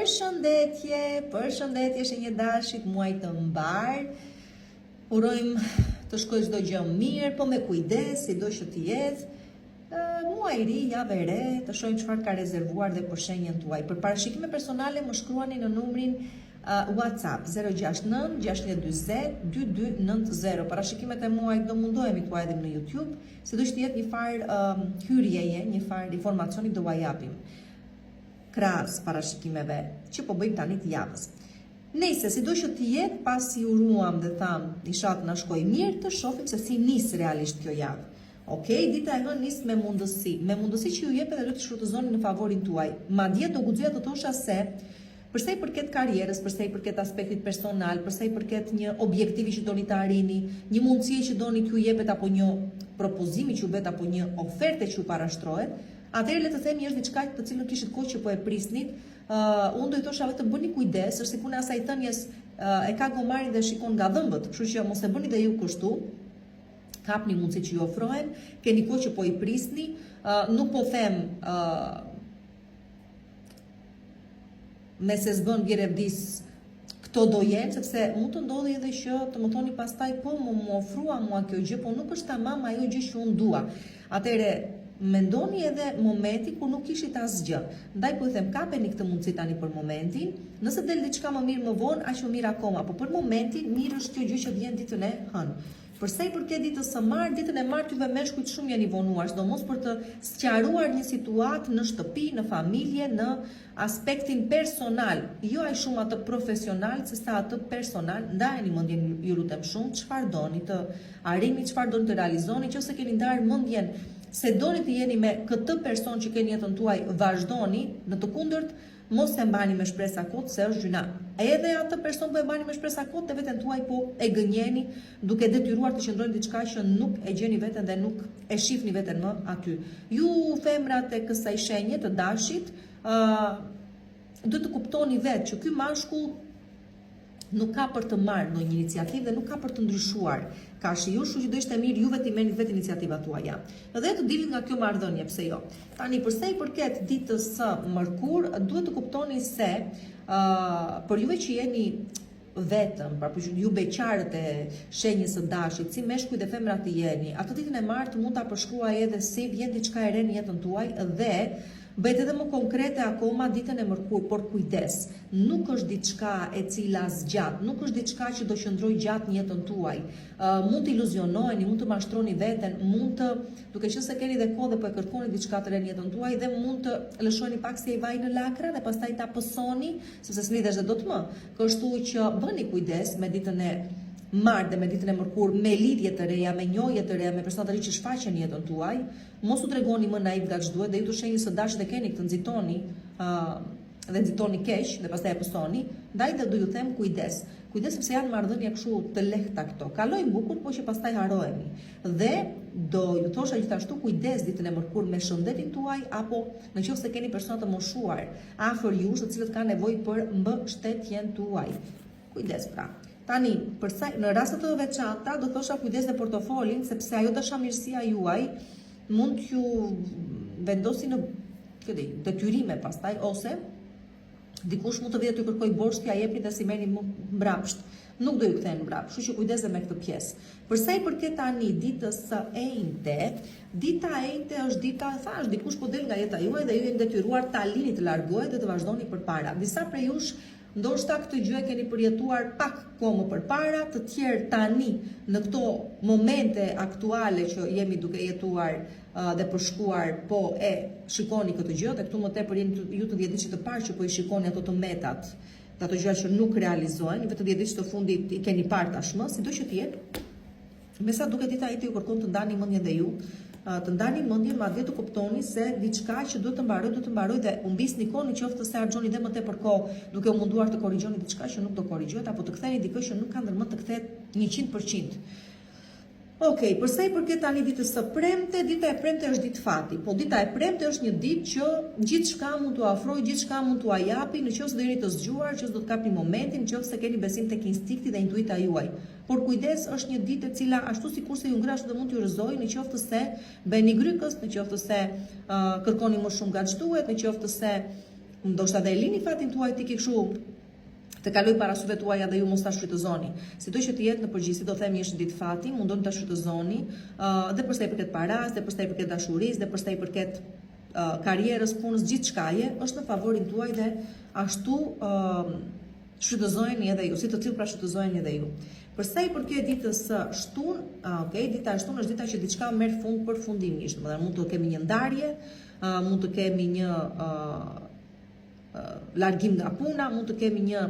Përshëndetje shenjë dashit, muaj të mbar. Urojmë të shkojë çdo gjë mirë, po me kujdes, sido që të jetë. Muaj i ri, javë e re, të shohim çfarë ka rezervuar dhe për shenjën tuaj. Për parashikime personale më shkruani në numrin WhatsApp 069 620 2290. Parashikimet e muajit do mundohemi t'u japim në YouTube, sido që të jetë një farë hyrjeje, një farë informacioni do ua japim. Krahas parashikimeve që po bëjmë tani të javës. Nëse sido që të jetë, pasi uruam dhe tham, ishat na shkoi mirë, të shohim se si nis realisht kjo javë. Okej, dita e hënë nis me mundësi që ju jep edhe të shfrytëzoni në favorin tuaj. Madje do guxoja të thosha se përsa i përket karrierës, përsa i përket aspektit personal, përsa i përket një objektivi që doni të arrini, një mundësie që doni t'ju jepet apo një propozimi që ju bëhet apo një oferte që ju parashtrohet, atëherë le të themi është diçka të cilën kishit kohë që po e prisnit. Unë do i thosha vetëm bëni kujdes, është si puna e asaj thënies e ka gomarin dhe shikon nga dhëmbët, kështu që mos e bëni dhe ju kështu. Kapni mundësitë që ju ofrohen, keni kohë që po i prisni, nuk po them me se s'bën bjerevdis këto do jenë, sepse mund të ndodhi edhe që të më thoni pastaj po më ofrua mua kjo gjë, po nuk është tamam ajo gjë që unë dua. Atëre mendoni edhe momenti kur nuk kishit asgjë. Ndaj po i them kapeni këtë mundësi tani për momentin. Nëse del diçka më mirë më vonë, aq më mirë akoma, po për momentin mirë është kjo gjë që vjen ditën e hënë. Përsa i përket ditës së martë, ditën e martë juve meshkujt shumë janë i vonuar, sidomos për të sqaruar një situatë në shtëpi, në familje, në aspektin personal, jo ai shumë atë profesional, se sa atë personal. Ndajeni mendjen, ju lutem shumë, çfarë doni të arrini, çfarë doni të realizoni, nëse keni ndarë mendjen se doni të jeni me këtë person që keni jetën tuaj, vazhdoni, në të kundërt mos e mbani me shpresa kot, se është gjuna. Edhe atë person po e mbani me shpresa kot dhe veten tuaj po e gënjeni, duke detyruar të qëndroni diçka që nuk e gjeni veten dhe nuk e shihni veten më aty. Ju femrat e kësaj shenje të dashit, duhet të kuptoni vetë që ky mashkull nuk ka për të marrë ndonjë iniciativë dhe nuk ka për të ndryshuar. Ka shiu, kështu që do ishte mirë juve të merrni vetë iniciativat tuaja. Dhe të dilni nga kjo marrëdhënie, pse jo. Tani përsa i përket ditës së mërkur, duhet të kuptoni se për juve që jeni vetëm, pra për ju beqarët e shenjës së dashit, si meshkuj dhe femrat të jeni, atë ditën e martë mund ta përshkruaj edhe si vjen diçka e re në jetën tuaj dhe bëhet edhe më konkrete akoma ditën e mërkur, por kujdes, nuk është diçka e cila zgjat, nuk është diçka që do qëndroj gjatë në jetën tuaj. Mund të iluzionoheni, mund të mashtroni veten, mund të, duke qenë se keni dhe kohë dhe po e kërkoni diçka të re në jetën tuaj dhe mund të lëshoni pak si ai vaj në lakra dhe pastaj ta pësoni, sepse s'lidhesh dhe dot më. Kështu që bëni kujdes me ditën e martë dhe me ditën e mërkur, me lidhje të reja, me njohje të reja, me persona të ri që shfaqen jetën tuaj, mos u tregoni më naiv nga ç'duhet dhe ju të shenjës së dashit dhe keni këtë nxitoni dhe nxitoni keq dhe pastaj e pësoni, ndaj dhe do ju them kujdes. Kujdes sepse janë marrëdhënia kështu të lehta këto. Kalojnë bukur, po që pastaj harohemi. Dhe do ju thosha gjithashtu kujdes ditën e mërkur me shëndetin tuaj apo nëse keni persona të moshuar afër jush, të cilët kanë nevojë për mbështetjen tuaj. Kujdes pra. Tani, në raste të veçanta, do thosha kujdes dhe portofolin, sepse ajo dashamirësia juaj mund t'ju vendosi në detyrime pastaj, ose dikush mund të vijë t'ju kërkoj borxh t'ja jepni dhe si merrni më mbrapsht. Nuk do ju kthehen mbrapsht, kështu që kujdes me këtë pjesë. Përsa i përket tani ditës së enjte, dita e enjte është dita, thash, dikush po del nga jeta juaj dhe ju jeni detyruar ta lini të largohet dhe të vazhdoni përpara. Disa prej jush ndoshta këtë gjë e keni përjetuar pak kohë më përpara, të tjerë tani në këto momente aktuale që jemi duke jetuar dhe përshkuar, po e shikoni këtë gjë, dhe këtu më tepër jeni ju të 10 ditë të parë që po i shikoni ato të metat, ato gjëra që nuk realizohen, vetë 10 ditë të fundit i keni parë tashmë, sido që të jetë, me sa duket dita ite ju kërkon të ndani mendjen dhe ju, të ndani mendjen, madje të kuptoni se diçka që duhet të mbaroj dhe u mbisni kohën nëse harxhoni dhe më tepër kohë duke u munduar të korrigjoni diçka që nuk do korrigjohet apo të ktheni dikë që nuk ka ndërmend të kthehet 100%. Okej, përsa i përket tani ditës së premte, dita e premte është ditë fati, po dita e premte është një ditë që gjithçka mund t'u afrojë, gjithçka mund t'u japi, nëse do jeni të zgjuar, nëse do të kapni momentin, nëse keni besim tek instinkti dhe intuita juaj. Por kujdes, është një ditë e cila ashtu sikurse ju ngrashtë do mund t'ju rrëzojë, nëse bëni grykës, nëse kërkoni më shumë nga ç'duhet, nëse ndoshta dhe e lini fatin tuaj ti ke kështu të kaloj para syve tuaja dhe ju mos ta shfrytëzoni. Sido që të jetë në përgjithësi do themi është ditë fati, mundoni ta shfrytëzoni dhe për sa i përket paras, dhe për sa i përket dashurisë, dhe për sa i përket karrierës, punës, gjithçkaje, është në favorin tuaj dhe ashtu shfrytëzojeni edhe ju, si të tillë pra shfrytëzojeni edhe ju. Për sa i përket ditës së shtunë, dita e shtunë është dita që diçka merr fund përfundimisht. Domethënë mund të kemi një ndarje, mund të kemi një largim nga puna, mund të kemi një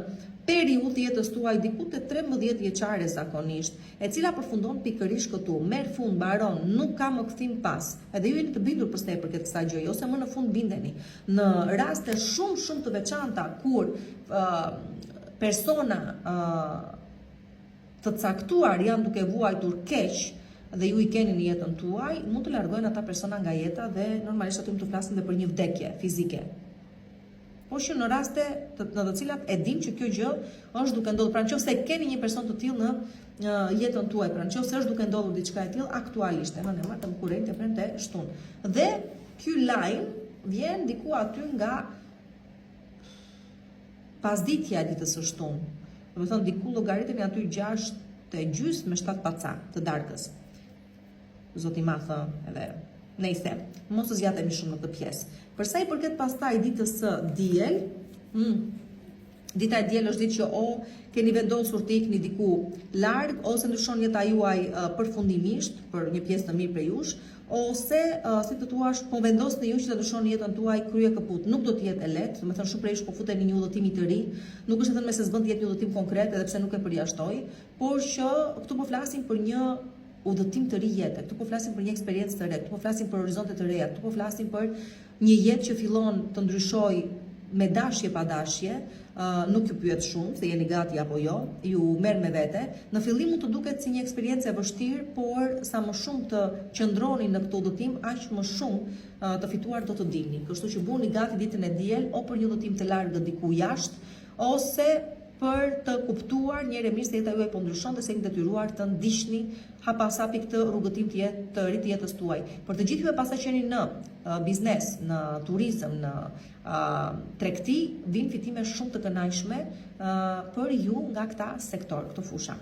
periudhë të jetës tuaj diku te 13 vjeçare zakonisht, e cila përfundon pikërisht këtu, merr fund, mbaron, nuk ka më kthim pas. Edhe ju jeni të bindur përse për këtë kësaj gjëje, ose më në fund bindeni. Në raste shumë të veçanta kur persona të caktuar janë duke vuajtur keq dhe ju i keni në jetën tuaj, mund të largojnë ata persona nga jeta dhe normalisht aty mund të flasim dhe për një vdekje fizike. Por që në raste në të cilat e dim që kjo gjë është duke ndodhur, pra nëse keni një person të tillë në jetën tuaj, pra nëse është duke ndodhur diçka e tillë aktualisht, e të më kurrent e prente shtunë. Dhe ky lajm vjen diku aty nga pasditja e ditës së shtunë. Do të thonë diku llogaritemi aty 6:30 me 7 paca të darkës. Zoti ma thë edhe nejse, mos të zgjatemi shumë në këtë pjesë. Për sa i përket pastaj ditës së diel, dita e diel është ditë që o keni vendosur të ikni diku larg, ose ndryshon jeta juaj përfundimisht për një pjesë të mirë për jush, ose si të thuash po vendosni ju që të ndryshoni jetën tuaj krye kaput. Nuk do të jetë e lehtë, do të thënë shumë prej jush po futeni një udhëtim të ri, nuk është thënë me se s'bën të jetë një udhëtim konkret, edhe pse nuk e përjashtoj, por që këtu po flasim për një udhëtim të ri jete, këtu po flasim për një eksperiencë të re, këtu po flasim për horizonte të reja, këtu po flasim për një jetë që fillon të ndryshoj me dashje pa dashje, nuk ju pyet shumë se jeni gati apo jo, ju merr me vete. Në fillim mund të duket si një eksperiencë e vështirë, por sa më shumë të qëndroni në këtë udhëtim, aq më shumë të fituar do të dilni. Kështu që bëni gati ditën e diel, o për një udhëtim të largët diku jashtë, ose për të kuptuar njëherë mirë se jeta juaj po ndryshon dhe se jeni detyruar të ndiqni hapasapi këtë rrugëtim të ri të jetës tuaj. Për të gjithë juve pastaj që jeni në biznes, në turizëm, në tregti, vijnë fitime shumë të kënaqshme për ju nga këta sektor, këto fusha.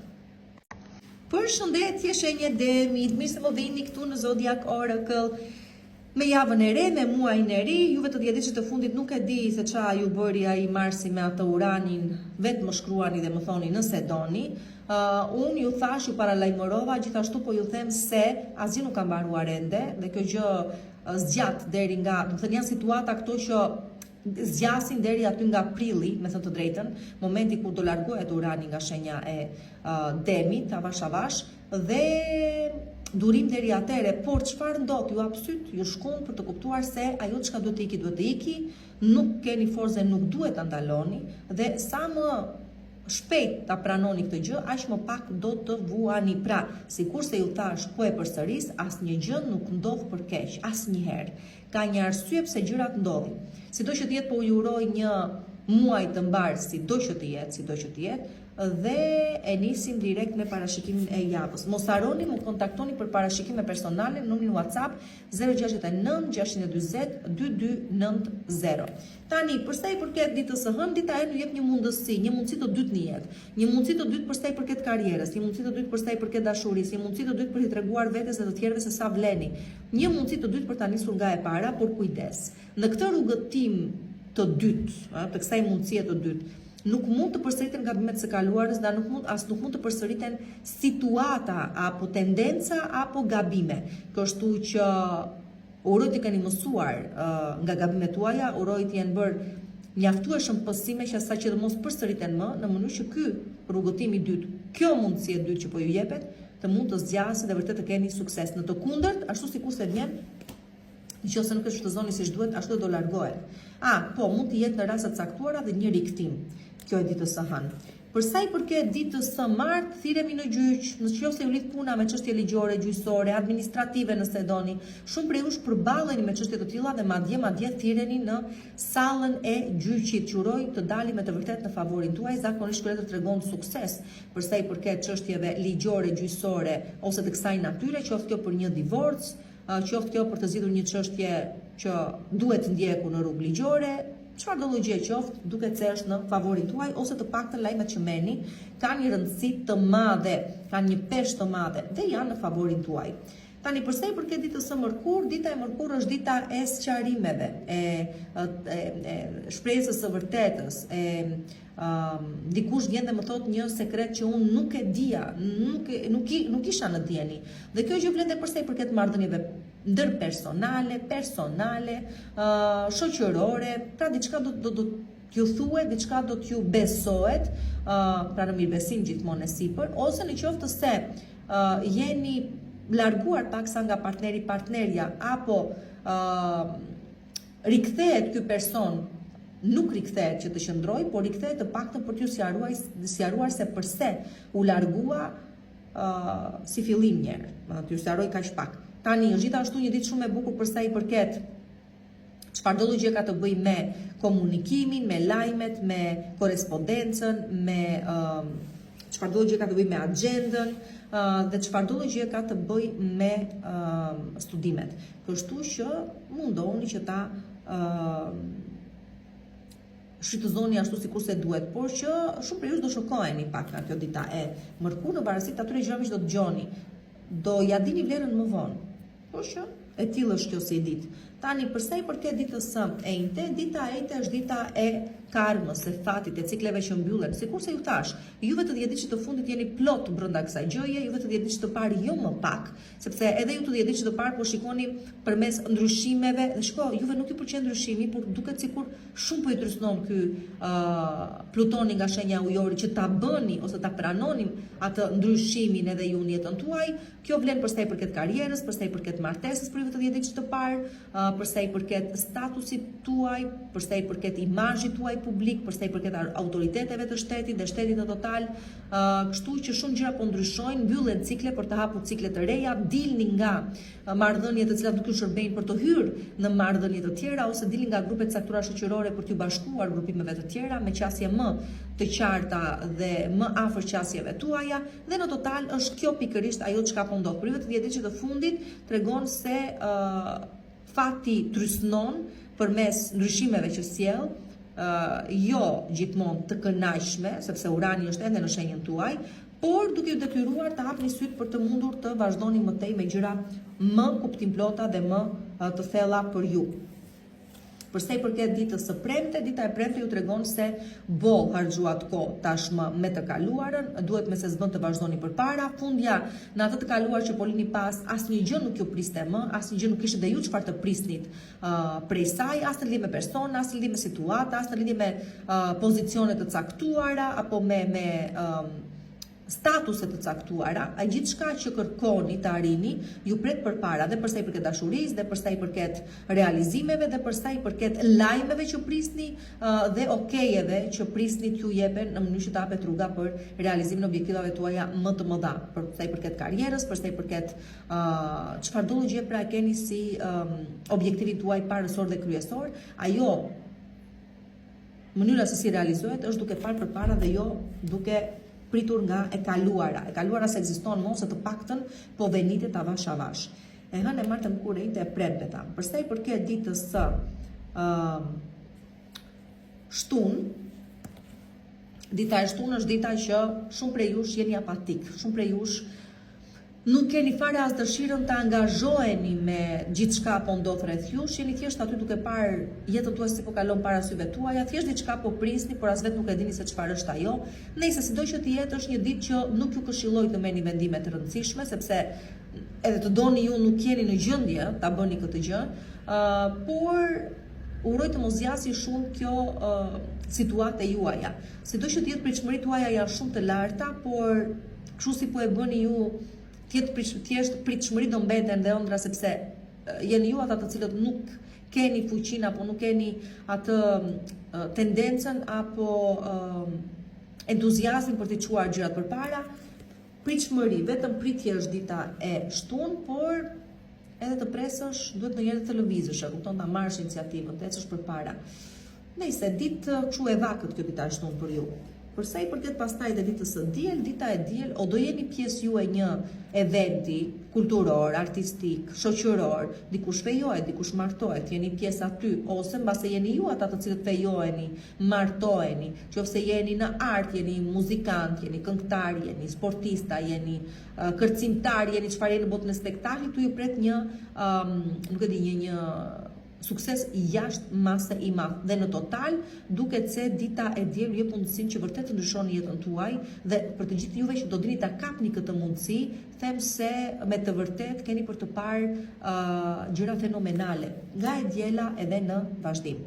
Përshëndetje shenjë demit, mirë se më vini këtu në Zodiac Oracle. Me javën e re, me muajin e ri, juve të dhjetëdhjetë të fundit nuk e di se qa ju bëri ai Marsi me atë Uranin, vetë më shkruani dhe më thoni nëse doni. Unë ju thash, ju paralajmërova, gjithashtu po ju them se asgjë nuk ka mbaruar ende dhe kjo gjë zgjat deri nga, do të thënë janë situata këto që zgjasin deri aty nga prilli, me thënë të drejtën, momenti kur do largohet Urani nga shenja e Demit, avash avash, dhe durim deri atere, por çfarë ndodh? Ju apsyt, ju shkon për të kuptuar se ajo çka duhet të iki, nuk keni forcë, nuk duhet ta ndaloni dhe sa më shpejt ta pranoni këtë gjë, aq më pak do të vuani. Pra, sikurse ju thash, po e përsëris, asnjë gjë nuk ndodh për keq, asnjëherë. Ka një arsye pse gjërat ndodhin. Sido që të jetë, po ju uroj një muaj të mbar, sido që të jetë, dhe e nisim direkt me parashikimin e javës. Mos harroni më kontaktoni për parashikime personale në numrin WhatsApp 069 640 2290. Tani, përsa i përket ditës së hënë, dita e ju jep një mundësi të dytë në jetë. Një mundësi të dytë përsa i përket karrierës, një mundësi të dytë përsa i përket dashurisë, një mundësi të dytë për t'i treguar vetes dhe të tjerëve se sa vleni. Një mundësi të dytë për ta nisur nga e para, por kujdes. Në këtë rrugëtim të dytë, të kësaj mundësie të dytë, nuk mund të përsëriten gabimet së kaluarës, dhe nuk mund të përsëriten situata apo tendenca apo gabime. Kështu që uroj të keni mësuar nga gabimet tuaja, uroj të jenë bërë mjaftueshëm pësime që sa që të mos përsëriten më, në mënyrë që ky rrugëtim i dytë, kjo mundësi e dytë që po ju jepet, të mund të zgjasë dhe vërtet të keni sukses. Në të kundërt, ashtu sikurse vjen, nëse nuk e shfrytëzoni siç duhet, ashtu do largohet. Po, mund të jetë në raste të caktuara dhe një rikthim. Kjo e ditës së hënë. Për sa i përket ditës së martë, thirremi në gjyq, nëse ju lidh puna me çështje ligjore, gjyqësore, administrative nëse doni. Shumë prej jush përballeni me çështje të tilla dhe madje thirreni në sallën e gjyqit. Uroj të dali me të vërtetë në favorin tuaj, zakonisht kur tregon sukses për sa i përket çështjeve ligjore, gjyqësore ose të kësaj natyre, qoftë kjo për një divorc, qoftë kjo për të zgjidhur një çështje që duhet ndjekur në rrugë ligjore, çfarë do gjë qoftë, duke cesh në favorit tuaj ose të paktën lajmet që merrni kanë një rëndësi të madhe, kanë një peshë të madhe dhe janë në favorin tuaj. Tani përsa i përket ditës së mërkur, dita e mërkur është dita e sqarimeve, e shpresës së vërtetës, dikush vjen dhe më thot një sekret që unë nuk e dija, nuk isha në dieni. Dhe kjo gjë vlen edhe përsa i përket marrëdhënieve ndërpersonale, personale, shoqërore, pra diçka do t'ju thuhet, diçka do t'ju besohet, pra në mirëbesim gjithmonë e sipër, ose në qoftë se jeni larguar paksa nga partnerja, apo rikthehet ky person, nuk rikthehet që të qëndroj, por rikthehet të paktën për t'ju sqaruar se përse u largua si fillim njerë, t'ju sqaroj kaq pak. Tani është gjithashtu një ditë shumë e bukur përsa i përket çfarëdo gjë ka të bëjë me komunikimin, me lajmet, me korrespondencën, me çfarëdo gjë ka të bëjë me agjendën, dhe çfarëdo gjë ka të bëjë me studimet. Kështu që mundohuni që ta shfrytëzoni ashtu sikurse duhet, por që shumë prej jush do shokoheni pak nga kjo dita e mërkur në varësi të atyre gjërave që do dëgjoni. Do ja dini vlerën më vonë. Por që e tillë është kjo si ditë. Tani përsa i përket ditës së enjte, dita e enjte është dita e karmës, e fatit, e cikleve që mbyllen. Sikurse ju thash, juve të 10 ditësh të fundit jeni plot brenda kësaj gjëje, juve të 10 ditësh të parë jo më pak, sepse edhe ju të 10 ditësh të parë po shikoni përmes ndryshimeve, dhe shiko, juve nuk ju pëlqen ndryshimi, por duket sikur shumë po i trysnon ky Plutoni nga shenja ujore që ta bëni ose ta pranoni atë ndryshimin edhe ju në jetën tuaj. Kjo vlen përsa i përket karrierës, përsa i përket martesës për juve të 10 ditësh të parë, përsa i përket statusit tuaj, përsa i përket imazhit tuaj publik, përsa i përket autoriteteve të shtetit dhe shtetit në total. Kështu që shumë gjëra po ndryshojnë, mbyllen cikle për të hapur cikle të reja, dilni nga marrëdhënie të cilat nuk ju shërbejnë për të hyrë në marrëdhënie të tjera, ose dilni nga grupet caktuara shoqërore për t'ju bashkuar grupimeve të tjera me qasje më të qarta dhe më afër qasjeve tuaja, dhe në total është kjo pikërisht ajo çka po ndodh. Për juve të 10 ditësh të fundit tregon se fati trysnon përmes ndryshimeve që sjell, jo gjithmonë të kënaqshme, sepse Urani është ende në shenjën tuaj, por duke ju detyruar të hapni syt për të mundur të vazhdoni më tej me gjëra më kuptimplota dhe më të thella për ju. Përsa i përket ditës së premte, dita e premte ju tregon se harxhuat kohë tashmë me të kaluarën, duhet me se s'bën të vazhdoni përpara, fundja në atë të kaluar që po lini pas, asnjë gjë nuk ju priste më, asnjë gjë nuk kishte dhe ju çfarë të prisnit prej saj, as në lidhje me persona, as në lidhje me situata, as në lidhje me pozicione të caktuara apo me statuse të caktuara, gjithçka që kërkoni të arrini, ju pret përpara, dhe përsa i përket dashurisë, dhe përsa i përket realizimeve, dhe përsa i përket lajmeve që prisni, dhe okejeve që prisni t'ju jepen në mënyrë që të hapet rruga për realizimin e objektivave tuaja më të mëdha, përsa i përket karrierës, përsa i përket çfarëdo gjë pra keni si objektivin tuaj parësor dhe kryesor, ajo mënyra se si realizohet është duke parë përpara dhe jo duke pritur nga e kaluara. E kaluara se ekziston më ose të paktën po venitet avash avash. E hënë e martën kur e e premte ta. Përsa i përket ditës së shtunë, dita e shtunë është dita që shumë prej jush jeni apatik, shumë prej jush nuk keni fare as dëshirën të angazhoheni me gjithçka po ndodh rreth jush, jeni thjesht aty duke parë jetën tuaj si po kalon para syve tuaja, thjesht diçka po prisni, por as vetë nuk e dini se çfarë është ajo. Nëse sido që të jetë, është një ditë që nuk ju këshilloj të merrni vendime të rëndësishme, sepse edhe të doni ju nuk jeni në gjendje ta bëni këtë gjë, por uroj të mos zgjasë shumë kjo situatë e juaja. Sido që të jetë pritshmëritë tuaja janë shumë të larta, por kështu si po e bëni ju, thjesht pritshmëri do mbeten dhe ëndra, sepse jeni ju ata të cilët nuk keni fuqinë apo nuk keni atë tendencën apo entuziazmin për të çuar gjërat përpara. Pritshmëri, vetëm pritje është dita e shtunë, por edhe të presësh duhet ndonjëherë të lëvizësh, kupton, ta marrësh iniciativën, të ecësh përpara. Nëse ditë kështu e vakët kjo dita e shtunë për ju. Për sa i përket pastaj dhe ditës së diel, dita e diel, o do jeni pjesë ju e një eventi kulturor, artistik, shoqëror, dikush fejohet, dikush martohet, jeni pjesë aty, ose mbase jeni ju ata të cilët fejoheni, martoheni, qofse jeni në art, jeni muzikant, jeni këngëtar, jeni sportista, jeni kërcimtar, jeni çfarë jeni në botën e spektaklit, tu ju pret një, nuk e di, një sukses jashtë mase i madh dhe në total duket se dita e diel ju jep mundësinë që vërtet të ndryshoni jetën tuaj dhe për të gjithë juve që do dini ta kapni këtë mundësi, them se me të vërtet keni për të parë gjëra fenomenale nga e diela edhe në vazhdim.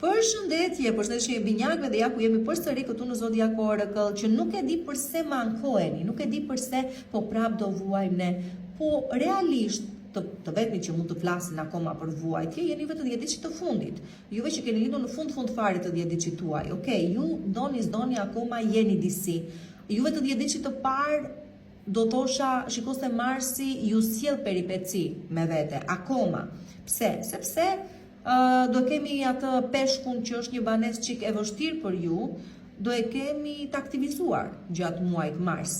Përshëndetje binjakëve dhe ja ku jemi përsëri këtu në Zodiac Oracle, që nuk e di pse më ankoheni, nuk e di pse po prap do vuajmë ne, po realisht të vetmi që mund të flasin akoma për vuajtje, jeni vetë 10 ditë të fundit. Juve që keni lindur në fund fare të 10 ditë tuaj. Okej, ju doni akoma jeni disi. Juve të 10 ditë të parë do thosha shiko se Marsi ju sjell peripeci me vete akoma. Pse? Sepse do kemi atë peshkun që është një banesë çik e vështirë për ju, do e kemi të aktivizuar gjatë muajit Mars.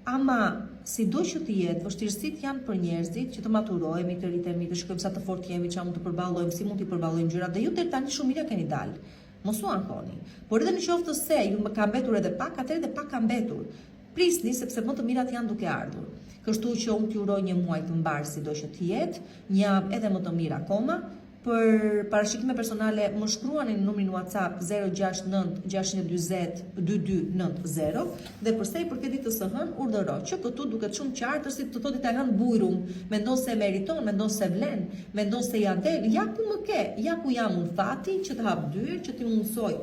Ama si do që të jetë, vështirësit janë për njerëzit që të maturojmë, të rritemi, të shkojmë sa të fort jemi, që mund të përballojmë, si mund të përballojmë gjërat, dhe ju deri tani shumë mirë keni dalë. Mos u ankoni. Por edhe në qoftë se ju më ka mbetur edhe pak, atëherë edhe pak ka mbetur. Prisni sepse më të mirat janë duke ardhur. Kështu që unë t'ju uroj një muaj të mbar si do që të jetë, një javë edhe më të mirë akoma. Për parashikime personale më shkruani në numrin WhatsApp 069 620 2290 dhe përsa i përket ditës së hënë urdhëroj që këtu duket shumë qartë si të thotë ta hënë bujrum, mendon se meriton, mendon se vlen, mendon se ja del, ja ku më ke, ja ku jam unë fati që të hap dyer, që ti mundsoj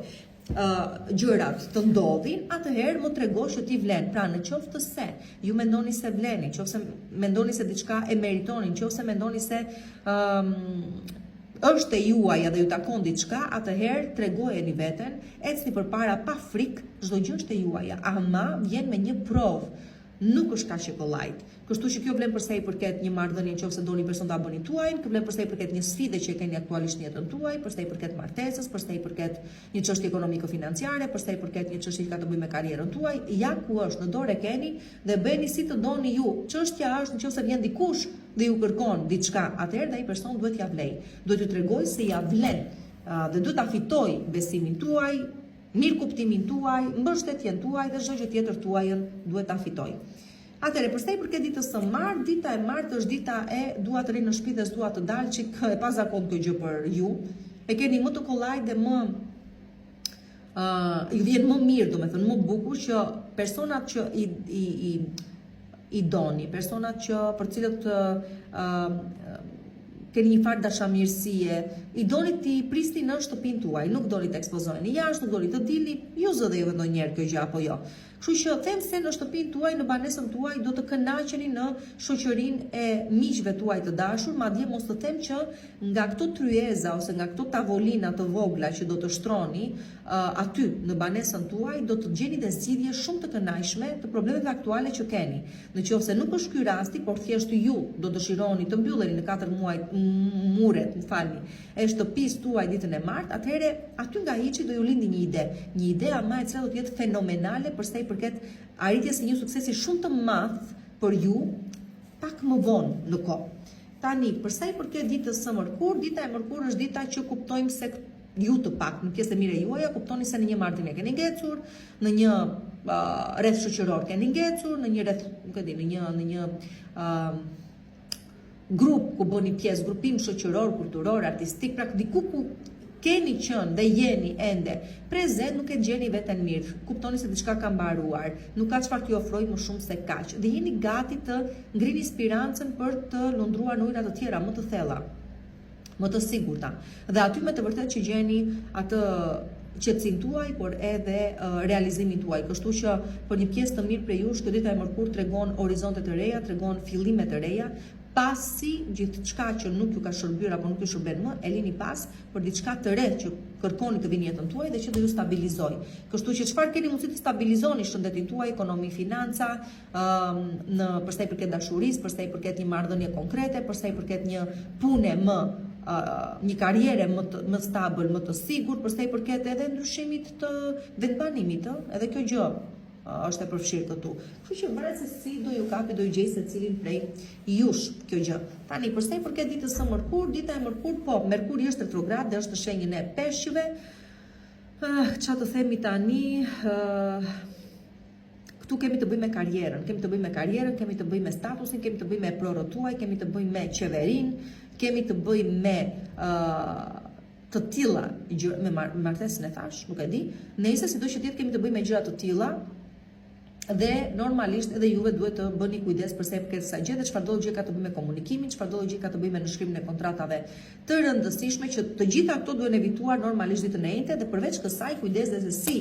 gjërat të ndodhin, atëherë më tregosh që ti vlen. Pra në qoftë se ju mendoni se vleni, nëse mendoni se diçka e meritoni, nëse mendoni se është e juaj dhe ju takon diçka, atëherë tregojeni veten, ecni përpara pa frikë, çdo gjë është e juaja, ama vjen me një provë, nuk është kaq e kollajt. Kështu që kjo vlen përsa i përket një marrëdhënie nëse doni person ta bëni tuaj, kjo vlen përsa i përket një sfide që keni aktualisht në jetën tuaj, përsa i përket martesës, përsa i përket një çështje ekonomiko-financiare, përsa i përket një çështje që ka të bëjë me karrierën tuaj, ja ku është, në dorë keni dhe bëni si të doni ju. Çështja është nëse vjen dikush dhe ju kërkon diçka, atëherë ai person duhet ja vlej. Duhet t'ju tregoj se ja vlen dhe duhet ta fitoj besimin tuaj, mirëkuptimin tuaj, mbështetjen tuaj dhe çdo gjë tjetër tuajën duhet ta fitoj. Atëherë, përsa i përket ditës së martë, dita e martë është dita e dua të rinë në shtëpi dhe s'dua të dalë, çik e pazakon kjo gjë për ju. E keni më të kollajt dhe më ju vjen më mirë, domethënë më bukur që personat që i doni, personat që për cilët keni një farë dashamirësie, i doni t'i prisni në shtëpinë tuaj, nuk doni të ekspozoheni jashtë, nuk doni të dilni, ju zë dhe ju ndonjëherë kjo gjë apo jo. Kështu që them se në shtëpinë tuaj, në banesën tuaj do të kënaqeni në shoqërinë e miqve tuaj të dashur, madje mos të them që nga këto tryeza ose nga këto tavolina të vogla që do të shtroni aty në banesën tuaj, do të gjeni dhe zgjidhje shumë të kënaqshme të problemeve aktuale që keni. Nëse nuk është ky rasti, por thjesht ju do dëshironi të mbylleni në 4 muaj muret, e shtëpisë tuaj ditën e martë, atëherë aty nga hiçi do ju lindi një ide ama e cila do të jetë fenomenale përsa i përket arritjes së një suksesi shumë të madh për ju pak më vonë në kohë. Tani, përsa i përket ditës së mërkur, dita e mërkur është dita që kuptojmë se ju të pak në pjesë e mire juaja, kuptoni se në një marrëdhënie keni ngecur, në një rreth shoqëror keni ngecur, në një rreth, nuk e di, në një grup ku bëni pjesë, grupim shoqëror, kulturor, artistik, pra diku ku keni qenë dhe jeni ende prezent, nuk e gjeni veten mirë. Kuptoni se diçka ka mbaruar, nuk ka çfarë t'ju ofroj më shumë se kaq. Dhe jeni gati të ngrini spirancën për të lundruar në ujëra të tjera, më të thella, më të sigurta. Dhe aty me të vërtetë që gjeni atë qetësinë tuaj, por edhe realizimin tuaj. Kështu që për një pjesë të mirë prej jush, kjo dita e mërkur tregon horizonte të reja, tregon fillime të reja, pasi gjithçka që nuk ju ka shërbyer apo nuk ju shërben më, e lini pas për diçka të re që kërkoni të vinë jetën tuaj dhe që do ju stabilizoj. Kështu që çfarë keni mundësi të stabilizoni shëndetin tuaj, ekonomi, financa, në përsa i përket dashurisë, përsa i përket një marrëdhënie konkrete, përsa i përket një pune më një karriere më stabil, më të sigurt, përsa i përket edhe ndryshimit të vendbanimit, edhe kjo gjë është e përfshirë këtu. Kështu që varet se si do ju kapi, do ju gjej secilin prej jush kjo gjë. Tani përsa i përket ditës së mërkurë, dita e mërkurë, po, Merkuri është retrograd dhe është në shenjën e peshqve. Ç'a të themi tani, këtu kemi të bëjmë me karrierën, kemi të bëjmë me statusin, kemi të bëjmë me prorët tuaj, kemi të bëjmë me qeverin, kemi të bëjmë me të tilla, me martesën e thash, nuk e di. Nëse sido që tjetë kemi të bëjmë me gjëra të tilla, dhe normalisht edhe juve duhet të bëni kujdes përse e përket sa gjë dhe çfarëdo gjë ka të bëjë me komunikimin, çfarëdo gjë ka të bëjë me nënshkrimin e kontratave të rëndësishme, që të gjitha këto duhen evituar normalisht ditën e njëjtë, dhe përveç kësaj kujdes dhe se si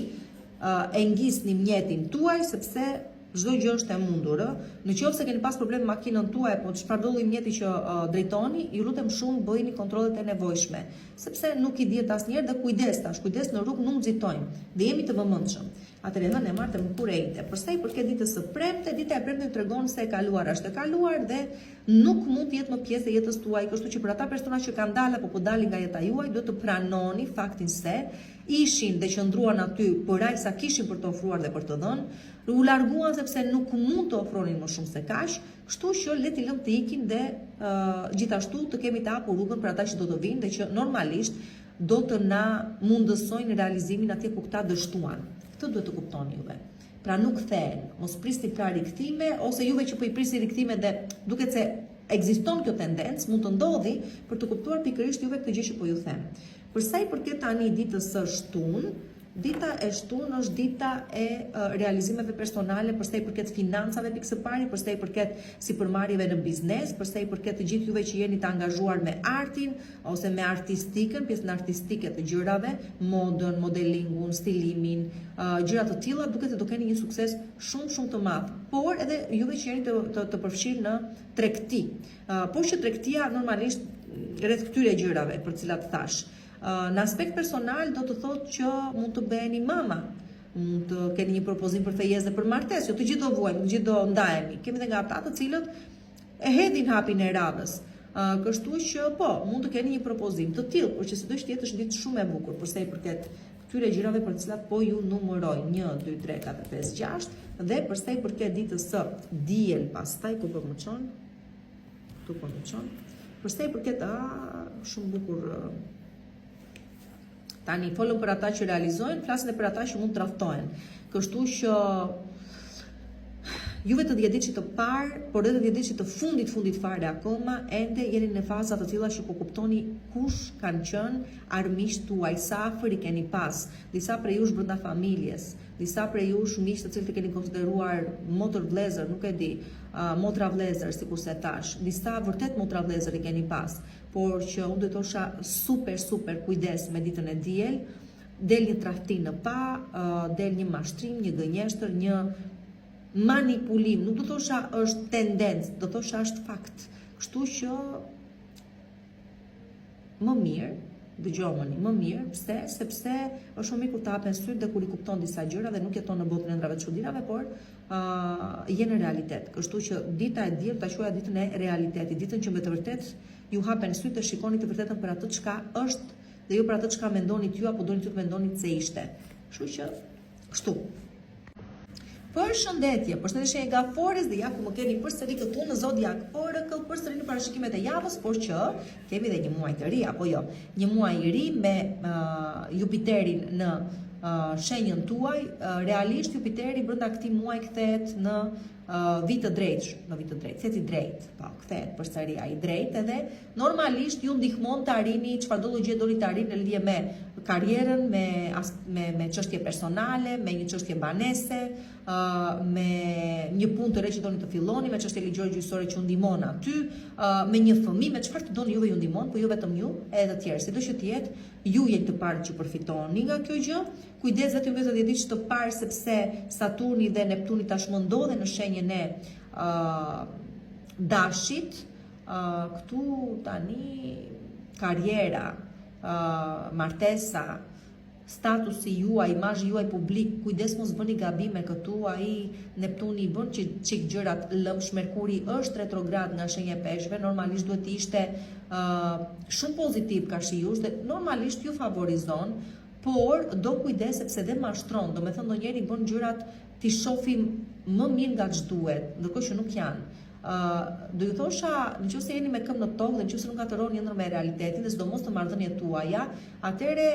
e ngisni mjetin tuaj, sepse çdo gjë është e mundur. Në qoftë se keni pas problem me makinën tuaj, po çfarëdo lloj mjeti që drejtoni, ju lutem shumë bëjini kontrollet e nevojshme, sepse nuk i dihet asnjëherë, dhe kujdes në rrugë nuk nxitojmë dhe jemi të vëmendshëm. Atëherë ne marrë më kurejte. Përsa i përket ditës së premte, dita e premte tregon se e kaluar është e kaluar dhe nuk mund të jetë më pjesë e jetës tuaj, kështu që për ata persona që kanë dalë apo po dalin nga jeta juaj, duhet të pranoni faktin se ishin dhe qëndruan aty por aq sa kishin për të ofruar dhe për të dhënë, u larguan sepse nuk mund të ofronin më shumë se kaq, kështu që le t'i lëm të ikin dhe gjithashtu të kemi të hapur rrugën për ata që do të vinë dhe që normalisht do të na mundësojnë realizimin atje ku këta dështuan. Këtë duhet të kuptoni juve. Pra nuk thehen, mos prisni pra rikthime, ose juve që po i prisni rikthime dhe duket se ekziston kjo tendencë, mund të ndodhi për të kuptuar pikërisht juve këtë gjë që po ju them. Përsa i përket tani ditës së shtunë, dita e shtunë është dita e realizimeve personale, përsa i përket financave pikë së pari, përsa i përket sipërmarrjeve në biznes, përsa i përket të gjithë juve që jeni të angazhuar me artin ose me artistikën, pjesën artistike të gjërave, modën, modelingun, stilimin, gjëra të tilla, duket se do keni një sukses shumë të madh. Por edhe juve që jeni të përfshirë në tregti. Por që tregtia normalisht rreth këtyre gjërave për cilat thash. Në aspekt personal do të thotë që mund të bëheni mama, mund të keni një propozim për fejez dhe për martesë, jo të gjithë do vuajmë, të gjithë do ndahemi. Kemi dhe nga ata të cilët e hedhin hapin e radhës. Kështu që po, mund të keni një propozim të tillë, por që sidoqë tjetër është ditë shumë e bukur, përsa i përket këtyre gjërave për të cilat po ju numëroj 1, 2, 3, 4, 5, 6, dhe përsa i përket ditës së diel, pastaj ku po më çon, tu po më çon, përsa i përket shumë bukur. Tani folëm për ata që realizojnë, flasin e për ata që mund të tradhtohen. Kështu që juve të dhjetëdiçit të parë, por edhe të dhjetëdiçit të fundit fare akoma, ende jeni në faza të tilla që po kuptoni kush kanë qenë armiqt tuaj, sa afër i keni pas, disa prej jush brenda familjes, disa prej jush miq të cilët e keni konsideruar motër vëllezër, nuk e di, motra vëllezër, sikur se thash, disa vërtet motra vëllezër i keni pas, por që unë do të thosha super kujdes me ditën e diel, del një tradhti në pa, del një mashtrim, një gënjeshtër, një manipulim, nuk do thosha është tendencë, do thosha është fakt. Kështu që më mirë, dëgjomeni, më mirë, pse? Sepse është më mirë kur të hapen syt dhe kur i kupton disa gjëra dhe nuk jeton në botën e ëndrave të çuditërave, por je në realitet. Kështu që dita e diel ta quaja ditën e realitetit, ditën që me të vërtet ju hapen syt dhe shikoni të vërtetën për atë çka është dhe jo për atë çka mendoni ju apo doni ju të mendoni se ishte. Kështu që kështu. Përshëndetje, përshëndetje nga Forës dhe ja ku më keni përsëri këtu në zodiak Oracle, përsëri në parashikimet e javës, por që kemi dhe një muaj të ri, apo jo, një muaj i ri me Jupiterin në shenjën tuaj. Realisht Jupiteri brenda këtij muaji kthehet në vit të drejtë, theti drejt, po kthehet përsëri ai drejt, edhe normalisht ju ndihmon të arrini çfarëdo gjë doni të arrini në lidhje me karrierën, me çështje personale, me një çështje banese, me një punë të re që doni të filloni, me çështje ligjore gjyqësore që ju ndihmon aty, me një fëmijë, me çfarë të doni juve ju ndihmon, po jo vetëm ju, edhe të tjerë. Sido që të jetë, ju jeni të parë që përfitoni nga kjo gjë. Kujdes vetëm vetë dhjetëdiç të parë, sepse Saturni dhe Neptuni tashmë ndodhen në shenjën e dashit. Këtu tani karriera, martesa, statusi juaj, imazhi juaj publik, kujdes mos bëni gabime këtu, ai Neptuni i bën çik gjërat lëmsh, Merkuri është retrograd nga shenja e peshqve, normalisht duhet të ishte shumë pozitiv ka shijues dhe normalisht ju favorizon, por do kujdes sepse dhe mashtron, do me thënë ndonjëri bën gjërat t'i shohim më mirë nga ç'duhet, ndërkohë që nuk janë. Do ju thosha, nëse jeni me këmbë në tokë dhe nëse nuk atëroni ndër me realitetin dhe sidomos të marrëdhëniet tuaja, atëre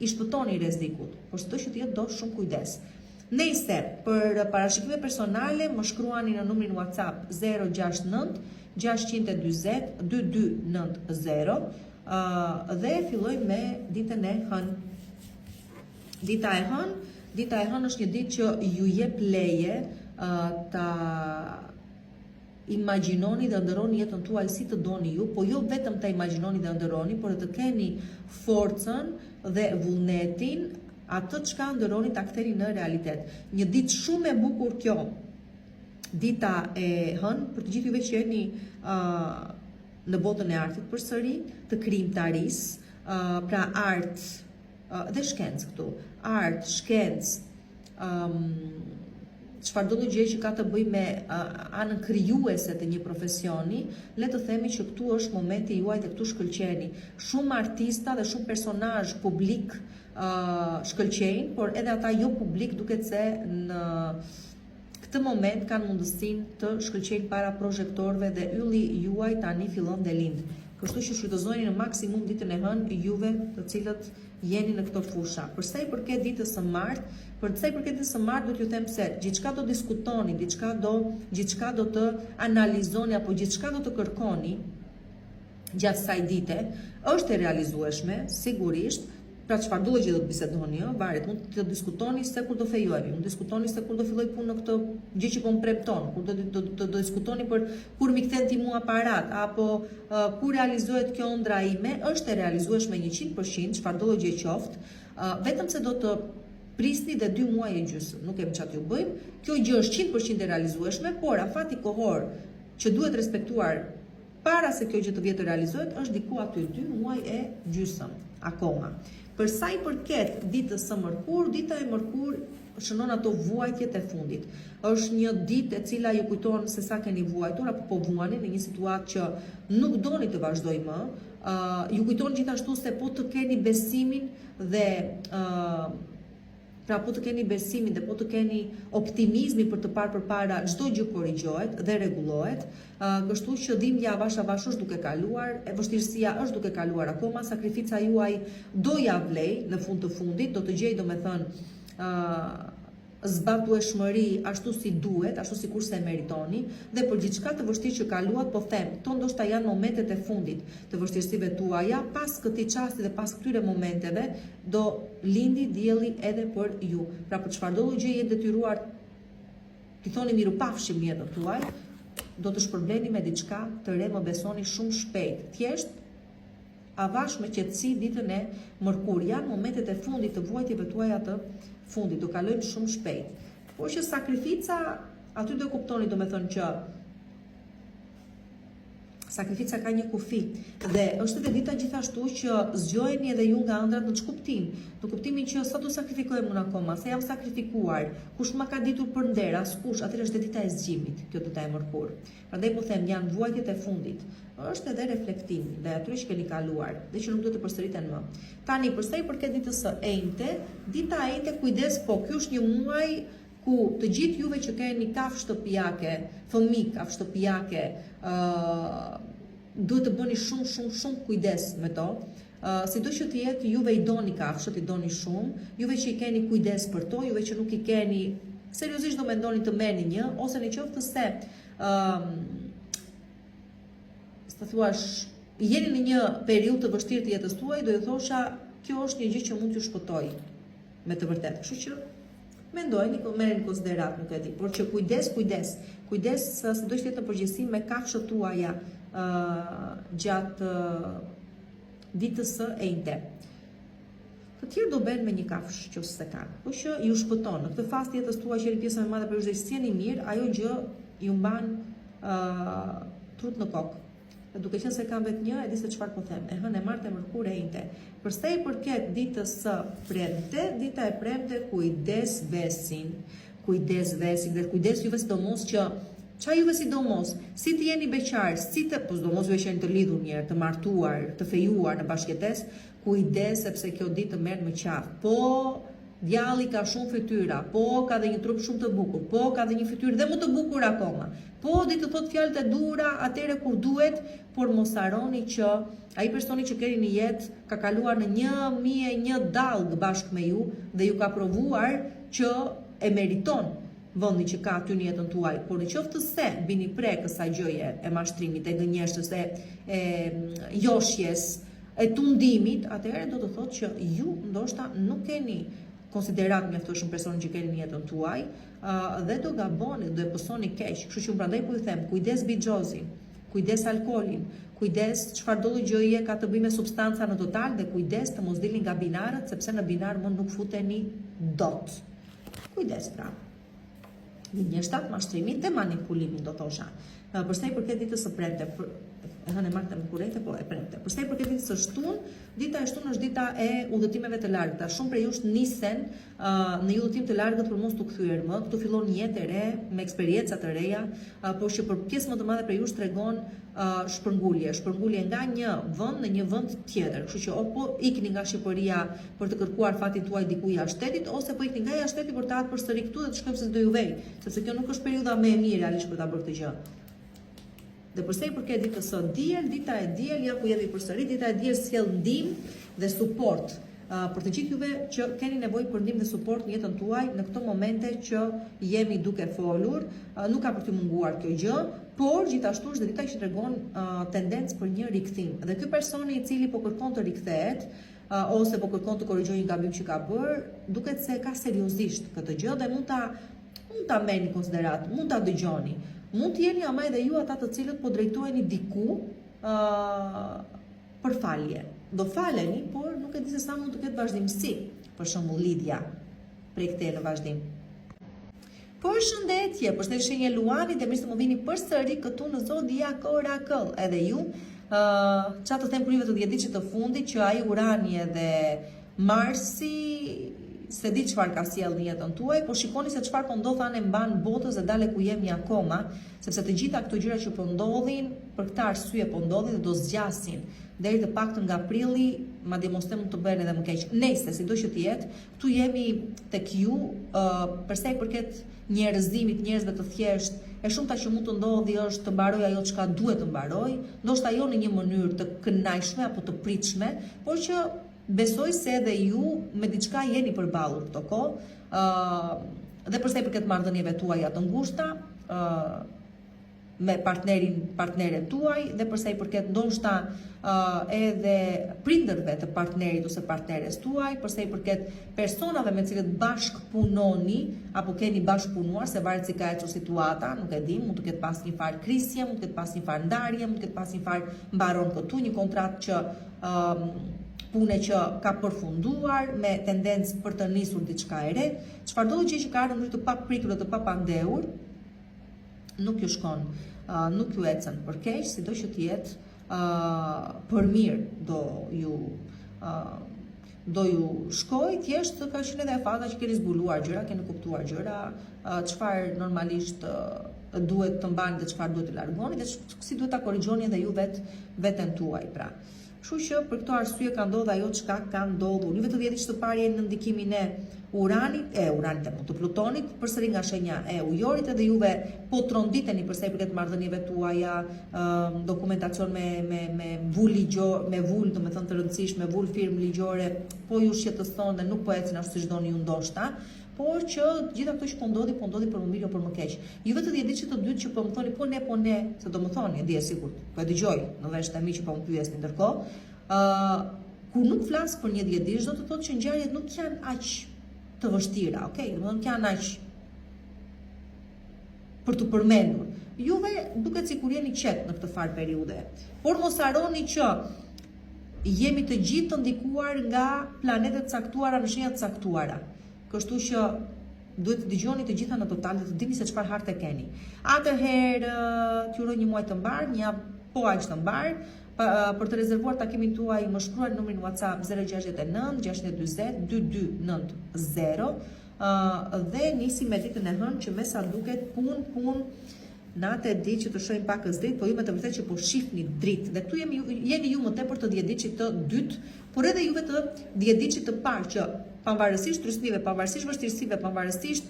i shpëtoni rrezikut, por çdo që të jetë do shumë kujdes. Nëse për parashikime personale më shkruani në numrin WhatsApp 069 640 2290 dhe filloj me ditën e hënë. Dita e hënë është një ditë që ju jep leje ta imagjinoni dhe ndëroni jetën tuaj si të doni ju, po jo vetëm ta imagjinoni dhe ndëroni, por të keni forcën dhe vullnetin atë çka ndëroni ta ktheni në realitet. Një ditë shumë e bukur kjo, dita e hënë, për të gjithë juve që jeni në botën e artit përsëri, të krijimtarisë, pra art dhe shkencë këtu, art, shkencë, çfarë do të gjë që ka të bëjë me anën krijuese të një profesioni, le të themi që këtu është momenti juaj dhe këtu shkëlqeni. Shumë artista dhe shumë personazh publik shkëlqejnë, por edhe ata jo publik duket se në këtë moment kanë mundësinë të shkëlqejnë para projektorëve dhe ylli juaj tani fillon dhe lind. Kështu që shfrytëzoni në maksimum ditën e hënë juve të cilët jeni në këto fusha. Për sa i përket ditës së martë, do t'ju them se gjithçka do diskutoni, gjithçka do të analizoni apo gjithçka do të kërkoni gjatë kësaj dite, është e realizueshme, sigurisht. Pra çfarë do gjë do të bisedoni, varet, mund të diskutoni se kur do fejohemi, mund të diskutoni se kur do filloj punë në këtë gjë që po më premton, kur do diskutoni për kur mi kthen ti mua parat, apo kur realizohet kjo ëndra ime, është e realizueshme 100%, çfarë do gjë qoftë, vetëm se do të prisni dhe 2 muaj e gjysmë, nuk kemi çfarë t'ju bëjmë. Kjo gjë është 100% e realizueshme, por afati kohor që duhet respektuar para se kjo gjë të vjetë të realizohet, është diku aty 2 muaj e gjysmë akoma. Për sa i përket ditës së mërkur, dita e mërkur shënon ato vuajtjet e fundit. Është një ditë e cila ju kujton se sa keni vuajtur apo po vuani në një situatë që nuk doni të vazhdoj më. Ju kujton gjithashtu se po të keni besimin dhe pra po të keni besimin dhe po të keni optimizmin për të parë përpara çdo gjë korrigjohet dhe rregullohet. Kështu që dhimbja avash është duke kaluar, e vështirësia është duke kaluar akoma, sakrifica juaj do ja vlej në fund të fundit, do të gjej domethënë zbatueshmëri ashtu si duhet, ashtu si kurse e meritoni, dhe për gjithçka të vështirë që kaluat, po them, to ndoshta janë momentet e fundit të vështirësive tuaja, pas këtij çasti dhe pas këtyre momenteve do lindi dielli edhe për ju. Pra për çfarëdo gjë jetë detyruar t'i thoni mirupafshim në jetën tuaj, do të shpërbleni me diçka të re, më besoni, shumë shpejt. Thjesht avash me qetësi ditën e mërkur, janë momentet e fundit të vuajtjeve tuaja të fundit, do kalojmë shumë shpejt. Por që sakrifica, aty do kuptoni, do me thënë që sakrifica ka një kufi dhe është edhe dita gjithashtu që zgjojeni edhe ju nga ëndrat në ç'kuptim. Në kuptimin që sa do sakrifikohem unë akoma, se jam sakrifikuar, kush ma ka ditur për nder, askush, atëherë është dita e zgjimit, kjo dita e mërkur. Prandaj po them, janë vuajtjet e fundit. Është edhe reflektimi dhe atyre që keni kaluar dhe që nuk do të përsëriten më. Tani përsa i përket ditës së enjte, dita e enjte kujdes, po ky është një muaj ku të gjithë juve që keni kafshë shtëpiake, fëmijë kafshë shtëpiake, duhet të bëni shumë kujdes me to. Sido që të jetë, juve i doni kafshët, i doni shumë, juve që i keni kujdes për to, juve që nuk i keni, seriozisht do mendoni të merrni një, ose në qoftë se të thuash, jeni në një periudhë të vështirë të jetës tuaj, do ju thosha, kjo është një gjë që mund t'ju shpëtoj me të vërtetë. Kështu që mendojni, merrni konsiderat, nuk e di, por që kujdes, sido që jetë në përgjithësi me kafshët tuaja gjatë ditës së enjte. Të tjerë do bëhen me një kafshë që se kanë, por që ju shpëton. Në këtë fazë të jetës tuaj që jeni pjesë më e madhe për ju, jeni mirë, ajo gjë ju mban trut në kokë. duke qenë se kam vetë një, e di se çfarë po them. E hënë e Marte Mërkur e inte. Për sa i përket ditës së premte, dita e premte kujdes vesin, dhe kujdes juve sidomos që qa juve sidomos, si të jeni beqar, si të, po sidomos juve që jeni të lidhur njerë, të martuar, të fejuar në bashkëtes, kujdes sepse kjo ditë merr me qafë. Po djalli ka shumë fytyra, po ka dhe një trup shumë të bukur, po ka dhe një fytyrë dhe më të bukur akoma. Po ditë të thot fjalët e dura atere kur duhet, por mos harroni që ai personi që keni në jetë ka kaluar në 1001 dallg bashkë me ju dhe ju ka provuar që e meriton vendi që ka aty në jetën tuaj, por në qoftë se bini prek kësaj gjëje e mashtrimit, e gënjeshtës, e joshjes, e tundimit, atëherë do të thotë që ju ndoshta nuk keni konsiderat mjaftueshëm personin që keni në jetën tuaj dhe do gaboni, do e pësoni keq. Kështu që prandaj po ju them, kujdes bixhozin, kujdes alkolin, kujdes çfarëdo gjëje ka të bëjë me substanca në total dhe kujdes të mos dilni nga binarët sepse në binar më nuk futeni dot. Kujdes pra. Gënjeshtat, mashtrimin dhe manipulimin do thosha. Përsa i përket ditës së premte, hënë e Marte më kurrejte, po e premte. Përsa i përket ditës së shtunë, dita e shtunë është dita e udhëtimeve të largëta. Shumë prej jush nisen në udhëtim të largët për mos të kthyer më. Këtu fillon një jetë e re me eksperjenca të reja, por që për pjesë më të madhe prej jush tregon shpërngulje nga një vend në një vend tjetër. Kështu që po ikni nga Shqipëria për të kërkuar fatin tuaj diku jashtë shtetit, ose po ikni nga jashtë shteti për të ardhur përsëri këtu dhe të shkojmë se do ju vej, sepse kjo nuk është periudha më e mirë realisht për ta bërë këtë gjë. Dhe përsa i përket ditës së diel, dita e diel, ja ku jemi përsëri, dita e diel sjell ndihmë dhe suport për të gjithë juve që keni nevojë për ndihmë dhe suport në jetën tuaj në këto momente që jemi duke folur. Nuk ka për të munguar kjo gjë, por gjithashtu është dita që tregon tendencë për një rikthim. Dhe ky personi i cili po kërkon të rikthehet ose po kërkon të korrigjojë një gabim që ka bërë, duket se ka seriozisht këtë gjë dhe mund ta merrni në konsiderat, mund ta dëgjoni. Mund të jeni ama edhe ju ata të cilët po drejtoheni diku për falje. Do faleni, por nuk e di se sa mund të ketë vazhdimsi, për shembull lidhja prej këtej në vazhdim. Përshëndetje, përshëndetje Luani dhe mirë se më vini përsëri këtu në Zodiac Oracle. Edhe ju, çfarë të them për juve të 10 ditëve të fundit që ai Urani edhe Marsi se di çfarë ka sjellë në jetën tuaj, po shikoni se çfarë po ndodh anë mban botës dhe dale ku jemi akoma, sepse të gjitha këto gjëra që po ndodhin, për këtë arsye po ndodhin dhe do zgjasin deri të paktën nga prilli, madje mos them mund të bëhen edhe më keq. Nëse sido që të jetë, këtu jemi tek ju, përsa i përket njerëzimit, njerëzve të thjesht, e shumta që mund të ndodhi është të mbaroj ajo çka duhet të mbaroj, ndoshta jo në një mënyrë të kënaqshme apo të pritshme, por që besoj se edhe ju me diçka jeni përballur këto kohë, dhe përsa i përket marrëdhënieve tuaja të ngushta, me partneren tuaj, dhe përsa i përket ndoshta edhe prindërve të partnerit ose partneres tuaj, përsa i përket personave me cilët bashkëpunoni apo keni bashkëpunuar, se varet si ka ecur situata, nuk e dim, mund të ketë pas një farë krisje, mund të ketë pas një farë ndarje, mund të ketë pas një farë mbaron këtu, një kontratë që pune që ka përfunduar me tendencë për të nisur diçka e re, çfarëdo gjë që ka ardhur në mënyrë të papritur dhe të papandehur, nuk ju shkon, nuk ju ecën për keq, sido që të jetë për mirë do ju shkoj, thjesht ka qenë edhe fata që keni zbuluar gjëra, keni kuptuar gjëra, çfarë normalisht duhet të mbani dhe çfarë duhet të largoni dhe si duhet ta korrigjoni edhe ju veten tuaj pra. Kështu që për këtë arsye ka ndodhur ajo çka ka ndodhur. Juve të 10 ditë të parë jeni në ndikimin e Uranit, të Plutonit, përsëri nga shenja e Ujorit, edhe juve po tronditeni përsa i përket marrëdhënieve tuaja, dokumentacion me vull ligjor, me vull, domethënë të rëndësishme, me vull firmë ligjore, po ju shqetëson dhe nuk po ecin ashtu siç doni ju ndoshta, por që gjitha këto që po ndodhi për më mirë o për më keq. Juve të 10 ditë të dytë që po më thoni po ne, se do më thoni, e di e sigurt, po e dëgjoj në veshët e mi që po më pyesni ndërkohë, kur nuk flas për një 10 ditë, do të thotë që ngjarjet nuk janë aq të vështira, okay? Nuk janë aq për të përmendur. Juve duket sikur jeni qetë në këtë farë periudhe, por mos harroni që jemi të gjithë të ndikuar nga planetet caktuara në shenjat caktuara. Kështu që duhet të dëgjoni të gjitha në total dhe të dini se çfarë harte keni. Atëherë, t'ju uroj një muaj të mbar, një po aq të mbar. Për të rezervuar takimin tuaj, më shkruani numrin WhatsApp 069 640 2290 dhe nisi me ditën e hënë që me sa duket punë natë e ditë që të shohim pakës dritë, po ju me të vërtetë që po shihni dritë. Dhe këtu jeni ju më tepër të djediçit të dytë, por edhe juve të djediçit të parë që pavarësisht trysnive, pavarësisht vështirësive, pavarësisht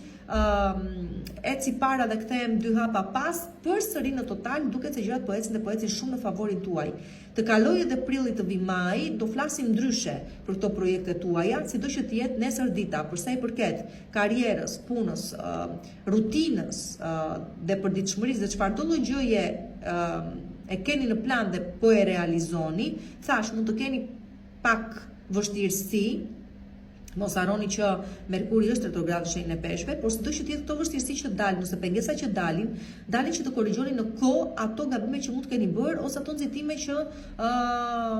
eci para dhe kthehem 2 hapa pas, përsëri në total duket se gjërat po ecin shumë në favorin tuaj. Të kalojë edhe prilli të vi maj, do flasim ndryshe për këto projekte tuaja, sido që të jetë nesër dita, për sa i përket karrierës, punës, rutinës dhe përditshmërisë dhe çfarë do lloj gjëje e keni në plan dhe po e realizoni, thash mund të keni pak vështirësi. Mos harroni që Merkuri është retrograd në shenjën e Peshqve, por sido që të jetë këto vështirësi që dalin, ose pengesa që dalin që të korrigjoni në kohë ato gabime që mund të keni bërë ose ato nxitime që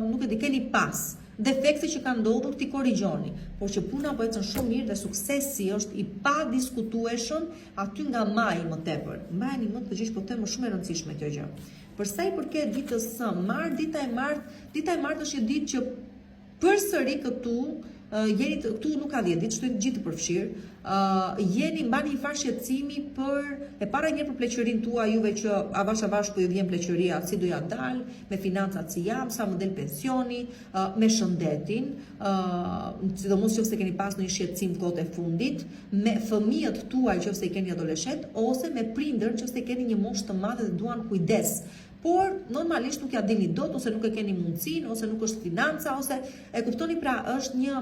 nuk e di keni pas. Defekte që kanë ndodhur ti korrigjoni, por që puna po ecën shumë mirë dhe suksesi është i padiskutueshëm aty nga maji më tepër. Mbajeni mend të gjë po të më shumë e rëndësishme kjo gjë. Për sa i përket ditës së martë, dita e martë është një ditë që përsëri këtu jeni këtu nuk ka 10 ditë, shtojnë gjithë të përfshirë. Jeni mbani një farë shqetësimi për e para një për pleqërinë tuaj juve që avash po ju vjen pleqëria, si do ja dal, me financat si jam, sa më del pensioni, me shëndetin, sidomos nëse keni pas një shqetësim kohët e fundit, me fëmijët tuaj nëse i keni adoleshent ose me prindër nëse keni një moshë të madhe dhe duan kujdes. Por normalisht nuk ja dini dot, ose nuk e keni mundësinë, ose nuk është financa, ose e kuptoni pra është një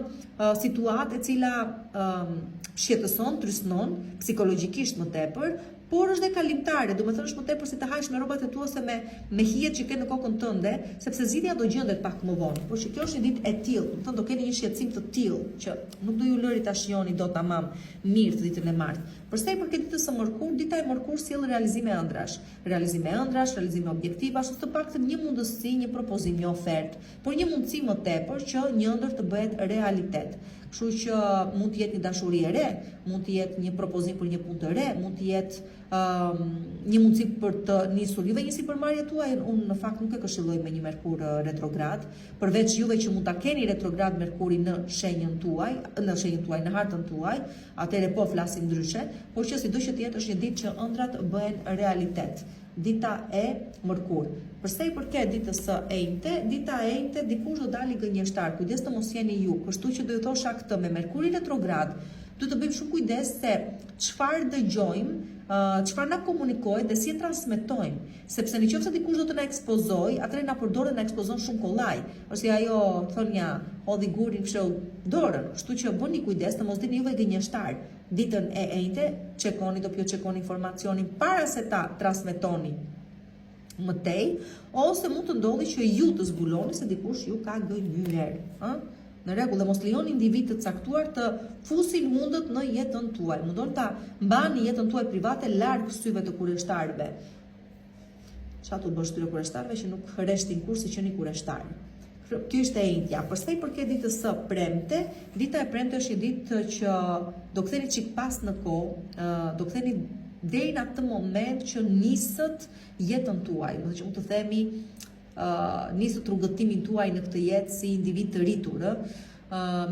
situatë e cila shqetëson, trysnon psikologjikisht më tepër, por është dhe kalimtare, do të thënë është më tepër si të hajsh me rrobat e tua ose me hijet që ke në kokën tënde, sepse zgjidhja do gjendet pak më vonë. Por që kjo është një ditë e tillë, do të thënë do keni një shqetësim të tillë që nuk do ju lëri ta shihoni dot tamam mirë të ditën e martë. Përsa i përket ditës së mërkur, dita e mërkur sjell realizime ëndrash, realizime objektivash, ose të paktën një mundësi, një propozim, një ofertë, por një mundësi më tepër që një ëndër të bëhet realitet. Kështu që mund të jetë një dashuri e re, mund të jetë një propozim për një punë të re, mund të jetë një mundësi për të nisur juve një sipërmarrje tuaj. Unë në fakt nuk e këshilloj me një Merkur retrograd, përveç juve që mund ta keni retrograd Merkuri në shenjën tuaj, në hartën tuaj, atëherë po flasim ndryshe, por që sido që të jetë është një ditë që ëndrat bëhen realitet. Dita e mërkur. Përsa i përket ditës së enjte, dita e enjte dikush do dali gënjeshtar, kujdes të mos jeni ju, kështu që do ju thosha këtë me Merkuri retrograd, do të bëjmë shumë kujdes se çfarë dëgjojmë, çfarë na komunikojë dhe si e transmetojmë, sepse nëse dikush do të na ekspozoj, atëherë na përdor dhe na ekspozon shumë kollaj. Ose ajo thonja hodhi gurin fsheu dorën, kështu që bëni kujdes të mos dini juve gënjeshtar. Ditën e enjte, çekoni, do pjo çekoni informacionin para se ta transmetoni më tej, ose mund të ndodhi që ju të zbuloni se dikush ju ka gënjyer, Në rregull, dhe mos lejoni individ të caktuar të fusin hundët në jetën tuaj. Mundoni ta mbani jetën tuaj private larg syve të kurreshtarëve. Çfarë të bësh ty kurreshtarëve që nuk rreshtin kurrë si qeni kurreshtar. Kjo është e enjtja. Përsa i përket ditës së premte, dita e premte është një ditë që do ktheni çik pas në kohë, do ktheni deri në atë moment që nisët jetën tuaj, do të të themi nisët rrugëtimin tuaj në këtë jetë si individ të rritur,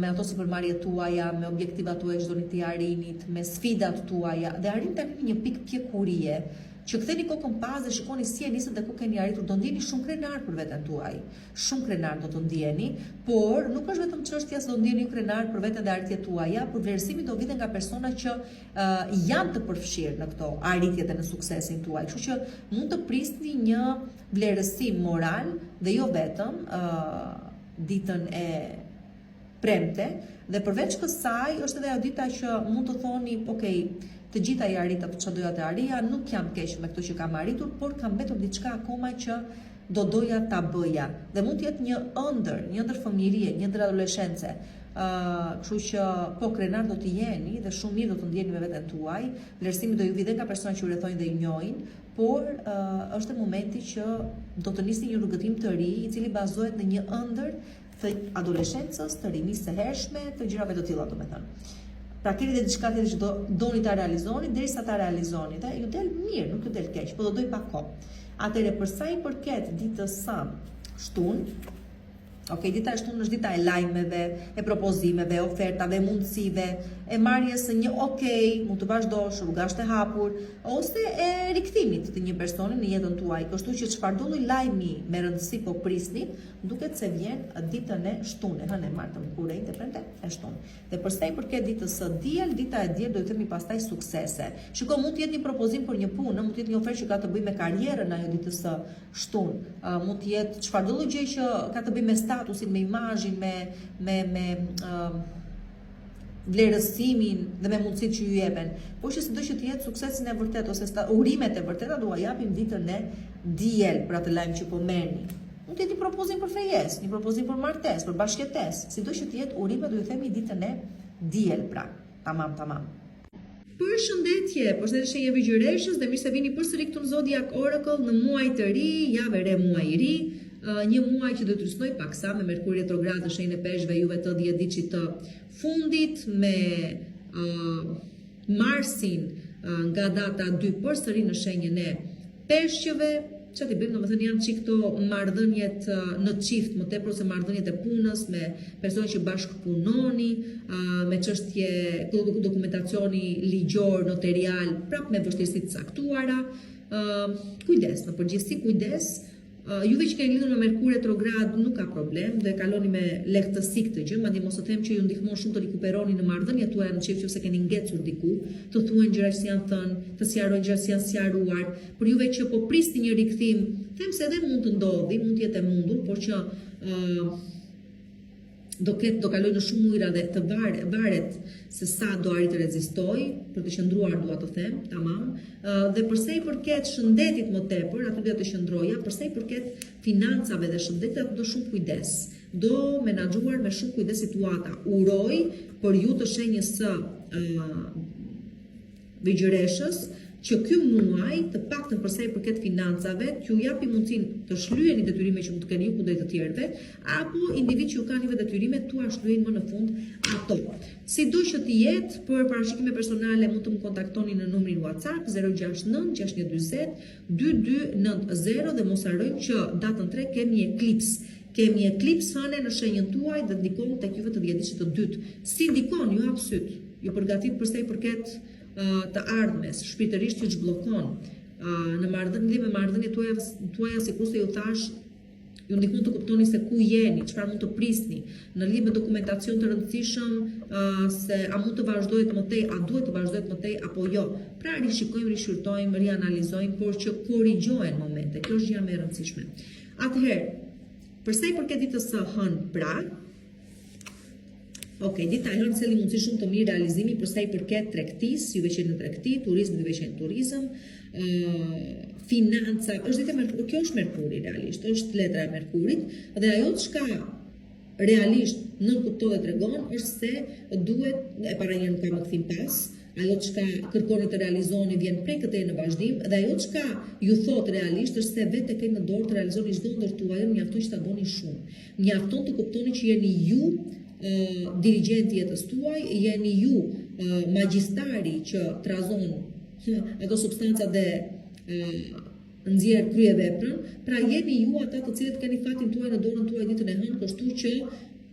me ato sipërmarrjet tuaja, me objektivat tuaja që doni t'i arrinit, me sfidat tuaja, dhe arrini tani një pikë pjekurie, që ktheni kokën pas dhe shikoni si e nisët dhe ku keni arritur, do ndjeni shumë krenar për veten tuaj. Shumë krenar do të ndjeni, por nuk është vetëm çështja se do ndjeni krenar për veten dhe arritjet tuaja, por vlerësimi do vijë nga persona që janë të përfshirë në këto arritjet e në suksesin tuaj. Kështu që mund të prisni një vlerësim moral dhe jo vetëm ditën e premte, dhe përveç kësaj është edhe ajo dita që mund të thoni, okay, të gjitha i arrita të çfarë doja të arrija, nuk jam keq me këto që kam arritur, por kam mbetur diçka akoma që do doja ta bëja. Dhe mund të jetë një ëndër fëmijërie, një ëndër adoleshencë. Kështu që po krenar do të jeni dhe shumë mirë do të ndjeni me veten tuaj. Vlerësimi do ju vijë nga persona që ju rrethojnë dhe ju njohin, por është momenti që do të nisni një rrugëtim të ri, i cili bazohet në një ëndër të adoleshencës, të rinisë së hershme, të gjërave të tilla, domethënë. Pra keni dhe diçka tjetër që doni ta realizoni, derisa ta realizoni, dhe ju del mirë, nuk ju del keq, po do doj pak kohë. Atëherë për sa i përket ditës së shtunë, dita e shtunë është dita e lajmeve, e propozimeve, ofertave, mundësive, e marrjes së një mund të vazhdosh, rrugash të hapur, ose e rikthimit të një personi në jetën tuaj. Kështu që çfarëdo lloj lajmi me rëndësi po prisni, duket se vjen ditën e shtunë, hënë martën, kurrë të premte e shtunë. Dhe përsa i përket ditës së diel, dita e diel do të themi pastaj suksese. Shikoj, mund të jetë një propozim për një punë, mund të jetë një ofertë që ka të bëjë me karrierën ajo ditës së shtunë. Mund të jetë çfarëdo lloj gjë që ka të bëjë me statusin, me imazhin, me vlerësimin dhe me mundësitë që ju jepen. Por që sido që të jetë suksesin e vërtet ose urimet e vërteta, do a japim ditën e diel për atë lajm që po merrni. Mund të jetë një propozim për fejesë, një propozim për martesë, për bashkëtesë, sido që të jetë urime, do ju themi ditën e diel pra. Tamam. Përshëndetje, përshëndetje shenjave Vigjëreshës dhe mirë se vini përsëri këtu në Zodiac Oracle në muaj të ri, javë re, muaj i ri. Një muaj që do të rysnoj paksa me Merkuri retrograd në shenjën e Peshqve, juve të 10 ditë të fundit, me Marsin nga data 2 përsëri në shenjën e Peshqve. Që t'i bëjmë, domethënë janë çik këto marrëdhëniet në çift, më tepër se marrëdhëniet e punës me persona që bashkëpunoni, me çështje dokumentacioni ligjor, notarial, prap me vështirësi të caktuara. Kujdes, në përgjithësi kujdes. Juve që keni lidhur me Merkur retrograd nuk ka problem, do e kaloni me lehtësi këtë gjë, madje mos të them që ju ndihmon shumë të rikuperoni në marrëdhëniet tuaja në çift nëse keni ngecur diku, të thuajnë gjëra që janë thënë, të sqarojnë gjëra që janë sqaruar. Për juve që po prisni një rikthim, them se edhe mund të ndodhi, mund të jetë e mundur, por që do kaloj në shumë ujëra dhe të varet se sa do arrit të rezistoj, për të qëndruar dua të them, tamam. Dhe përsa i përket shëndetit më tepër, aty do të qëndroja, përsa i përket financave dhe shëndetit, do shumë kujdes. Do menaxhuar me shumë kujdes situata. Uroj për ju të shenjës së Vigjëreshës që ky muaj, të paktën përsa i përket financave, t'ju japi mundësinë të shlyeni detyrime që mund të keni ju kundrejt të tjerëve, apo individ që ju kanë juve detyrime t'ua shlyejnë më në fund ato. Sido që të jetë, për parashikime personale mund të më kontaktoni në numrin WhatsApp 069 620 2290 dhe mos harrojmë që datën 3 kemi eklips hëne në shenjën tuaj dhe ndikon tek juve të dhjetëdhjetë të dytë. Si ndikon, ju hap syt, ju përgatit përsa i përket të ardhmes, shpirtërisht ju zhbllokon në marrëdhënie tuaja, sikur se ju thash, ju ndihmon të kuptoni se ku jeni, çfarë mund të prisni, në lidhje me dokumentacion të rëndësishëm, se a mund të vazhdohet më tej, a duhet të vazhdohet më tej apo jo. Pra rishikojmë, rishurtojmë, rianalizojmë, por që korrigjohen momente. Kjo është gjëja më e rëndësishme. Atëherë, përsa i përket ditës së hënë, pra, dita e hënë cili mundësi shumë të mirë realizimi përsa i përket tregtisë, juve që në tregti, turizëm, juve që në turizëm, financa, është dita Merkuri, kjo është Merkuri realisht, është letra e Merkurit, dhe ajo çka realisht nuk kupton dhe tregon është se duhet, e para një nuk ka më kthim pas, ajo çka kërkoni të realizoni vjen prej këtej në vazhdim, dhe ajo çka ju thot realisht është se vetë keni në dorë të realizoni çdo ndër tuaj, mjafton që ta bëni shumë. Mjafton të kuptoni që jeni ju dirigenti jetës tuaj, jeni ju magjistari që trazon ato substanca dhe nxjerr krye veprën, pra jeni ju ata të cilët keni fatin tuaj në dorën tuaj ditën e hënë, kështu që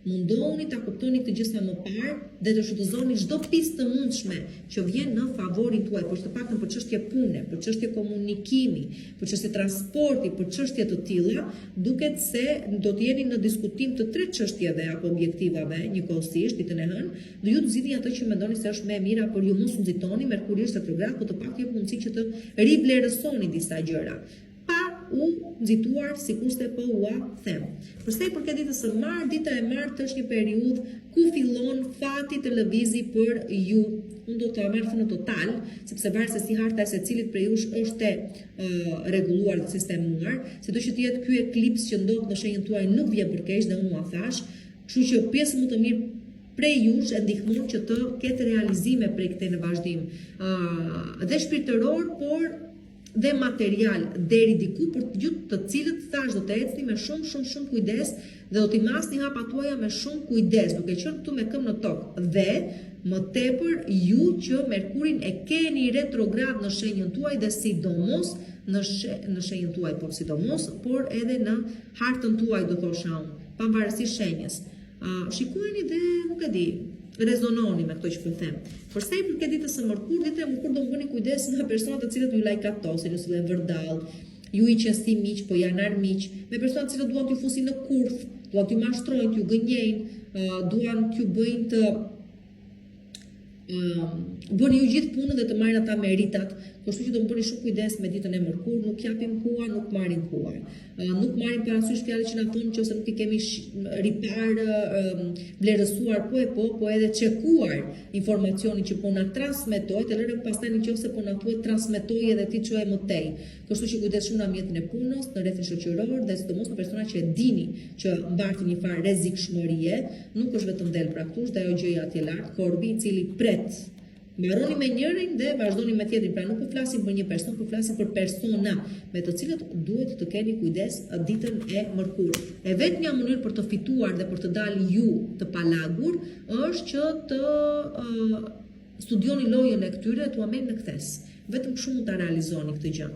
mundohuni ta kuptoni këtë gjë sa më parë dhe të shfrytëzoni çdo pjesë të mundshme që vjen në favorin tuaj, por të paktën për çështje pune, për çështje komunikimi, për çështje transporti, për çështje të tilla, duket se do të jeni në diskutim të tre çështjeve apo objektivave njëkohësisht ditën e hënë, dhe ju të zgjidhni ato që mendoni se është më e mira, por ju mos u nxitoni, Merkuri është retrograd, por të paktën jep mundësi që të rivlerësoni disa gjëra. U nxituar sikurse po ua them. Përsa i përket ditës së martë, dita e martë është një periudhë ku fillon fati të lëvizi për ju. Unë do të marr në total, sepse varet se si harta e secilit prej jush është rregulluar dhe sistemuar, sido që të jetë ky eklips që ndodh në shenjën tuaj nuk vjen për keq dhe unë ua thash, kështu që pjesë më të mirë prej jush e ndihmon që të ketë realizime prej këtej në vazhdim. Dhe shpirtëror, por dhe material deri diku për të cilët thash do të ecni me shumë kujdes dhe do t'i masni hapat tuaja me shumë kujdes, duke qenë këtu me këmbë në tokë. Dhe më tepër ju që Merkurin e keni retrograd në shenjën tuaj dhe sidomos në shenjën tuaj, por edhe në hartën tuaj, do thosha unë, pavarësisht shenjës. Shikojeni dhe nuk e di, rezononi me këto që po them. Për sa i përket ditës së mërkur, dita e mërkur do të bëni kujdes nga personat të cilët ju lajkatosin, ose janë vërdall, ju i qesti miq, po janë armiq, me persona të cilët duan t'ju fusin në kurth, duan t'ju mashtrojnë, t'ju gënjejnë, duan t'ju bëjnë të bëni ju gjithë punën dhe të marrin ata meritat, kështu që do të bëni shumë kujdes me ditën e mërkur, nuk japim huaj, nuk marrim huaj. Nuk marrim parasysh fjalët që na thonë nëse nuk i kemi ripar, vlerësuar po edhe çekuar informacionin që po na transmetohet, e lërëm pastaj nëse po na thuhet transmetoj edhe ti çoje më tej. Kështu që kujdes shumë në ambientin e punës, në rrethin shoqëror dhe sidomos në persona që e dini që mbartin një farë rrezikshmërie, nuk është vetëm del praktush, dhe ajo gjëja atje lart, korbi i cili pret. Mbaroni me njërin dhe vazhdoni me tjetrin. Pra nuk po flasim për një person, po flasim për persona me të cilët duhet të keni kujdes ditën e mërkur. E vetmja mënyrë për të fituar dhe për të dalë ju të palagur është që të studioni lojën e këtyre, t'u merrni në kthes. Vetëm kështu mund ta realizoni këtë gjë.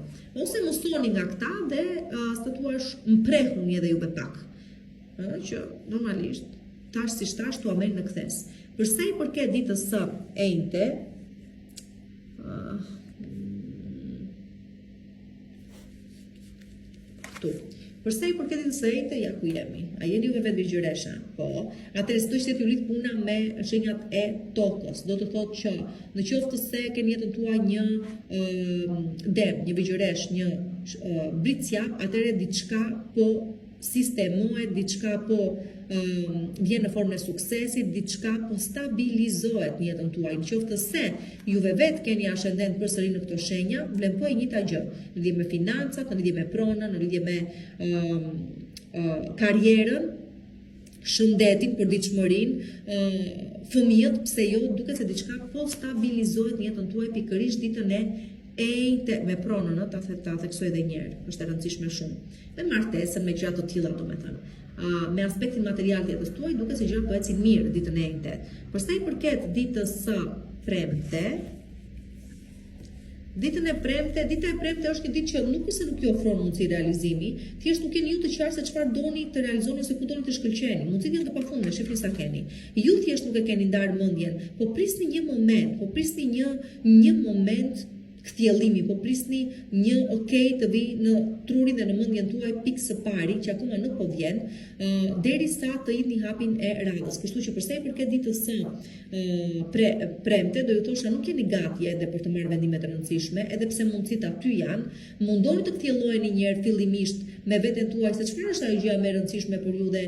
Ose mësoni nga këta dhe statuash mprehuni edhe ju me pak. Që normalisht tash si tash t'u merrni në kthes. Për sa i përket ditës së enjte, për sa i përket ditës së enjte, ja ku jemi. A jeni juve vetë vigjëresha? Po. Atëherë do të ju lidh puna me shenjat e tokës. Do të thotë që në qoftë se keni jetën tuaj një dem, një vigjëresh, një britsjap, atëherë diçka po sistemohet, diçka po vjen në formën e suksesit, diçka po stabilizohet në jetën tuaj. Nëse se juve vetë keni ascendent përsëri në këto shenja, vlen po e njëjta gjë, në lidhje me financat, në lidhje me pronën, në lidhje me karrierën, shëndetin, përditshmërinë, fëmijët, pse jo, duket se diçka po stabilizohet në jetën tuaj pikërisht ditën e enjte me pronën, ta theksoj edhe një herë, është e rëndësishme shumë. Dhe martesën me gjëra të tilla, domethënë. Me aspektin material të jetës tuaj, duket se gjërat po ecin mirë ditën e enjte. Për sa i përket ditës së premte, dita e premte është një ditë që nuk është se nuk ju ofron mundësi realizimi, thjesht nuk keni ju të qartë se çfarë doni të realizoni ose ku doni të shkëlqeni. Mundësitë janë të pafundme, shifni sa keni. Ju thjesht nuk e keni ndarë mendjen, po prisni një moment kthjellimi, po prisni një të vi në trurin dhe në mendjen tuaj pikë së pari, që akoma nuk po vjen, derisa të jidhni hapin e radhës. Kështu që përsa i përket ditës së premte, do ju thosha nuk jeni gati edhe për të marrë vendime të rëndësishme, edhe pse mundësitë aty janë, mundoni të kthjelloheni një herë fillimisht me veten tuaj se çfarë është ajo gjëja më e rëndësishme për ju dhe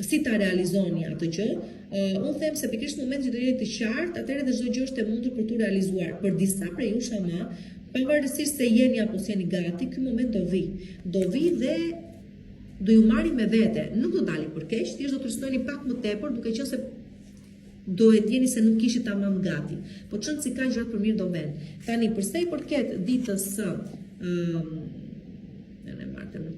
si ta realizoni atë gjë. Unë them se pikërisht në momentin që do jeni të qartë, atëherë dhe çdo gjë është e mundur për tu realizuar. Për disa prej jush ama, pavarësisht se jeni apo s'jeni gati, ky moment do vi. Do vi dhe do ju marri me vete. Nuk do dali për keq, thjesht do të shtojeni pak më tepër, duke qenë se do e djeni se nuk ishit tamam gati. Po çon si ka gjërat për mirë do vjen. Tani përsa i përket ditës së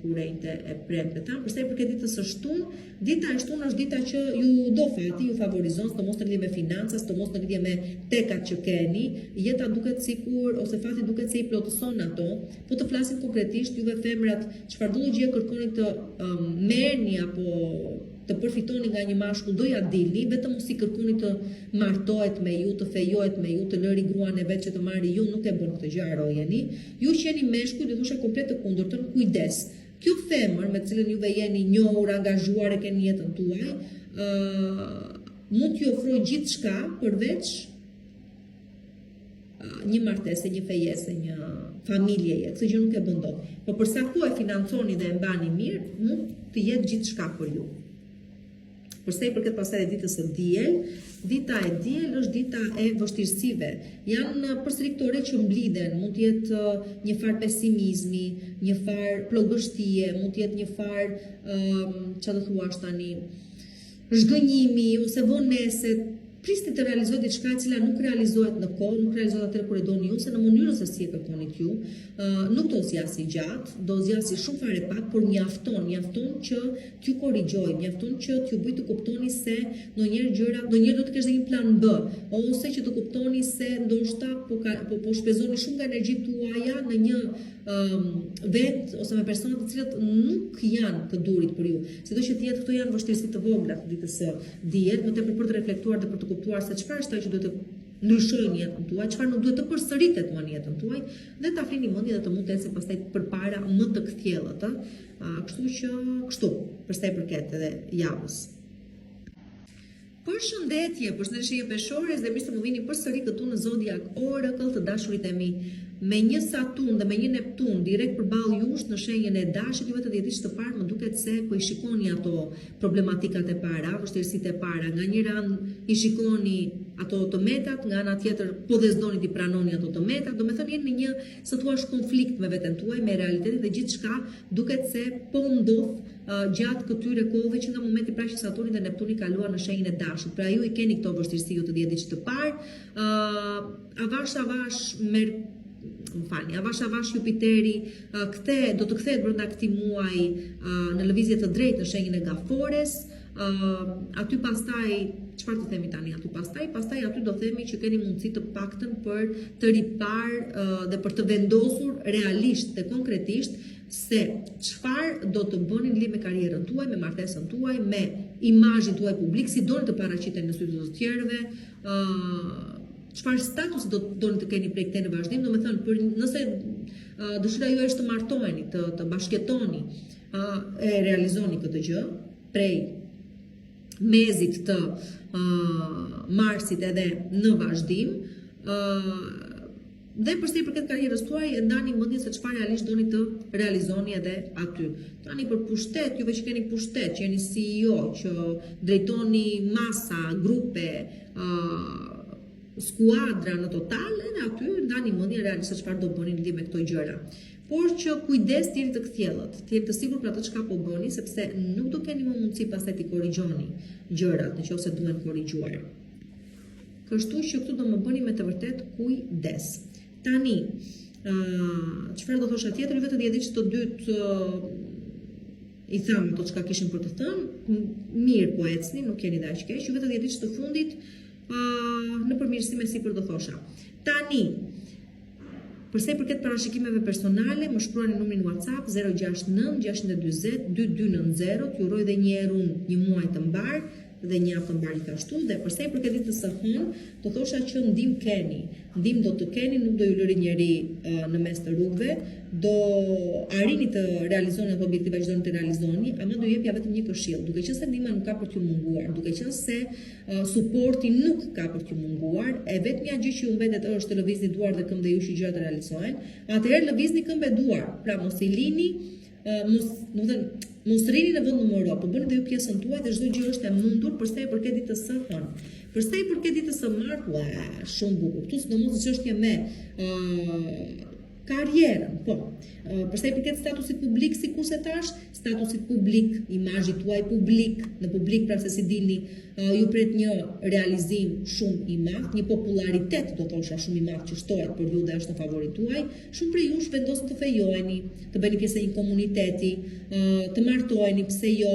kurrente e premte tam, përsa i përket ditës së shtunë, dita e shtunë është dita që ju do fati, ju favorizon, sidomos në lidhje me financa, sidomos në lidhje me tekat që keni, jeta duket sikur ose fati duket se i plotëson ato, po të flasim konkretisht juve femrat, çfarëdo gjë kërkoni të merrni apo të përfitoni nga një mashkull, do ja dilni, vetëm mos i kërkoni të martohet me ju, të fejohet me ju, të lëri gruan e vet që të marri ju, nuk e bën këtë gjë, harojeni. Ju qeni meshkuj, do thosha komplet të kundërtën, kujdes. Kjo femër me të cilën juve jeni njohur, angazhuar e keni jetën tuaj, mund t'ju ofrojë gjithçka përveç një martese, një fejese, një familjeje, këtë gjë nuk e bën dot. Po përsa po e financoni dhe e mbani mirë, mund të jetë gjithçka për ju. Përsa i përket pastaj ditës së diel, dita e diel është dita e vështirësive. Janë përsëri këto orë që mblidhen, mund të jetë një farë pesimizmi, një farë plogështie, mund të jetë një farë çfarë do thuash tani, zhgënjimi ose vonese prisni të realizojë diçka e cila nuk realizohet në kohë, nuk realizohet atëherë kur e doni ju, se në mënyrën se si e kërkonit ju, nuk do zgjasë gjatë, do zgjasë shumë fare pak, por mjafton që t'ju korrigjoj, mjafton që t'ju bëj të kuptoni se ndonjëherë do të kesh një plan B, ose që të kuptoni se ndoshta po shpenzoni shumë nga energjitë tuaja në një vend ose me persona të cilët nuk janë të durit për ju. Sidoqë që këto janë vështirësi të vogla të ditës së diet, më tepër për të reflektuar dhe për të kuptuar se çfarë është ajo që duhet të ndryshojë në jetën tuaj, çfarë nuk duhet të përsëritet më në jetën tuaj, dhe ta flini mendjen dhe të mund të ecni pastaj përpara më të kthjellët, kështu, për sa i përket edhe javës. Përshëndetje peshore, dhe mirë se më vini përsëri këtu në Zodiac Oracle, të dashurit e mi. Me një Saturn dhe me një Neptun direkt përballë jush në shenjën e Dashit, juve të dhjetësh të parë më duket se po i shikoni ato problematikat e para, vështirësitë e para. Nga njëra anë i shikoni ato të metat, nga ana tjetër po dhe s'doni t'i pranoni ato të metat, domethënë jeni në një, se thua, konflikt me veten tuaj, me realitetin, dhe gjithçka duket se po ndodh gjatë këtyre kohëve që nga momenti pra që Saturni dhe Neptuni kaluan në shenjën e Dashit. Pra ju i keni këto vështirësi ju të dhjetësh të parë, avash Jupiteri do të kthehet brenda këtij muaji në lëvizje të drejtë në shenjën e Gafores. Aty pastaj, çfarë të themi tani aty pastaj? Pastaj aty do themi që keni mundësi të paktën për të riparë dhe për të vendosur realisht dhe konkretisht se çfarë do të bëni në lidhje me karrierën tuaj, me martesën tuaj, me imazhin tuaj publik, si doni të paraqiteni në sy të të tjerëve, çfarë statusi do doni të keni prej këtej në vazhdim, domethënë nëse dëshira juaj është të martoheni, të bashkëjetoni, e realizoni këtë gjë prej mezit të marsit edhe në vazhdim, dhe përsa i përket karrierës tuaj, e ndani mendjen se çfarë realisht doni të realizoni edhe aty. Tani për pushtet, juve që keni pushtet, që jeni CEO, që drejtoni masa, grupe, skuadra në total, edhe aty ndani mendjen realisht se çfarë do bëni në lidhje me këto gjëra. Por që kujdes t'jeni të kthjellët, t'jeni të sigurt për atë çka po bëni, sepse nuk do keni më mundësi pastaj t'i korrigjoni gjërat nëse duhen korrigjuar. Kështu që këtu do më bëni me të vërtet kujdes. Tani, çfarë do thosha tjetër, juve të dhjetësh të dytë i tham ato çka kishin për të thënë, mirë po ecni, nuk jeni dhe aq keq. Juve të dhjetësh të fundit në përmirësime si për do thosha. Tani, përsa i përket parashikimeve personale, më shkruani numrin WhatsApp 069 640 2290, t'ju uroj dhe një herë një muaj të mbar dhe një javë të mbar gjithashtu, dhe përsa i përket ditës së hënë, do thosha që ndim do të keni, nuk do ju lëri njeri në mes të rrugëve, do arrini të realizoni ato objektiva që doni të realizoni, ama do jepja vetëm një këshill, duke qenë se ndihma nuk ka për t'ju munguar, duke qenë se suporti nuk ka për t'ju munguar, e vetmja gjë që ju mbetet është të lëvizni duar dhe këmbë dhe ju që gjërat realizohen, atëherë lëvizni këmbë e duar, pra mos i lini, mos rrini në vend numero, po bëni dhe ju pjesën tuaj dhe çdo gjë është e mundur përsa i përket ditës së hënë. Përsa i përket ditës së martë, shumë bukur. Këtu sidomos çështja me karrierën, po. Përsa i përket statusit publik, sikurse thash, statusit publik, imazhit tuaj publik, në publik pra se si dilni, ju pret një realizim shumë i madh, një popularitet do thosha shumë i madh që shtohet për ju dhe është në favorin tuaj. Shumë prej jush vendosen të fejoheni, të bëni pjesë e një komuniteti, të martoheni, pse jo.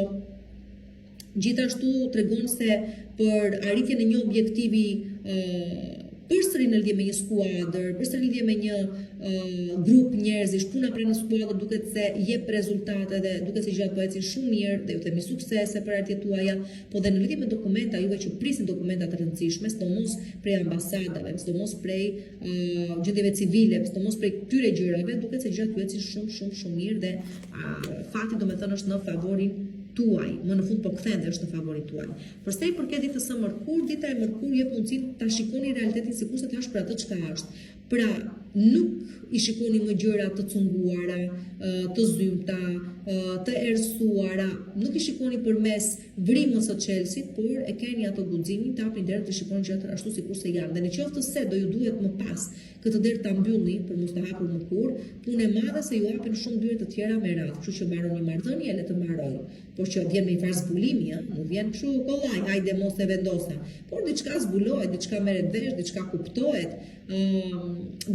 Gjithashtu tregon se për arritjen e një objektivi përsëri në lidhje me një skuadër, përsëri në lidhje me një grup njerëzish, puna prej në skuadër duket se jep rezultate dhe duket se gjërat po ecin shumë mirë dhe ju themi suksese për arritjet tuaja, po dhe në lidhje me dokumenta, juve që prisin dokumenta të rëndësishme, sidomos prej ambasadave, sidomos prej gjendjeve civile, sidomos prej këtyre gjërave, duket se gjërat po ecin shumë mirë dhe fakti domethënë është në favorin tuaj, më në fund po kthen dhe është në favorin tuaj. Përsa i përket ditës së mërkur, dita e mërkur jep mundësinë ta shikoni realitetin sikurse të është për atë çka është. Pra, nuk i shikoni më gjëra të cunguara, të zymta, të errësuara, nuk i shikoni përmes vrimës së Chelsea, por e keni ato guximin të hapni derën të shikoni gjërat ashtu sikurse janë. Dhe nëse se do ju duhet më pas këtë derë ta mbyllni për mos të hapur më kurrë, punë e madhe se ju hapin shumë dyert të tjera me radhë, kështu që mbaroni marrëdhënie le të mbaroj. Por që vjen me një farë zbulimi, nuk vjen kështu kollaj, hajde mos e vendosa. Por diçka zbulohet, diçka merret vesh, diçka kuptohet,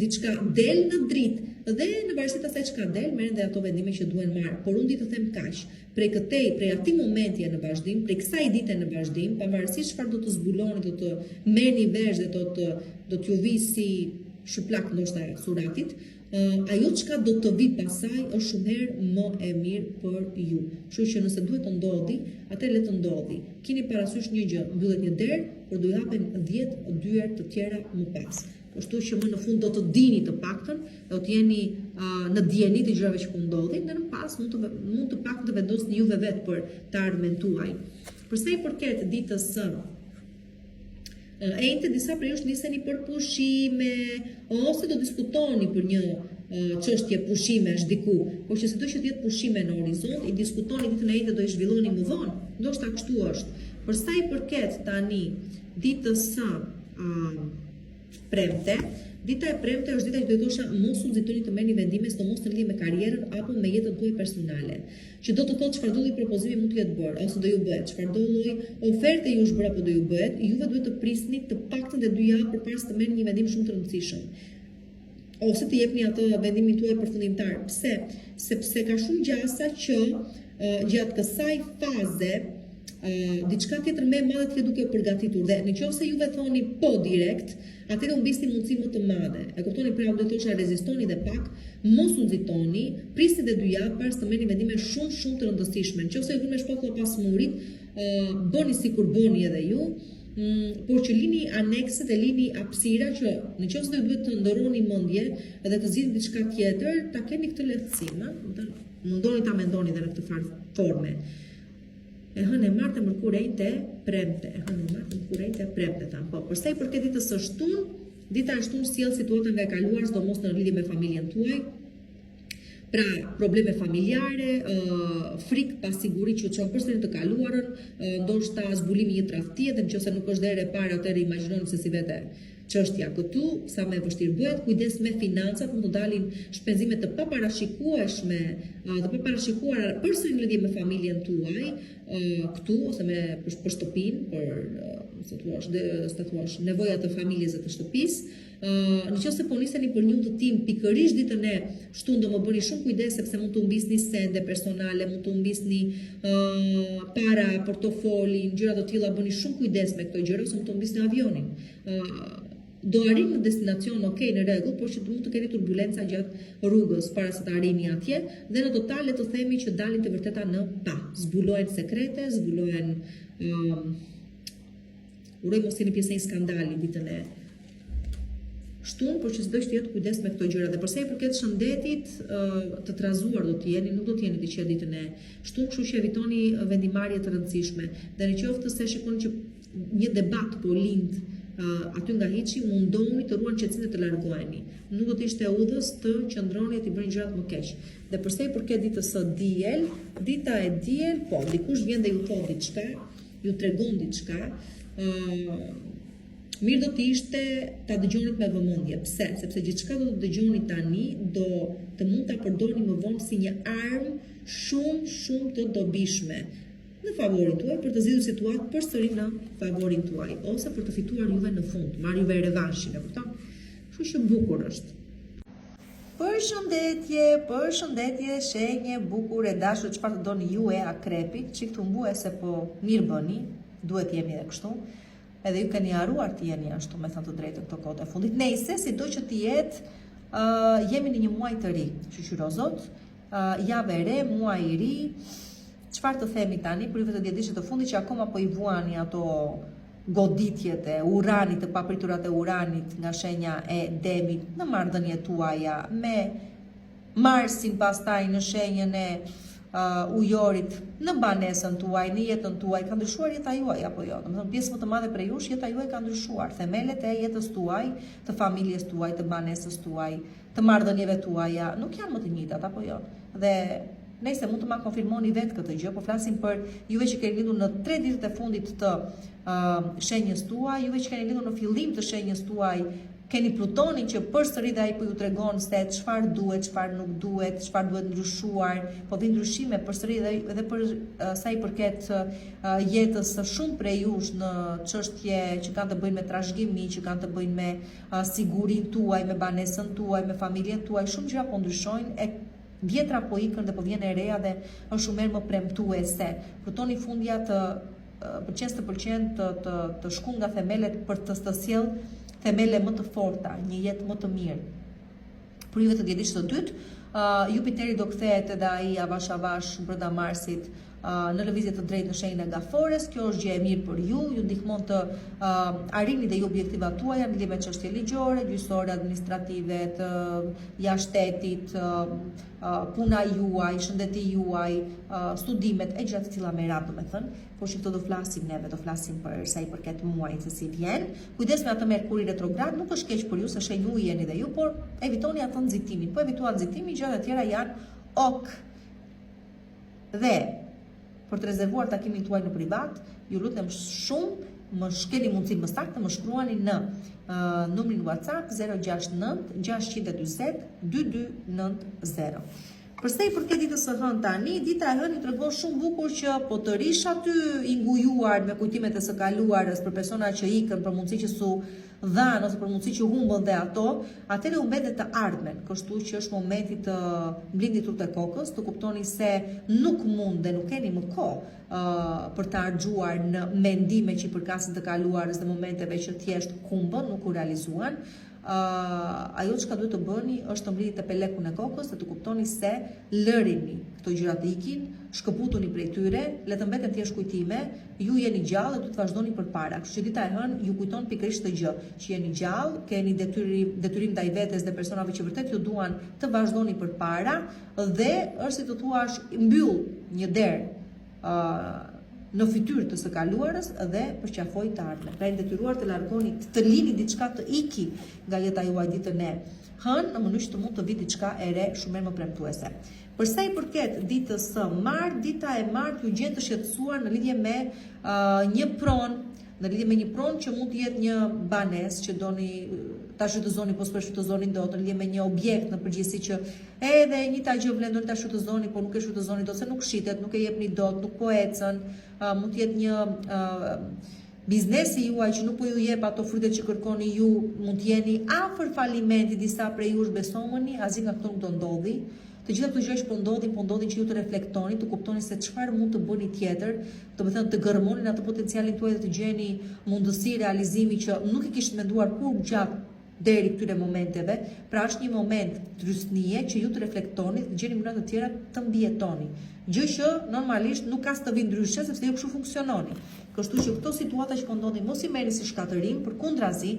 diçka del në dritë. Dhe në varësi të asaj çka del, merren dhe ato vendime që duhen marrë. Por unë di të them kaq, prej atij momenti në vazhdim, prej kësaj dite në vazhdim, pavarësisht çfarë do të zbuloni, do të merrni vesh dhe do t'ju vi si shuplak ndoshta suratit, ajo çka do të vi pasaj është shumë herë më e mirë për ju. Kështu që nëse duhet të ndodhi, atëherë le të ndodhi. Keni parasysh një gjë, mbyllet një derë, por do ju hapen 10 dyert të tjera më pas. Kështu që më në fund do të dini të paktën, do të jeni në dieni të gjërave që po ndodhin, dhe në pas mund të paktën të vendosni juve vetë për të ardhmen tuaj. Përsa i përket ditës së enjte, disa prej jush niseni për pushime, ose do diskutoni për një çështje pushimesh diku, por që sido që të jetë pushime në horizont, i diskutoni ditën e enjte do i zhvilloni më vonë, ndoshta kështu është. Përsa i përket tani ditës së premte, dita e premte është dita që do të thosha mos u nxitoni të merrni vendime sidomos në lidhje me karrierën apo me jetën tuaj personale. Që do të thotë çfarëdo lloj propozimi mund të jetë bërë ose do ju bëhet, çfarëdo lloj oferte ju është bërë apo do ju bëhet, juve duhet të prisni të paktën 2 javë përpara se të merrni një vendim shumë të rëndësishëm. Ose të jepni atë vendimin tuaj përfundimtar. Pse? Sepse ka shumë gjasa që gjatë kësaj faze diçka tjetër më e madhe të duke përgatitur dhe nëse juve thoni po direkt, atëherë humbisni mundësi më të madhe. E kuptoni, pra do të thosha rezistoni dhe pak, mos u nxitoni, prisni dhe 2 javë para se të merrni vendime shumë të rëndësishme. Nëse ju vjen me shpakulla pas murit, bëni sikur bëni edhe ju, por që lini anekset e lini hapësira që nëse do duhet të ndërroni mendje edhe të zgjidhni diçka tjetër, ta keni këtë lehtësim, mundoni ta mendoni edhe në këtë forme. E hënë e martë e mërkurejnë premte, po. Përsa i përket ditës së shtunë, dita e shtunë sjell situata nga e kaluar, sidomos në lidhje me familjen tuaj. Pra, probleme familjare, frikë, pasiguri që çon përsëri të kaluarën, ndoshta zbulimi një tradhtie, dhe nëse nuk është derë e parë, atëherë imagjinoni se si vete çështja këtu, sa më e vështirë bëhet, kujdes me financat, mund të dalin shpenzime të paparashikueshme, të paparashikuara përsëri në lidhje me familjen tuaj, këtu ose për shtëpinë, për nevojat e familjes dhe të shtëpisë. Nëse po niseni për një udhëtim pikërisht ditën e shtunë, do më bëni shumë kujdes sepse mund të humbisni sende personale, mund të humbisni para, portofolin, gjëra të tilla, bëni shumë kujdes me këto gjëra ose mund të humbisni avionin. Do arrini në destinacion, okay, në rregull, por që mund të keni turbulenca gjatë rrugës para se të arrini atje, dhe në total le të themi që dalin të vërteta në pa. Zbulohen sekrete, zbulohen uroj mos jeni pjesë një skandali ditën e shtunë, por që s'do të jetë kujdes me këto gjëra. Dhe përsa i përket shëndetit, të trazuar do të jeni, nuk do të jeni të qetë ditën e shtunë, kështu që evitoni vendimarrje të rëndësishme. Dhe nëse se shikoni që një debat po lind aty nga hiçi, mundoni të ruani qetësinë të largoheni. Nuk do të ishte udhës të qëndroni e të bëni gjërat më keq. Dhe përsa i përket ditës së diel, dita e diel, po, dikush vjen dhe ju thot diçka, ju tregon diçka, mirë do të ishte ta dëgjonit me vëmendje. Pse? Sepse gjithçka do të dëgjoni tani do të mund ta përdorni më vonë si një armë shumë të dobishme në favorin tuaj për të zgjidhur situatë përsëri në favorin tuaj ose për të fituar juve në fund, marr juve revanshin, e kupton? Kështu që bukur është. Përshëndetje, shenje bukur e dashur, çfarë të doni ju e akrepit, çik të mbue se po mirë bëni, duhet jemi edhe kështu. Edhe ju keni haruar të jeni ashtu, me thënë të drejtën këto kohë të fundit. Nejse, sido që të jetë, jemi në një muaj të ri, shqyro Zot, javë e re, muaj i ri. Çfarë të themi tani për juve të djetëshit të fundit që akoma po i vuani ato goditjet e uranit, të papriturat e uranit nga shenja e demit në marrëdhëniet tuaja me Marsin pastaj në shenjën e ujorit në banesën tuaj, në jetën tuaj, ka ndryshuar jeta juaj apo jo? Domethënë pjesë më të madhe prej jush jeta juaj ka ndryshuar, themelet e jetës tuaj, të familjes tuaj, të banesës tuaj, të marrëdhënieve tuaja nuk janë më të njëjtat apo jo? Dhe nëse mund të ma konfirmoni vetë këtë gjë, po flasim për juve që keni lindur në 3 ditët e fundit të shenjës tuaj, juve që keni lindur në fillim të shenjës tuaj, keni Plutonin që përsëri dhe ai po ju tregon se çfarë duhet, çfarë nuk duhet, çfarë duhet ndryshuar, po vi ndryshime përsëri edhe për sa i përket jetës së shumë prej jush në çështje që kanë të bëjnë me trashëgimi, që kanë të bëjnë me sigurinë tuaj, me banesën tuaj, me familjen tuaj, shumë gjëra po ndryshojnë vjetra po ikën dhe po vjen e reja dhe është shumë më premtuese. Plutoni fundja për 100% të shkon nga themelet për të sjellë themele më të forta, një jetë më të mirë. Për juve të djediqës të dytë, Jupiteri do kthehet edhe ai avash brenda Marsit në lëvizje të drejtë në shenjën e Gafores. Kjo është gjë e mirë për ju ndihmon të arrini dhe ju objektivat tuaja në lidhje me çështje ligjore, gjyqësore, administrative, të jashtëtetit, puna juaj, shëndeti juaj, studimet e gjatë të tilla me radhë, domethënë, por që këto do flasim neve, do flasim për sa i përket muajit se si vjen. Kujdes me atë Merkuri retrograd, nuk është keq për ju se shenjë uji jeni dhe ju, por evitoni atë nxitimin. Po evituat nxitimin, gjërat e tjera janë ok. Dhe për të rezervuar takimin tuaj në privat, ju lutem shumë, më shkeni mundësi më saktë, më shkruani në numrin WhatsApp 069 640 2290. Përsa i përket ditës së hënë tani, dita e hënë i tregon shumë bukur që po të rish aty i ngujuar me kujtimet e së kaluarës për persona që ikën, për mundësi që su dhanë ose për mundësi që humbën dhe ato, atëre u mbetet të ardhmen, kështu që është momenti të mblini trut e kokës, të kuptoni se nuk mund dhe nuk keni më kohë për të harxuar në mendime që i përkasin të kaluarës dhe momenteve që thjesht humbën, nuk u realizuan. Ajo që ka duhet të bëni është të mblini të pelekun e kokës dhe të kuptoni se lërini këto gjërat ikin, shkëputuni prej tyre, le të mbeten thjesht kujtime, ju jeni gjallë dhe duhet të vazhdoni përpara. Kështu që dita e hënë ju kujton pikërisht të gjë, që jeni gjallë, keni detyrim ndaj vetes dhe personave që vërtet ju duan të vazhdoni përpara dhe është si të thuash mbyll një derë në fytyrë të së kaluarës dhe përqafoj të ardhmen. Pra jeni detyruar të largoni, të lini diçka të iki nga jeta juaj ditën e hënë, në mënyrë që të mund të vi diçka e re shumë më premtuese. Për sa i përket ditës së martë, dita e martë ju gjen të shqetësuar në lidhje me një pronë që mund të jetë një banesë që doni ta shfrytëzoni, po s'po shfrytëzoni dot, në lidhje me një objekt në përgjithësi që edhe njëta gjë vlen doni ta shfrytëzoni, po nuk e shfrytëzoni dot se nuk shitet, nuk e jepni dot, nuk po ecën, mund të jetë një biznesi juaj që nuk po ju jep ato frytet që kërkoni ju, mund të jeni afër falimenti, disa prej jush besomeni, asgjë nga këto nuk do ndodhi. Të gjitha këto gjëra po ndodhin që ju të reflektoni, të kuptoni se çfarë mund të bëni tjetër, domethënë të gërmonin atë potencialin tuaj dhe të gjeni mundësi realizimi që nuk e kishit menduar kur gjatë deri këtyre momenteve. Pra është një moment trysnie që ju të reflektoni, të gjeni mënyra të tjera të mbijetoni. Gjë që normalisht nuk ka të vi ndryshe sepse ju kështu funksiononi. Kështu që këto situata që po ndodhin mos i merrni si shkatërim, përkundrazi,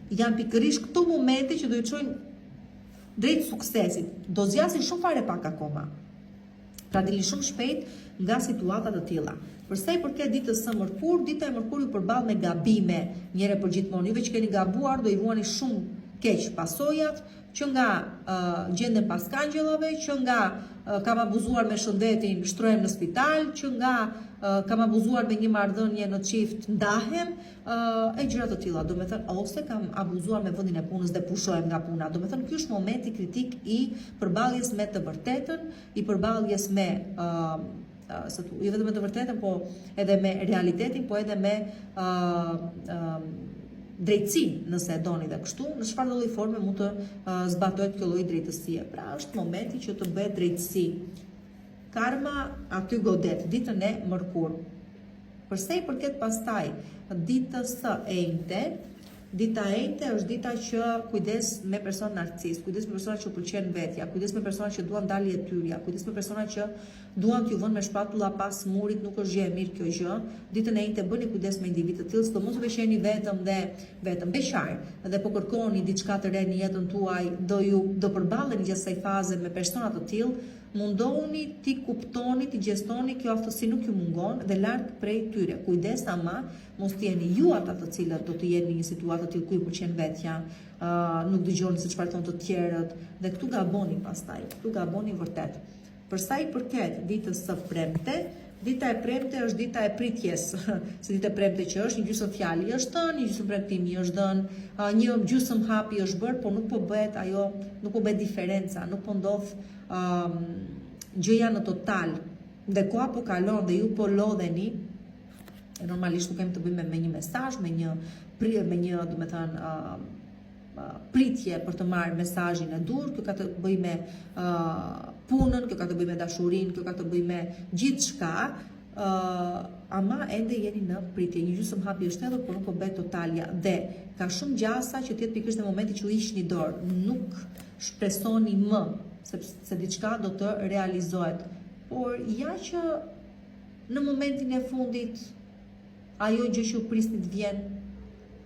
janë pikërisht këto momente që do ju çojnë drejt suksesit. Do zgjasin shumë fare pak akoma. Pra dilni shumë shpejt nga situatat të tilla. Për sa i përket ditës së mërkurë, dita e mërkurë ju përball me gabime njëherë për gjithmonë. Juve që keni gabuar do i vuani shumë keq pasojat, që nga gjenden pas kangjëllave, që nga kam abuzuar me shëndetin, shtrohem në spital, që nga kam abuzuar me një marrëdhënie në çift, ndahem, e gjëra të tilla. Domethënë, ose kam abuzuar me vendin e punës dhe pushohem nga puna. Domethënë, ky është momenti kritik i përballjes me të vërtetën, i përballjes me jo vetëm me të vërtetën, po edhe me realitetin, po edhe me drejtësinë, nëse e doni dhe kështu, në çfarë lloj forme mund të zbatohet kjo lloj drejtësie. Pra është momenti që të bëhet drejtësi. Karma aty godet ditën e mërkurë. Përsa i përket pastaj ditës së enjte, dita e enjte është dita që kujdes me person narcis, kujdes me persona që pëlqen vetja, kujdes me persona që duan dalje e tyrja, kujdes me persona që duan t'ju vënë me shpatulla pas murit, nuk është gjë e mirë kjo gjë. Ditën e enjte bëni kujdes me individ të tillë, sidomos që jeni vetëm dhe vetëm beqar dhe po kërkoni diçka të re në jetën tuaj, do përballeni gjatë kësaj faze me persona të tillë, mundohuni ti kuptoni, ti gjestoni kjo aftësi nuk ju mungon dhe larg prej tyre. Kujdes ama mos t'jeni ju ata të cilët do të jeni në një situatë të tillë ku ju pëlqen vetja, nuk dëgjoni se çfarë thonë të tjerët dhe këtu gaboni pastaj. Këtu gaboni vërtet. Për sa i përket ditës së premte, dita e premte është dita e pritjes, se dita e premte që është një gjysmë fjali është dhënë, një gjysmë premtimi është dhënë, një gjysmë hapi është bërë, por nuk po bëhet ajo, nuk po bëhet diferenca, nuk po ndodh gjëja në total. Dhe koha po kalon dhe ju po lodheni, e normalisht nuk kemi të bëjmë me një mesazh, me një, do të thënë, pritje për të marrë mesazhin e dur, kjo ka të bëjë me punën, kjo ka të bëjë me dashurinë, kjo ka të bëjë me gjithçka, ama ende jeni në pritje. Një gjysmë hapi është hedhur, por nuk po bëhet totalja dhe ka shumë gjasa që të jetë pikërisht në momentin që u hiqni dorë, nuk shpresoni më sepse diçka do të realizohet. Por ja që në momentin e fundit ajo gjë që u prisnit vjen,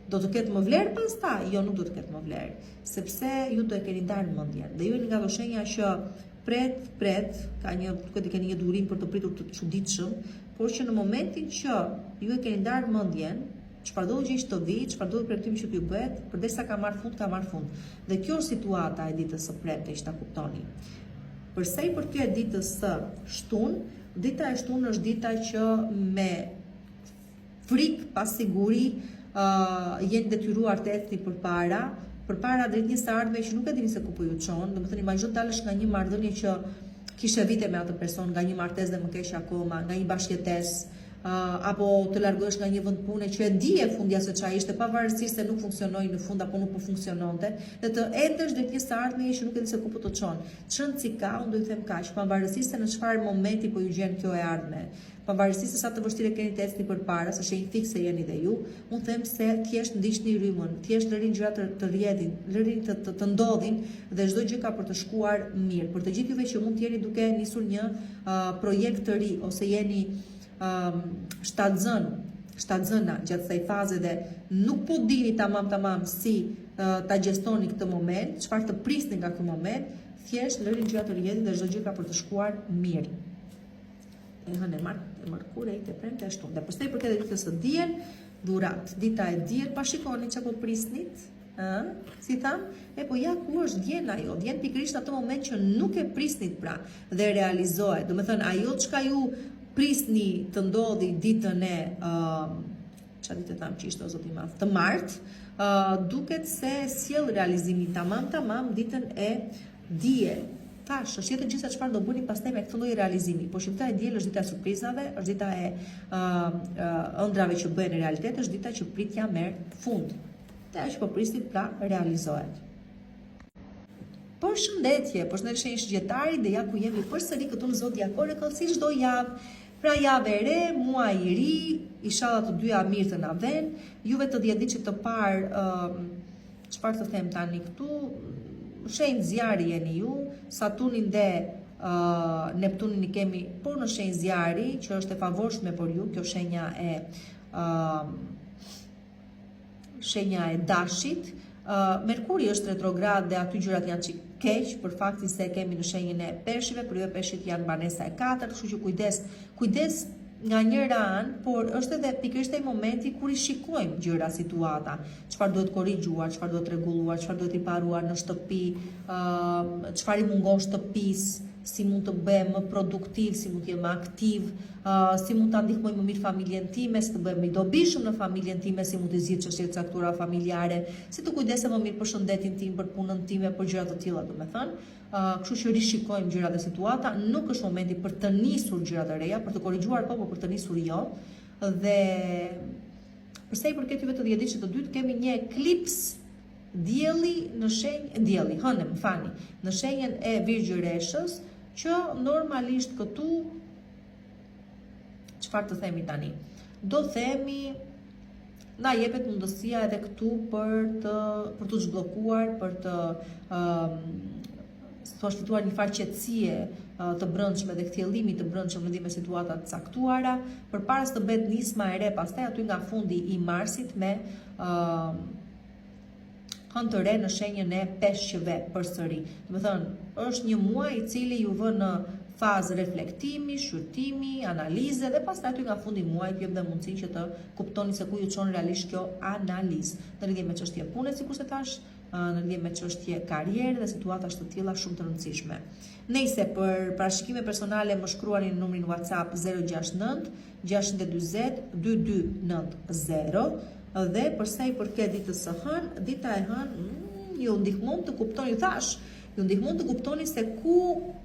do të ketë më vlerë pastaj? Jo, nuk do të ketë më vlerë, sepse ju do e keni ndarë mendjen. Dhe ju jeni nga ato shenja që pret, ka një, duket të keni një durim për të pritur të çuditshëm, por që në momentin që ju e keni ndarë mendjen, çfarëdo gjë që të vi, çfarëdo premtim që t'ju bëhet, përdesa ka marrë fund, ka marrë fund. Dhe kjo është situata e ditës së premte, që ta kuptoni. Përsa i përket ditës së shtunë, dita e shtunë është dita që me frikë, pa siguri, jeni detyruar të ecni përpara drejt një së ardhme që nuk e dini se ku po ju çon. Domethënë imagjino dalësh nga një marrëdhënie që kishe vite me atë person, nga një martesë dhe më keq akoma, nga një bashkëjetesë, apo të largohesh nga një vend pune që e di e fundja se çfarë ishte, pavarësisht se nuk funksionoi në fund apo nuk po funksiononte, dhe të ecësh drejt një së ardhme që nuk e di se ku po të çon. Çrëndsi ka, unë do të them kaq, pavarësisht se në çfarë momenti po ju gjen kjo e ardhme. Pavarësisht se sa të vështirë keni të ecni përpara, se shenjë fikse jeni dhe ju, unë them se thjesht ndiqni rrymën, thjesht lërini gjërat të rrjedhin, lërini të ndodhin dhe çdo gjë ka për të shkuar mirë. Për të gjithë juve që mund të jeni duke nisur një projekt të ri ose jeni shtatzëna gjatë kësaj faze dhe nuk po dini tamam si ta gjestoni këtë moment, çfarë të prisni nga ky moment, thjesht lërini gjërat të rrjedhin dhe çdo gjë ka për të shkuar mirë. E mërkurejt e premte e shtunë. Dhe përsa i përket ditës së diel, dhurat, dita e diel, pa shikoni që po prisnit, si tham, po ja ku është djena jo, djen pikërisht në atë moment që nuk e prisnit pra dhe realizohet. Do me thënë, ajo çka ju prisni të ndodhi ditën e, çfarë ditë tham që ishte o zoti madh, të martë, duket se sjell realizimin tamam ditën e diel. Tash, është jetë gjitha çfarë do bëni pastaj me këtë lloj realizimi. Po shqiptare diel është dita e surprizave, është dita e ëndrave që bëhen në realitet, është dita që pritja merr fund. Dhe ajo që po prisni pra realizohet. Përshëndetje, shenjë shigjetari dhe ja ku jemi përsëri këtu në Zodiakor si çdo javë. Pra javë e re, muaj i ri, inshallah të dyja mirë të na vën. Juve të dhjetëdiçit të parë, çfarë të them tani këtu? Shenjë zjarri jeni ju, Saturnin dhe Neptunin i kemi por në shenjë zjarri, që është e favorshme për ju, kjo shenja e dashit. Merkuri është retrograd dhe aty gjërat janë çik keq për faktin se kemi në shenjën e peshqive, për ju peshqit janë banesa e 4, kështu që kujdes nga njëra anë, por është edhe pikërisht ai momenti kur i shikojmë gjëra, situata, çfarë duhet korrigjuar, çfarë duhet rregulluar, çfarë duhet riparuar në shtëpi, çfarë i mungon shtëpisë, si mund të bëhem më produktiv, si mund të jem më aktiv, si mund ta ndihmoj më mirë familjen time, si të bëhem më i dobishëm në familjen time, si mund të zgjidh çështjet caktuara familjare, si të kujdesem më mirë për shëndetin tim, për punën time, për gjëra të tilla, domethënë. Kështu që rishikojmë gjërat dhe situata, nuk është momenti për të nisur gjëra të reja, për të korrigjuar po, por për të nisur jo. Dhe përsa i përket juve të dhjetëdiçit të dytë, kemi një eklips dielli në shenjë në shenjën e Virgjëreshës, që normalisht këtu çfarë të themi tani? Do themi na jepet mundësia edhe këtu për të zhbllokuar, për të shfituar një farë qetësie të brendshme dhe kthjellimi të brendshëm lidhur me situata të caktuara, përpara se të bëhet nisma e re pastaj aty nga fundi i Marsit me hënë të re në shenjën e peshqve përsëri. Do të thënë, është një muaj i cili ju vë në fazë reflektimi, shqyrtimi, analize dhe pastaj aty nga fundi muajit jep dhe mundësinë që të kuptoni se ku ju çon realisht kjo analizë. Në lidhje me çështje pune, sikur se thash, në lidhje me çështje karriere dhe situata të tilla shumë të rëndësishme. Nëse për parashikime personale më shkruani në numrin WhatsApp 069 640 2290 dhe përsa i përket ditës së hënë, dita e hënë ju ndihmon të kuptoni, thash, ju ndihmon të kuptoni se ku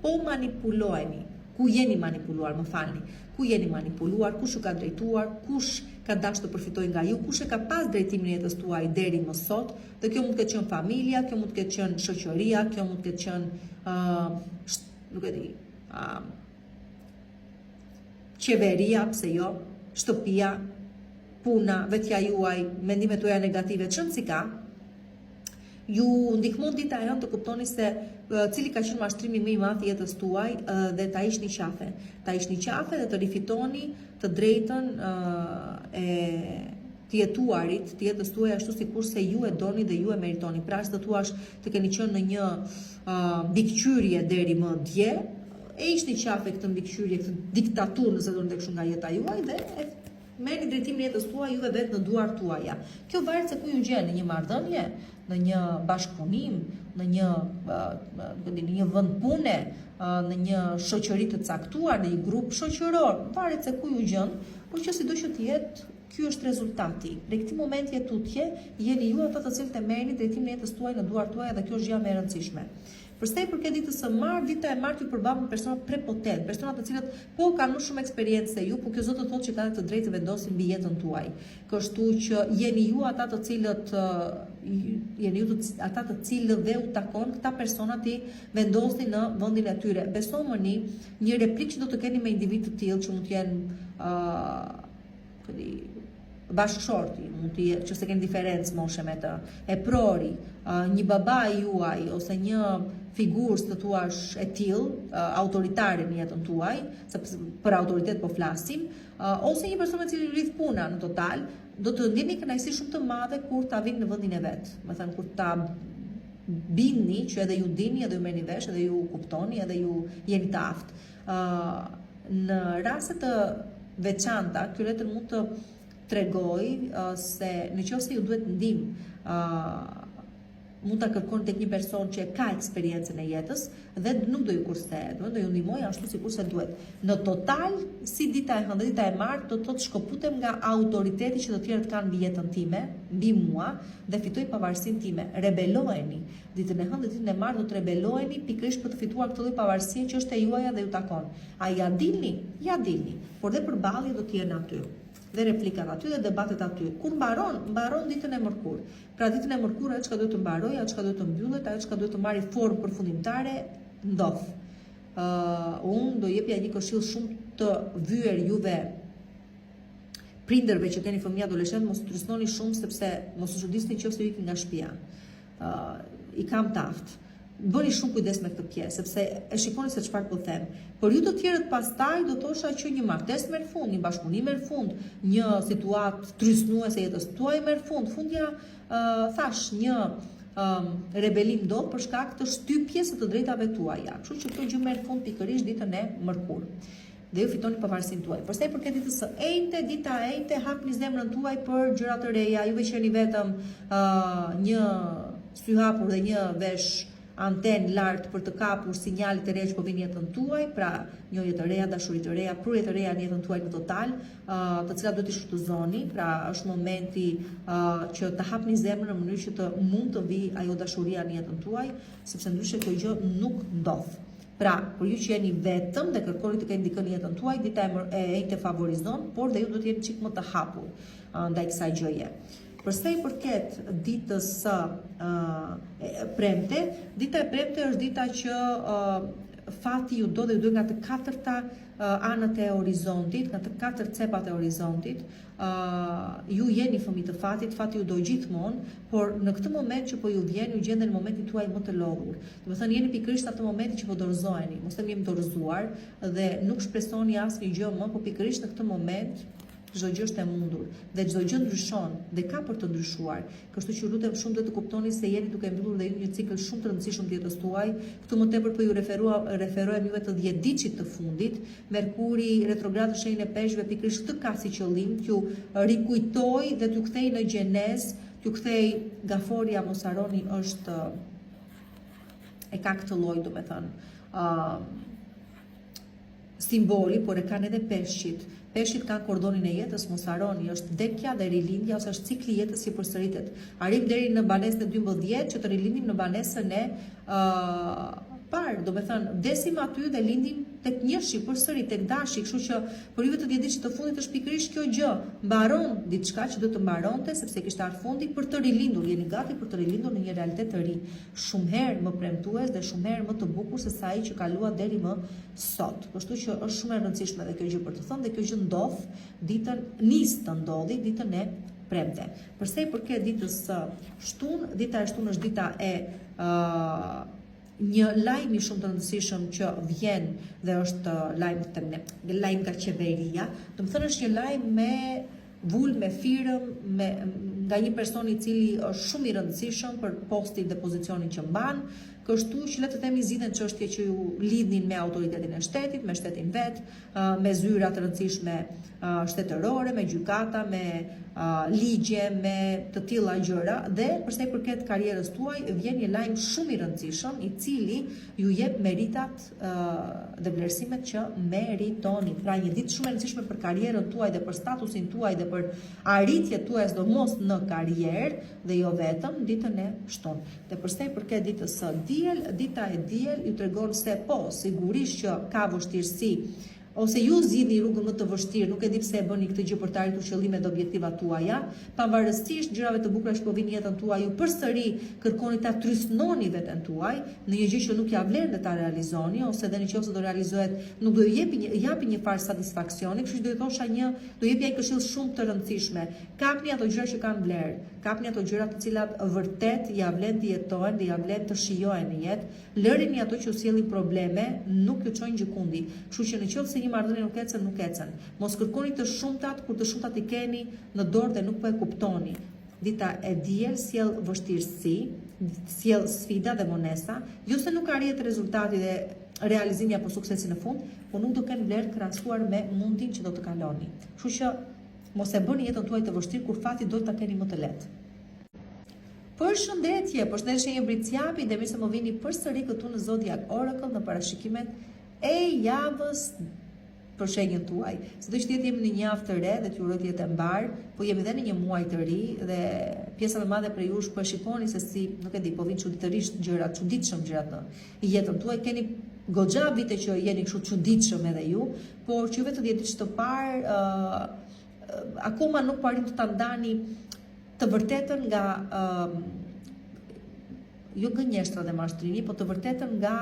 po manipuloheni, ku jeni manipuluar, më falni, ku jeni manipuluar, kush ju ka drejtuar, kush ka dashur të përfitojë nga ju, kush e ka pas drejtimin e jetës tuaj deri më sot, dhe kjo mund të ketë qenë familja, kjo mund të ketë qenë shoqëria, kjo mund të ketë qenë nuk e di, qeveria, pse jo, shtëpia, puna, vetja juaj, mendimet tuaja negative, çon si ka, ju ndihmon dita e hënë të kuptoni se cili ka qenë mashtrimi më i madh i jetës tuaj dhe ta ishni qafe. Ta ishni qafe dhe të rifitoni të drejtën e të jetuarit, të jetës tuaj ashtu sikur se ju e doni dhe ju e meritoni. Pra as të thuash të keni qenë në një mbikëqyrje deri më dje, e ishni qafe këtë mbikëqyrje, këtë diktaturë nëse do të kështu nga jeta juaj dhe merrni drejtimin e jetës tuaj juve vetë në duar tuaja. Kjo varet se ku ju gjeni, në një marrëdhënie, në një bashkëpunim, në një vend pune, në një shoqëri të caktuar, në një grup shoqëror, varet se ku ju gjen, por që sido që të jetë, ky është rezultati. Në këtë moment jetutje, jeni ju ata të cilët e merrni drejtimin e jetës tuaj në duar tuaja dhe kjo është gjë më e rëndësishme. Përsa i përket ditës së martë, dita e martë ju përballën me persona prepotent, persona të cilët po kanë më shumë eksperiencë se ju, por kjo zot të thotë që kanë të drejtë të vendosin mbi jetën tuaj. Kështu që jeni ju ata të cilët ata të cilëve u takon këta persona të vendosni në vendin e tyre. Besomuni, një replikë që do të keni me individ të tillë që mund të jenë bashkëshorti, mund të jetë që se keni diferencë moshe me të, e prori, një baba juaj ose një figurë të thuash e tillë, autoritare në jetën tuaj, sepse për autoritet po flasim, ose një person me cili rrith puna në total, do të ndjeni kënaqësi shumë të madhe kur ta vinë në vendin e vet. Do thënë kur ta bindni që edhe ju dini, edhe ju merrni vesh, edhe ju kuptoni, edhe ju jeni të aftë. Në raste të veçanta, ky letër mund të tregoj se nëse ju duhet ndihmë, mund ta kërkoni tek një person që ka eksperiencën e jetës dhe nuk do ju kursehet, do ju ndihmoj ashtu sikurse duhet. Në total, si dita e hënë dhe dita e martë, do të thotë shkëputem nga autoriteti që të tjerët kanë mbi jetën time, mbi mua dhe fitoj pavarësinë time. Rebeloheni. Ditën e hënë dhe ditën e martë do të rebeloheni pikërisht për të fituar këtë lloj pavarësie që është e juaja dhe ju takon. A ja dilni? Ja dilni. Por dhe përballje do të jenë aty. Dhe replikat aty dhe debatet aty. Kur mbaron ditën e mërkurë. Pra ditën e mërkurë ajo çka duhet të mbarojë, ajo çka duhet të mbyllet, ajo çka duhet të marrë formë përfundimtare, ndodh. Unë do jepja një këshill shumë të vyer juve prindërve që keni fëmijë adoleshent, mos trysnoni shumë sepse mos u çuditni nëse ju ikni nga shtëpia. I kam taft. Bëni shumë kujdes me këtë pjesë, sepse e shikoni se çfarë po them. Por ju të tjerët pastaj do thosha që një martesë merr fund, një bashkëpunim merr fund, një situatë trysnuese e jetës tuaj merr fund. Fundja thash një rebelim ndodh për shkak të shtypjes së të drejtave tuaja. Kështu që kjo gjë merr fund pikërisht ditën e mërkurë. Dhe ju fitoni pavarësinë tuaj. Përsa i përket ditës së enjte, dita e enjte hapni zemrën tuaj për gjëra të reja. Ju veçani vetëm një sy hapur dhe një vesh anten lart për të kapur sinjalet të reja që po vinë jetën tuaj, pra njohje të reja, dashuri të reja, prurje të reja në jetën tuaj në total, të cilat duhet të shfrytëzoni, pra është momenti që të hapni zemrën në mënyrë që të mund të vijë ajo dashuria në jetën tuaj, sepse ndryshe kjo gjë nuk ndodh. Pra, për ju që jeni vetëm dhe kërkoni të keni dikën në jetën tuaj, dita e enjte favorizon, por dhe ju do të jeni çik më të hapur ndaj kësaj gjëje. Përsa i përket ditës së premte, dita e premte është dita që fati ju do dhe ju do nga të katërta anët e horizontit, nga të katër cepat e horizontit, ju jeni fëmijë të fatit, fati ju do gjithmonë, por në këtë moment që po ju vjen, ju gjenden në momentin tuaj më të lodhur. Do të thënë jeni pikërisht atë momenti që po dorëzoheni, mos them jemi dorëzuar dhe nuk shpresoni asnjë gjë më, por pikërisht në këtë moment çdo gjë është e mundur dhe çdo gjë ndryshon dhe ka për të ndryshuar. Kështu që lutem shumë të kuptoni se jeni duke mbyllur dhe një cikël shumë të rëndësishëm të jetës tuaj. Këtu më tepër po ju referohem juve të 10 ditësit të fundit. Merkuri retrograd në shenjën e Peshqve pikërisht këtë ka si qëllim, t'ju rikujtoj dhe t'ju kthej në gjenezë, t'ju kthej gaforia mos harroni është e ka këtë lloj, domethënë, simboli, por e kanë edhe peshqit. Peshqit kanë kordonin e jetës, mos harroni, është dekja dhe rilindja ose është cikli i jetës që përsëritet. Arrim deri në banesën e 12 që të rilindim në banesën e parë, do me thënë, vdesim aty dhe lindim tek njëshi, përsëri tek dashi, kështu që për juve të 10 ditësh të fundit është pikërisht kjo gjë, mbaron diçka që do të mbaronte sepse kishte ardhur fundi për të rilindur, jeni gati për të rilindur në një realitet të ri, shumë herë më premtues dhe shumë herë më të bukur se sa ai që kalua deri më sot. Kështu që është shumë e rëndësishme edhe kjo gjë për të thënë dhe kjo gjë ndodh ditën nis të ndodhi ditën e premte. Përsa i përket ditës së shtunë, dita e shtunë është dita e një lajmi shumë të rëndësishëm që vjen dhe është lajm nga qeveria, do të thënë është një lajm me vull, me firëm, nga një person i cili është shumë i rëndësishëm për postin dhe pozicionin që mban, kështu që le të themi zgjidhen çështje që ju lidhin me autoritetin e shtetit, me shtetin vet, me zyra të rëndësishme shtetërore, me gjykata, me ligje, me të tilla gjëra dhe përsa i përket karrierës tuaj vjen një lajm shumë i rëndësishëm i cili ju jep meritat dhe vlerësimet që meritoni. Pra një ditë shumë e rëndësishme për karrierën tuaj dhe për statusin tuaj dhe për arritjet tuaja sidomos në karrierë dhe jo vetëm ditën e shtunë. Dhe përsa i përket ditës së diel, dita e diel ju tregon se po, sigurisht që ka vështirësi ose ju zgjidhni rrugën më të vështirë, nuk e di pse e bëni këtë gjë për të arritur qëllimet dhe objektivat tuaja, pavarësisht gjërave të bukura që po vinë në jetën tuaj, ju përsëri kërkoni ta trysnoni veten tuaj në një gjë që nuk ja vlen dhe ta realizoni, ose edhe nëse do realizohet, nuk do ju japi një farë satisfaksioni, kështu që do ju thosha do jepi një këshill shumë të rëndësishme. Kapni ato gjëra që kanë vlerë, kapni ato gjëra të cilat vërtet ja vlen të jetohen dhe ja vlen të shijohen në jetë, lërini ato që u sjellin probleme, nuk ju çojnë gjikundi. Kështu që nëse një marrëdhënie nuk ecën. Mos kërkoni të shumtat kur të shumtat i keni në dorë dhe nuk po e kuptoni. Dita e diel sjell vështirësi, sjell sfida dhe vonesa, jo se nuk arrihet rezultati dhe realizimi apo suksesi në fund, por nuk do kenë vlerë krahasuar me mundin që do të kaloni. Kështu që mos e bëni jetën tuaj të vështirë kur fati do ta keni më të lehtë. Përshëndetje, përshëndetje një Briciapi dhe mirë se më vini përsëri këtu në Zodiac Oracle në parashikimet e javës për shenjën tuaj. Sidoqë jetë jemi në një javë të re dhe t'ju uroj të jetë e mbar, po jemi edhe në një muaj të ri dhe pjesa më e madhe prej jush po shikoni se si, nuk e di, po vinë çuditërisht gjëra, çuditshëm gjëra në jetën tuaj. Keni goxha vite që jeni kështu çuditshëm edhe ju, por që vetë 10 ditë të parë akoma nuk po arrin të ta ndani të vërtetën nga jo gënjeshtra dhe mashtrini, po të vërtetën nga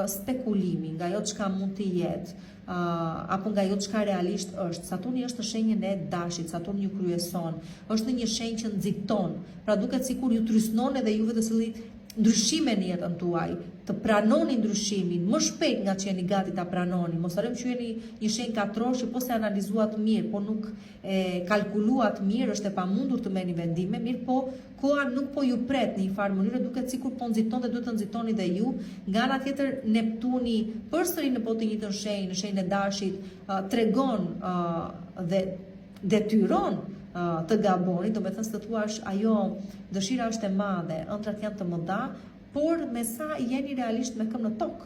spekulimi, nga ajo çka mund të jetë, apo nga ajo çka realisht është. Saturni është në shenjën e dashit, Saturni ju kryeson, është në një shenjë që nxiton, pra duket sikur ju trysnon edhe juve të sillit ndryshime në jetën tuaj, të pranoni ndryshimin më shpejt nga që jeni gati ta pranoni. Mos harrojmë që jeni një shenjë katror që po se analizuat mirë, po nuk e kalkuluat mirë, është e pamundur të merrni vendime, mirë po koha nuk po ju pret në një farë mënyrë, duket sikur po nxiton dhe duhet të nxitoni dhe ju. Nga ana tjetër Neptuni përsëri në po të njëjtën shenjë, në shenjën e dashit, tregon dhe detyron të gaboni, do me thënë së të thuash ajo dëshira është e madhe, ëndrat janë të mëdha, por me sa jeni realisht me këmbë në tokë.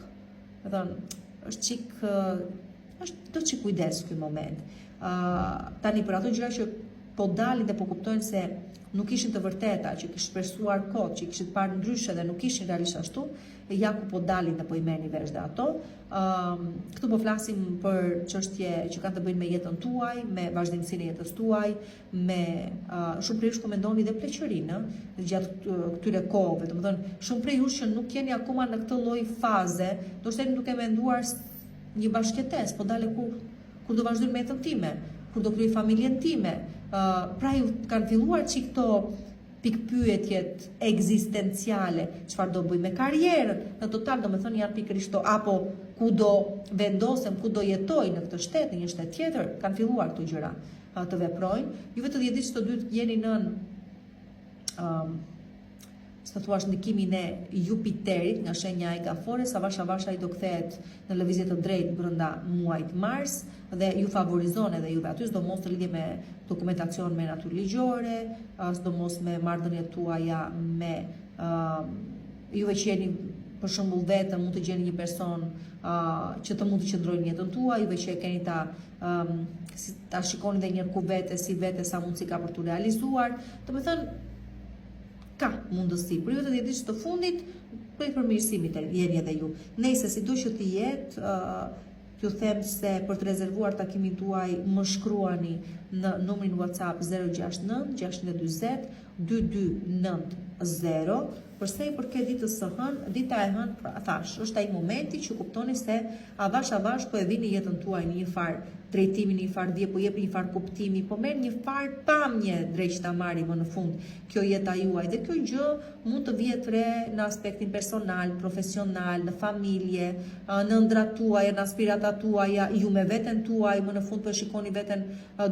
Është do çik kujdes ky moment. Tani për ato gjëra që po dalin dhe po kuptojnë se nuk ishin të vërteta, që kishin shpresuar kot, që kishin parë ndryshe dhe nuk ishin realisht ashtu, ja ku po dalin dhe po i merrni vesh dhe ato. Këtu po flasim për çështje që kanë të bëjnë me jetën tuaj, me vazhdimsinë e jetës tuaj, me shumë prej jush po mendoni dhe pleqërinë gjatë këtyre kohëve, domethënë shumë prej jush që nuk jeni akoma në këtë lloj faze, do të thënë duke menduar një bashkëtesë, po dale kur do vazhdoj me jetën time, kur do kryej familjen time. Pra ju kanë filluar çik këto pikpyetjet ekzistenciale, çfarë do bëj me karrierën, në total domethënë janë pikërisht to, apo ku do vendosem, ku do jetoj në këtë shtet, në një shtet tjetër, kanë filluar këto gjëra. të veprojnë. Juve të ditë të dy të jeni nën të thuash ndikimin e Jupiterit nga shenja e gafore, sa vasha i do kthehet në lëvizje të drejtë brenda muajit mars dhe ju favorizon edhe juve aty, sidomos të lidhje me dokumentacion me natyrë ligjore, sidomos me marrëdhëniet tuaja me juve që jeni për shembull vetëm, mund të gjeni një person që të mund të qëndrojë jetën tuaj, juve që e keni ta shikoni dhe njërë ku vete, si vete, sa mundësi ka për të realizuar, të me thënë, ka mundësi, për ju të djetisht të fundit, për i përmirësimit e jeni edhe ju. Nëse si do që të jetë, t'ju them se për të rezervuar takimin tuaj më shkruani në numrin WhatsApp 069 620 2290, përse i përket ditës së hënë, dita e hënë, pra thash, është ai momenti që kuptoni se avash po e vini jetën tuaj në një farë drejtimi, një farë dje, po jep një farë kuptimi, po merr një farë pamje drejt që ta marri më në fund kjo jeta juaj. Dhe kjo gjë mund të vihet re në aspektin personal, profesional, në familje, në ëndrat tuaja, në aspiratat tuaja, ju me veten tuaj, më në fund po shikoni veten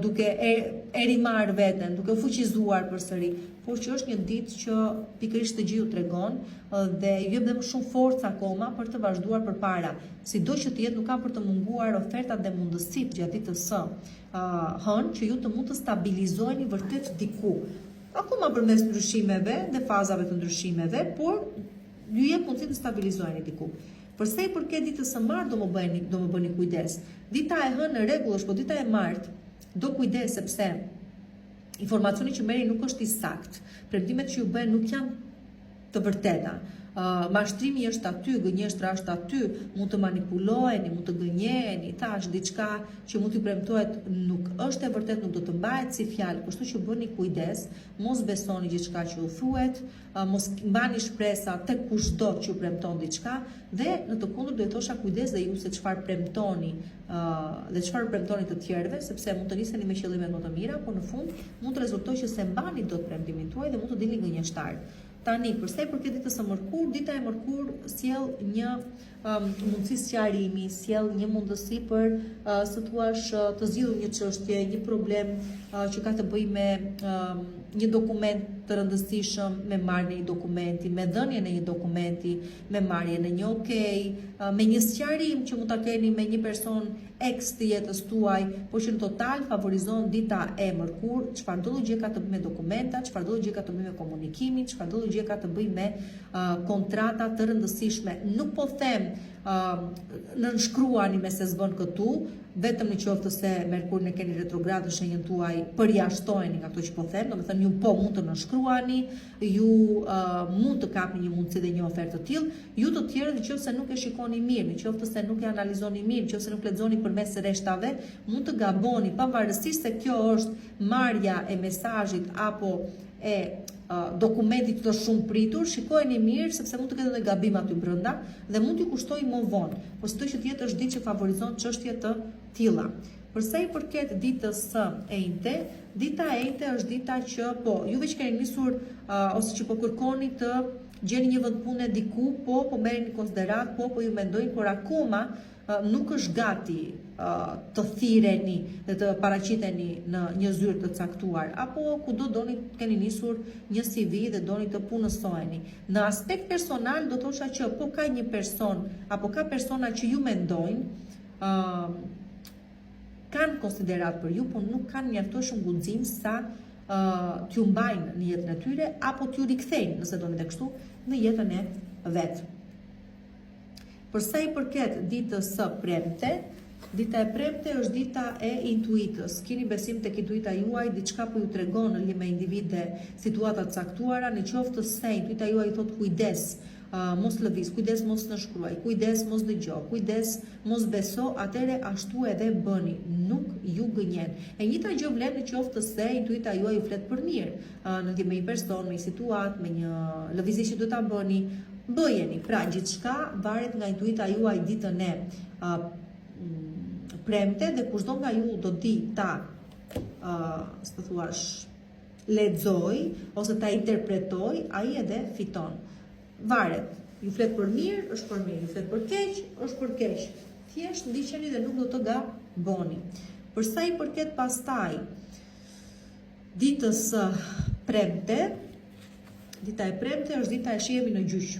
duke e rimar veten, duke u fuqizuar përsëri. Por që është një ditë që pikërisht të gjithë tregon dhe ju jep dhe më shumë forcë akoma për të vazhduar përpara. Sido që të jetë nuk ka për të munguar ofertat dhe mundësitë gjatë ditës së hënë që ju të mund të stabilizoheni vërtet diku. Akoma përmes ndryshimeve dhe fazave të ndryshimeve, por ju jep mundësi të stabilizoheni diku. Përse i përket ditës së martë do më bëni kujdes. Dita e hënë në rregull është, po dita e martë do kujdes sepse informacioni që merri nuk është i saktë. Premtimet që ju bëhen nuk janë të vërteta. Mashtrimi është aty, gënjeshtra është aty, mund të manipuloheni, mund të gënjeheni, thash diçka që mund t'ju premtohet nuk është e vërtet, nuk do të mbahet si fjalë, kështu që bëni kujdes, mos besoni gjithçka që ju thuhet, mos mbani shpresa tek kushdo që ju premton diçka dhe në të kundërt do të thosha kujdes dhe ju se çfarë premtoni dhe çfarë premtoni të tjerëve, sepse mund të niseni me qëllime më të mira, por në fund mund të rezultojë që se mbani dot premtimin tuaj dhe mund të dilni gënjeshtar. Tani, përse i përket ditës së mërkurë, dita e mërkurë sjell një mundësi sqarimi, sjell një mundësi për së thuash të zgjidhur një çështje, një problem që ka të bëjë me një dokument të rëndësishëm, me marrjen e një dokumenti, me dhënien e një dokumenti, me marrjen e një okej, me një sqarim që mund ta keni me një person eks të jetës tuaj, por që në total favorizon dita e mërkurë, çfarëdo gjë ka të bëjë me dokumenta, çfarëdo gjë ka të bëjë me komunikimin, çfarëdo gjë ka të bëjë me kontrata të rëndësishme. Nuk po them nënshkruani me se s'bën këtu, vetëm në qoftë se Merkurin e keni retrograd në shenjën tuaj, përjashtojeni nga këto që po them, domethënë ju po mund të nënshkruani, ju mund të kapni një mundësi dhe një ofertë të tillë, ju të tjerë nëse nuk e shikoni mirë, nëse se nuk e analizoni mirë, nëse nuk lexoni përmes rreshtave, mund të gaboni, pavarësisht se kjo është marrja e mesazhit apo e dokumentit të shumë pritur, shikojeni mirë sepse mund të ketë edhe gabim aty brenda dhe mund t'ju kushtojë më vonë. Por sado që tjetër është ditë që favorizon çështje të tilla. Përsa i përket ditës së enjte, dita e enjte është dita që po juve që keni nisur ose që po kërkoni të gjeni një vend pune diku, po merrni konsiderat, po ju mendojnë, por akoma nuk është gati të thirreni dhe të paraqiteni në një zyrë të caktuar, apo kudo doni keni nisur një CV dhe doni të punësoheni. Në aspekt personal do thosha që po ka një person apo ka persona që ju mendojnë kanë konsiderat për ju, por nuk kanë mjaftueshëm guxim sa t'ju mbajnë në jetën e tyre apo t'ju rikthejnë, nëse doni të kështu, në jetën e vet. Përsa i përket ditës së premte, dita e premte është dita e intuitës. Keni besim tek intuita juaj, diçka po ju tregon në lidhje me individe, situata të caktuara, në qoftë se intuita juaj thot kujdes, mos lëviz, kujdes mos nënshkruaj, kujdes mos dëgjoj, kujdes mos beso, atëre ashtu edhe bëni, nuk ju gënjen. E njëjta gjë vlen në qoftë se intuita juaj ju flet për mirë, në lidhje me një person, me një situatë, me një lëvizje që do ta bëni, bëjeni. Pra gjithçka varet nga intuita juaj ditën e premte dhe kushdo nga ju do di ta të thuash lexoj ose ta interpretoj, ai edhe fiton. Varet. Ju flet për mirë, është për mirë, ju flet për keq, është për keq. Thjesht ndiqeni dhe nuk do të gaboni. Përsa i përket pastaj ditës premte, dita e premte është dita e shihemi në gjyq.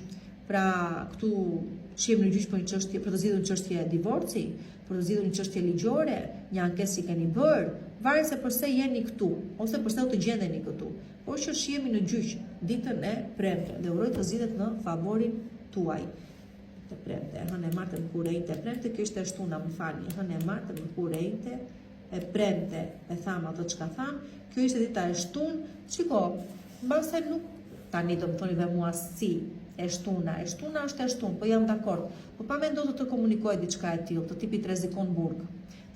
Pra këtu shihemi në gjyq për një çështje, për të zgjidhur një çështje divorci, për të zgjidhur një çështje ligjore, një ankesë që keni bërë, varet se përse jeni këtu ose përse u të gjendeni këtu. Por që shihemi në gjyq ditën e premte dhe uroj të zgjidhet në favorin tuaj. Të premte, hënë e martë më kurejte, premte kjo ishte shtuna, më falni, hënë e martë më kurejte, e premte e tham ato çka tham, kjo ishte dita e shtun, qiko, mbase nuk, tani do më thoni dhe mua si, e shtuna është e shtun, po jam dakord, po pa me ndonë të komunikoj diçka e tillë, të tipit rrezikon burg,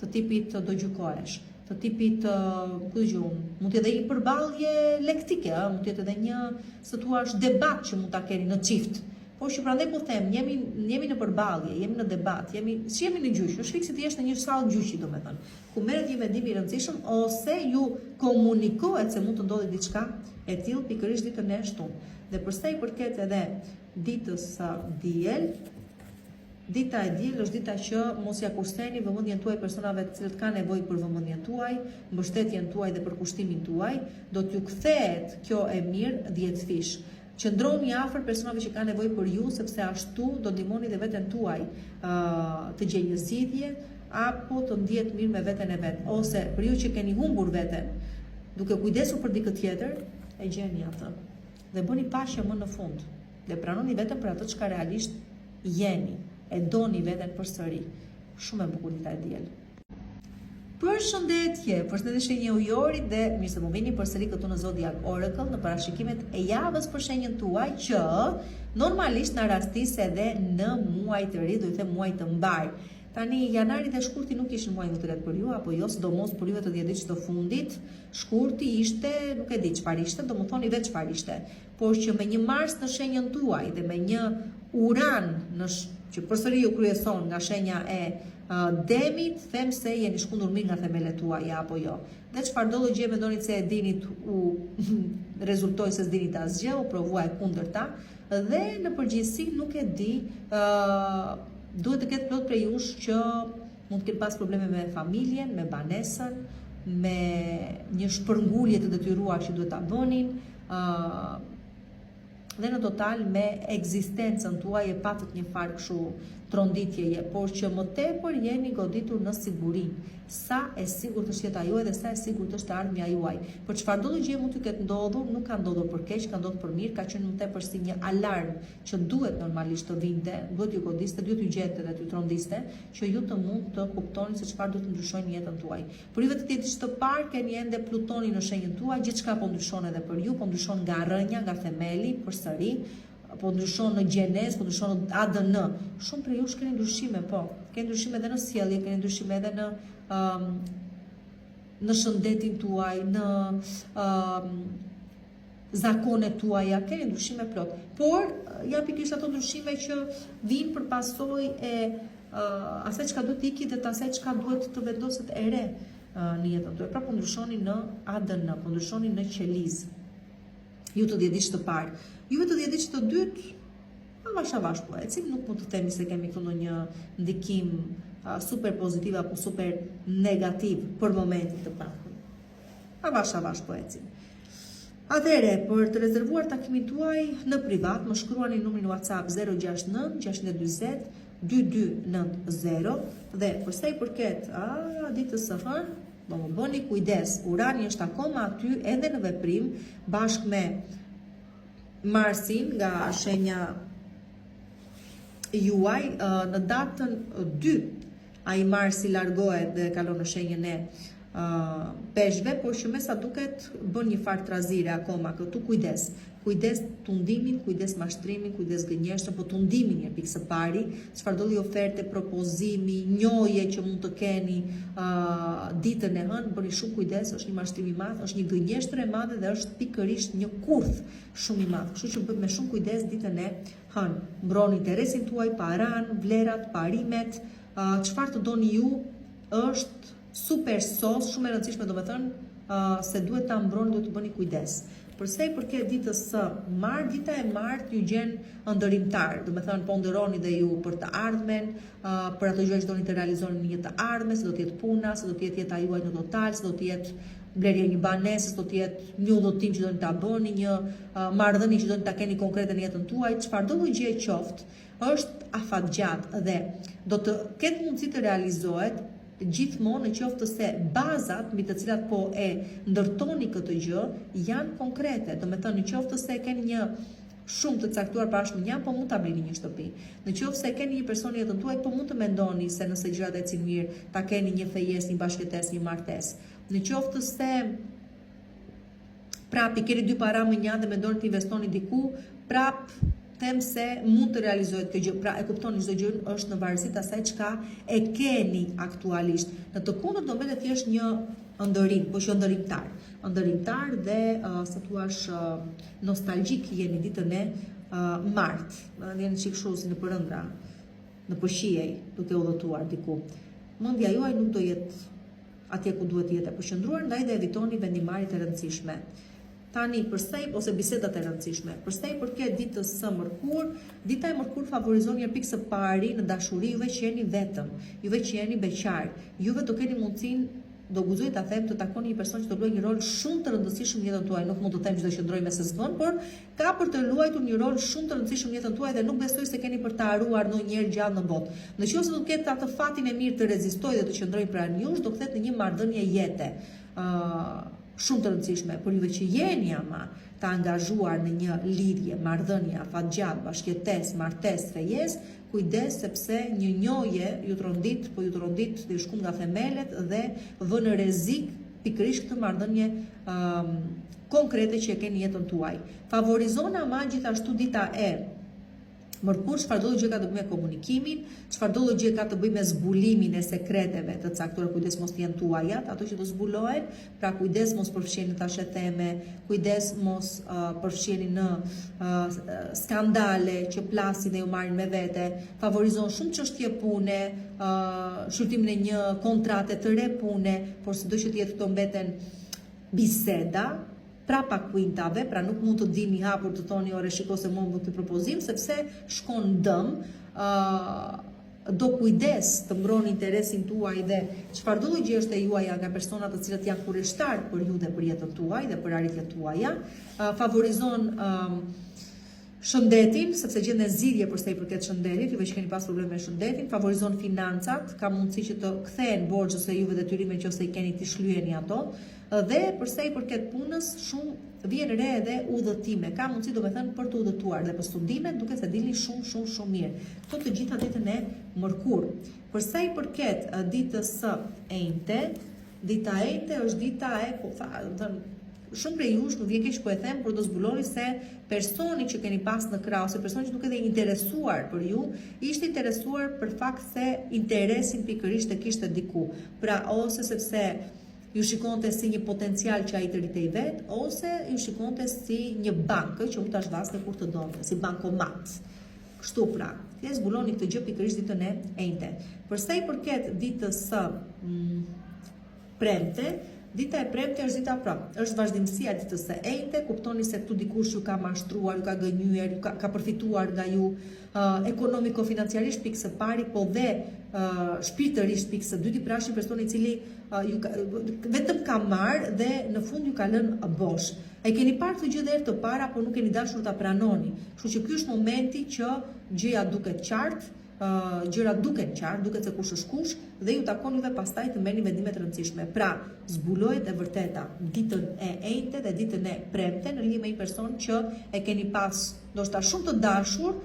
të tipit do gjykohesh, të tipit, ku dëgjoj, mund të jetë një përballje lektike, mund të jetë edhe një, së thuash, debat që mund ta keni në çift. Po që prandaj po them, jemi në përballje, jemi në debat, jemi në gjyq, është fikse të jesh në një sallë gjyqi, domethënë, ku merret një vendim i rëndësishëm ose ju komunikohet se mund të ndodhi diçka e tillë pikërisht ditën e shtunë. Dhe për sa i përket edhe ditës së diel, dita e diel është dita që mos ja kurseni vëmendjen tuaj personave të cilët kanë nevojë për vëmendjen tuaj, mbështetjen tuaj dhe përkushtimin tuaj, do t'ju kthehet kjo e mirë 10 fish. Qëndroni afër personave që kanë nevojë për ju, sepse ashtu do ndihmoni dhe veten tuaj të gjejë një zgjidhje apo të ndihet mirë me veten e vet, ose për ju që keni humbur veten, duke kujdesur për dikë tjetër, e gjeni atë. Dhe bëni paqe më në fund. Dhe pranoni veten për atë çka realisht jeni, e doni veten përsëri. Shumë e bukur dita e diel. Përshëndetje, përshëndetje shenjë ujorit dhe mirë se më vini përsëri këtu në Zodiac Oracle në parashikimet e javës për shenjën tuaj që normalisht na rastis edhe në muaj të ri, do i them muaj të mbar. Tani janari dhe shkurti nuk ishin muaj më të lehtë për ju, apo jo, sidomos për ju të 10 ditësh të fundit. Shkurti ishte, nuk e di çfarë ishte, domethënë vetë çfarë ishte. Por që me një Mars në shenjën tuaj dhe me një Uran që përsëri ju kryeson nga shenja e demit, them se jeni shkundur mirë nga themelet tuaja apo jo. Dhe çfarë do gjë mendoni se e dinit u rezultoi se s'dinit asgjë, u provua e kundërta dhe në përgjithësi nuk e di, duhet të ketë plot prej jush që mund të ketë pas probleme me familjen, me banesën, me një shpërngulje të detyruar që duhet ta bënin, dhe në total me ekzistencën tuaj e patët një farë kështu tronditjeje, por që më tepër jeni goditur në sigurinë. Sa e sigurt është jeta juaj dhe sa e sigurt është ardhmja juaj. Për çfarë do gjë mund të ketë ndodhur, nuk ka ndodhur për keq, ka ndodhur për mirë, ka qenë më tepër si një alarm që duhet normalisht të vinte, duhet ju godiste, duhet ju gjete dhe t'ju trondiste, që ju të mund të kuptoni se çfarë duhet të ndryshojnë në jetën tuaj. Për ju vetë të ditë të parë keni ende Plutonin në shenjën tuaj, gjithçka po ndryshon edhe për ju, po ndryshon nga rrënja, nga themeli, përsëri, po ndryshon në gjenes, po ndryshon në ADN. Shumë prej jush keni ndryshime, po. Keni ndryshime edhe në sjellje, keni ndryshime edhe në shëndetin tuaj, në zakonet tuaja, keni ndryshime plot. Por, ja pikërisht ato ndryshime që vinë për pasojë e asaj çka duhet iki dhe të asaj çka duhet të vendoset e re në jetën tuaj. Pra po ndryshoni në ADN, po ndryshoni në qeliz. Ju të 10 ditë të parë. Juve të 10 ditë të dytë, avash po ecim, nuk mund të themi se kemi këtu një ndikim super pozitiv apo super negativ për momentin të parë. Avash po ecim. Atëherë, për të rezervuar takimin tuaj në privat, më shkruani numrin WhatsApp 069 620 2290 dhe për sa i përket ditës së hënë, do më bëni kujdes, Urani është akoma aty edhe në veprim bashkë me Marsin nga shenja juaj në datën 2. Ai Marsi largohet dhe kalon në shenjën e peshve, por që me sa duket bën një farë trazire akoma këtu. Kujdes tundimin, kujdes mashtrimin, kujdes gënjeshtën, po tundimin një pikë së pari, çfarë do lloj oferte, propozimi, njohje që mund të keni ditën e hënë, bëni shumë kujdes, është një mashtrim i madh, është një gënjeshtër e madhe dhe është pikërisht një kurth shumë i madh. Kështu që bëni me shumë kujdes ditën e hënë. Mbroni interesin tuaj, paran, vlerat, parimet, çfarë të doni ju është super sos, shumë e rëndësishme, domethënë se duhet ta mbroni, duhet të bëni kujdes. Përsa i përket ditës së martë, dita e martë ju gjen ndërimtar, domethënë ponderoni dhe ju për të ardhmen, për ato gjëra që doni të realizoni në një të ardhme, se do të jetë puna, se do të jetë jeta juaj në total, se do të jetë blerje një banesës, do të jetë një udhëtim që do të ta bëni, një marrëdhënie që do të ta keni konkrete në jetën tuaj, çfarëdo lloj gjëje qoftë, është afatgjatë dhe do të ketë mundësi të realizohet gjithmonë në qoftë se bazat mbi të cilat po e ndërtoni këtë gjë janë konkrete. Do të thënë në qoftë se keni një shumë të caktuar parash një po mund ta blini një shtëpi. Në qoftë se keni një person në jetën tuaj, po mund të mendoni se nëse gjërat ecin mirë, ta keni një fejesë, një bashkëtesë, një martesë. Në qoftë se prap i keni dy para më një dhe mendoni të investoni diku, prap them se mund të realizohet kjo gjë. Pra e kuptoni çdo gjë është në varësi të asaj çka e keni aktualisht. Në të kundërt do mbetet thjesht një ndërim, po që ndërimtar. Ndërimtar dhe sa thuash nostalgjik jeni ditën e martë. Jeni çik kështu si në përëndra, në përshiej, duke udhëtuar diku. Mendja juaj nuk do jetë atje ku duhet jetë e përqendruar, ndaj dhe evitoni vendimarrjet e rëndësishme. Tani përsa ose bisedat e rëndësishme. Përsa i përket ditës së mërkur, dita e mërkur favorizon një pikë së pari në dashuri, juve që jeni vetëm, juve që jeni beqar, juve do keni mundësinë, do guxoj ta them, të takoni një person që do luajë një rol shumë të rëndësishëm në jetën tuaj. Nuk mund të them që do qëndroj me sezon, por ka për të luajtur një rol shumë të rëndësishëm në jetën tuaj dhe nuk besoj se keni për të haruar ndonjëherë gjallë në botë. Nëse do ketë atë fatin e mirë të rezistojë dhe të qëndrojë pranë jush, do kthehet në një marrëdhënie jete. Shumë të rëndësishme, por juve që jeni ama të angazhuar në një lidhje, marrëdhënie, afatgjatë, bashkëtesë, martesë, fejesë, kujdes sepse një njohje ju trondit, po ju trondit dhe ju shkum nga themelet dhe vë në rrezik pikërisht këtë marrëdhënie konkrete që e keni jetën tuaj. Favorizon ama gjithashtu dita e mërkur, çfarëdo gjë ka të bëjë me komunikimin, çfarëdo gjë ka të bëjë me zbulimin e sekreteve të caktuara, kujdes mos të jenë tuaja, ato që do zbulohen, pra kujdes mos përfshiheni tash e theme, kujdes mos përfshiheni në skandale që plasin dhe ju marrin me vete, favorizon shumë çështje pune, shqyrtimin e një kontrate të re pune, por sido që të jetë këto mbeten biseda, pra pa kuintave, pra nuk mund të dini hapur të thoni ore shiko se mua më të propozim, sepse shkon dëm, do kujdes të mbroni interesin tuaj dhe çfarëdo gjë është e juaja nga personat të cilët janë kurreshtar për ju dhe për jetën tuaj dhe për arritjet tuaja, favorizon shëndetin, sepse gjen në zgjidhje për sa i përket shëndetit, juve që keni pas probleme me shëndetin, favorizon financat, ka mundësi që të kthehen borxhet e juve detyrimet nëse i keni të shlyheni ato. Dhe përsa i përket punës, shumë vjen re edhe udhëtime. Ka mundësi domethënë për të udhëtuar dhe për studimet, duke se dilni shumë mirë. Këto të gjitha ditën e mërkur. Përsa i përket ditës së enjte, dita e enjte është dita e, shumë prej jush nuk vjen keq po e them, por do zbuloni se personi që keni pas në krah ose personi që nuk edhe interesuar për ju, ishte interesuar për fakt se interesin pikërisht e kishte diku. Pra ose sepse ju shikonte si një potencial që ai të rritej vet, ose ju shikonte si një bankë që mund ta zhvaste kur të donte, si bankomat. Kështu pra, ne zbuloni këtë gjë pikërisht ditën e enjte. Përsa i përket ditës së premte, dita e premte është dita është vazhdimësia ditës së enjte, kuptoni se këtu dikush ju ka mashtruar, ju ka gënyer, ka përfituar nga ju ekonomiko-financiarisht pikë së pari, po dhe shpirtërisht pikë së dyti, pra është një person i cili vetëm ka marrë dhe në fund ju ka lënë bosh. E keni parë këtë gjë dhe herë të para, por nuk keni dashur ta pranoni. Kështu që ky është momenti që gjëja duket qartë, gjërat duken qartë, duket se kush është kush dhe ju takon juve pastaj të merrni vendime të rëndësishme. Pra, zbulohet e vërteta ditën e enjte dhe ditën e premte në lidhje me një person që e keni pas ndoshta shumë të dashur,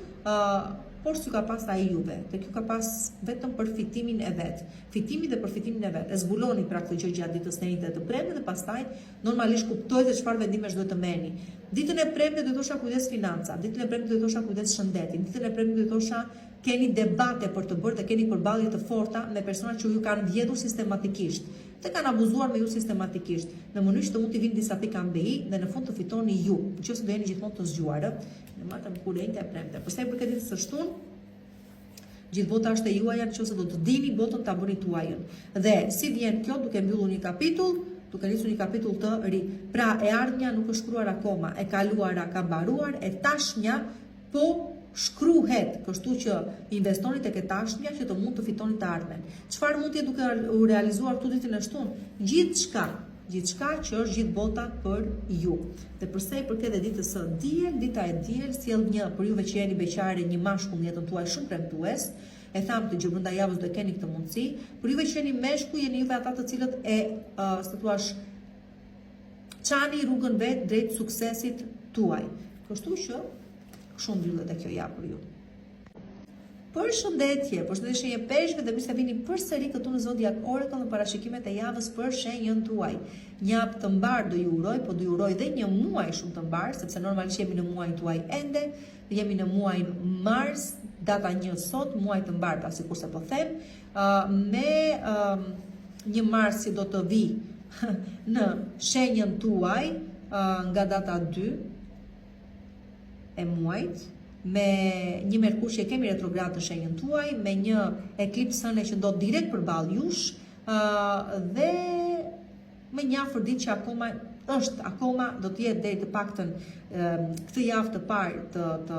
por s'ju ka pas ai juve. Dhe kjo ka pas vetëm për fitimin e vet. Fitimin dhe përfitimin e vet. E zbuloni pra këtë gjë gjatë ditës së enjte të premte dhe pastaj normalisht kuptoj se çfarë vendimesh duhet të merrni. Ditën e premte do të thosha kujdes financa, ditën e premte do të thosha kujdes shëndetin, ditën e premte do të thosha keni debate për të bërë dhe keni përballje të forta me persona që ju kanë vjedhur sistematikisht, dhe kanë abuzuar me ju sistematikisht, në mënyrë që të mund të vinë disa pika mbi dhe në fund të fitoni ju, nëse do jeni gjithmonë të zgjuar, në martën kur enjte e premte. Përsa i përket ditës së shtunë, gjithë bota është e juaja nëse do të dini botën ta bëni tuajën. Dhe si vjen kjo duke mbyllur një kapitull, duke nisur një kapitull të ri. Pra e ardhmja nuk është shkruar akoma, e kaluara ka mbaruar, e tashnja po shkruhet, kështu që investoni tek e tashnja që të mund të fitoni të ardhmen. Çfarë mund të jetë duke u realizuar këtu ditën e shtunë? Gjithçka. gjithçka që është gjithë bota për ju. Dhe përsa i përket ditës së diel, dita e diel sjell një për juve që jeni beqare një mashkull në jetën tuaj shumë premtues. E tham të gjë brenda javës do keni këtë mundësi. Për juve që jeni meshkull, jeni juve ata të cilët të thuash çani rrugën vet drejt suksesit tuaj. Kështu që shumë mbyllet kjo javë për ju. Përshëndetje shenjë peshqve dhe mirë se vini përsëri këtu në Zodiac Oracle në parashikimet e javës për shenjën tuaj. Një javë të mbar do ju uroj, po do ju uroj dhe një muaj shumë të mbar, sepse normalisht jemi në muajin tuaj ende, jemi në muajin Mars, data 1 sot, muaj të mbar, pra sikurse po them, me një Mars që do të vi në shenjën tuaj nga data 2 e muajit, me një Merkur që kemi retrograd në shenjën tuaj, me një eklipsën që do direkt përballë jush, dhe me një afërdit që akoma do të jetë deri të paktën këtë javë të parë të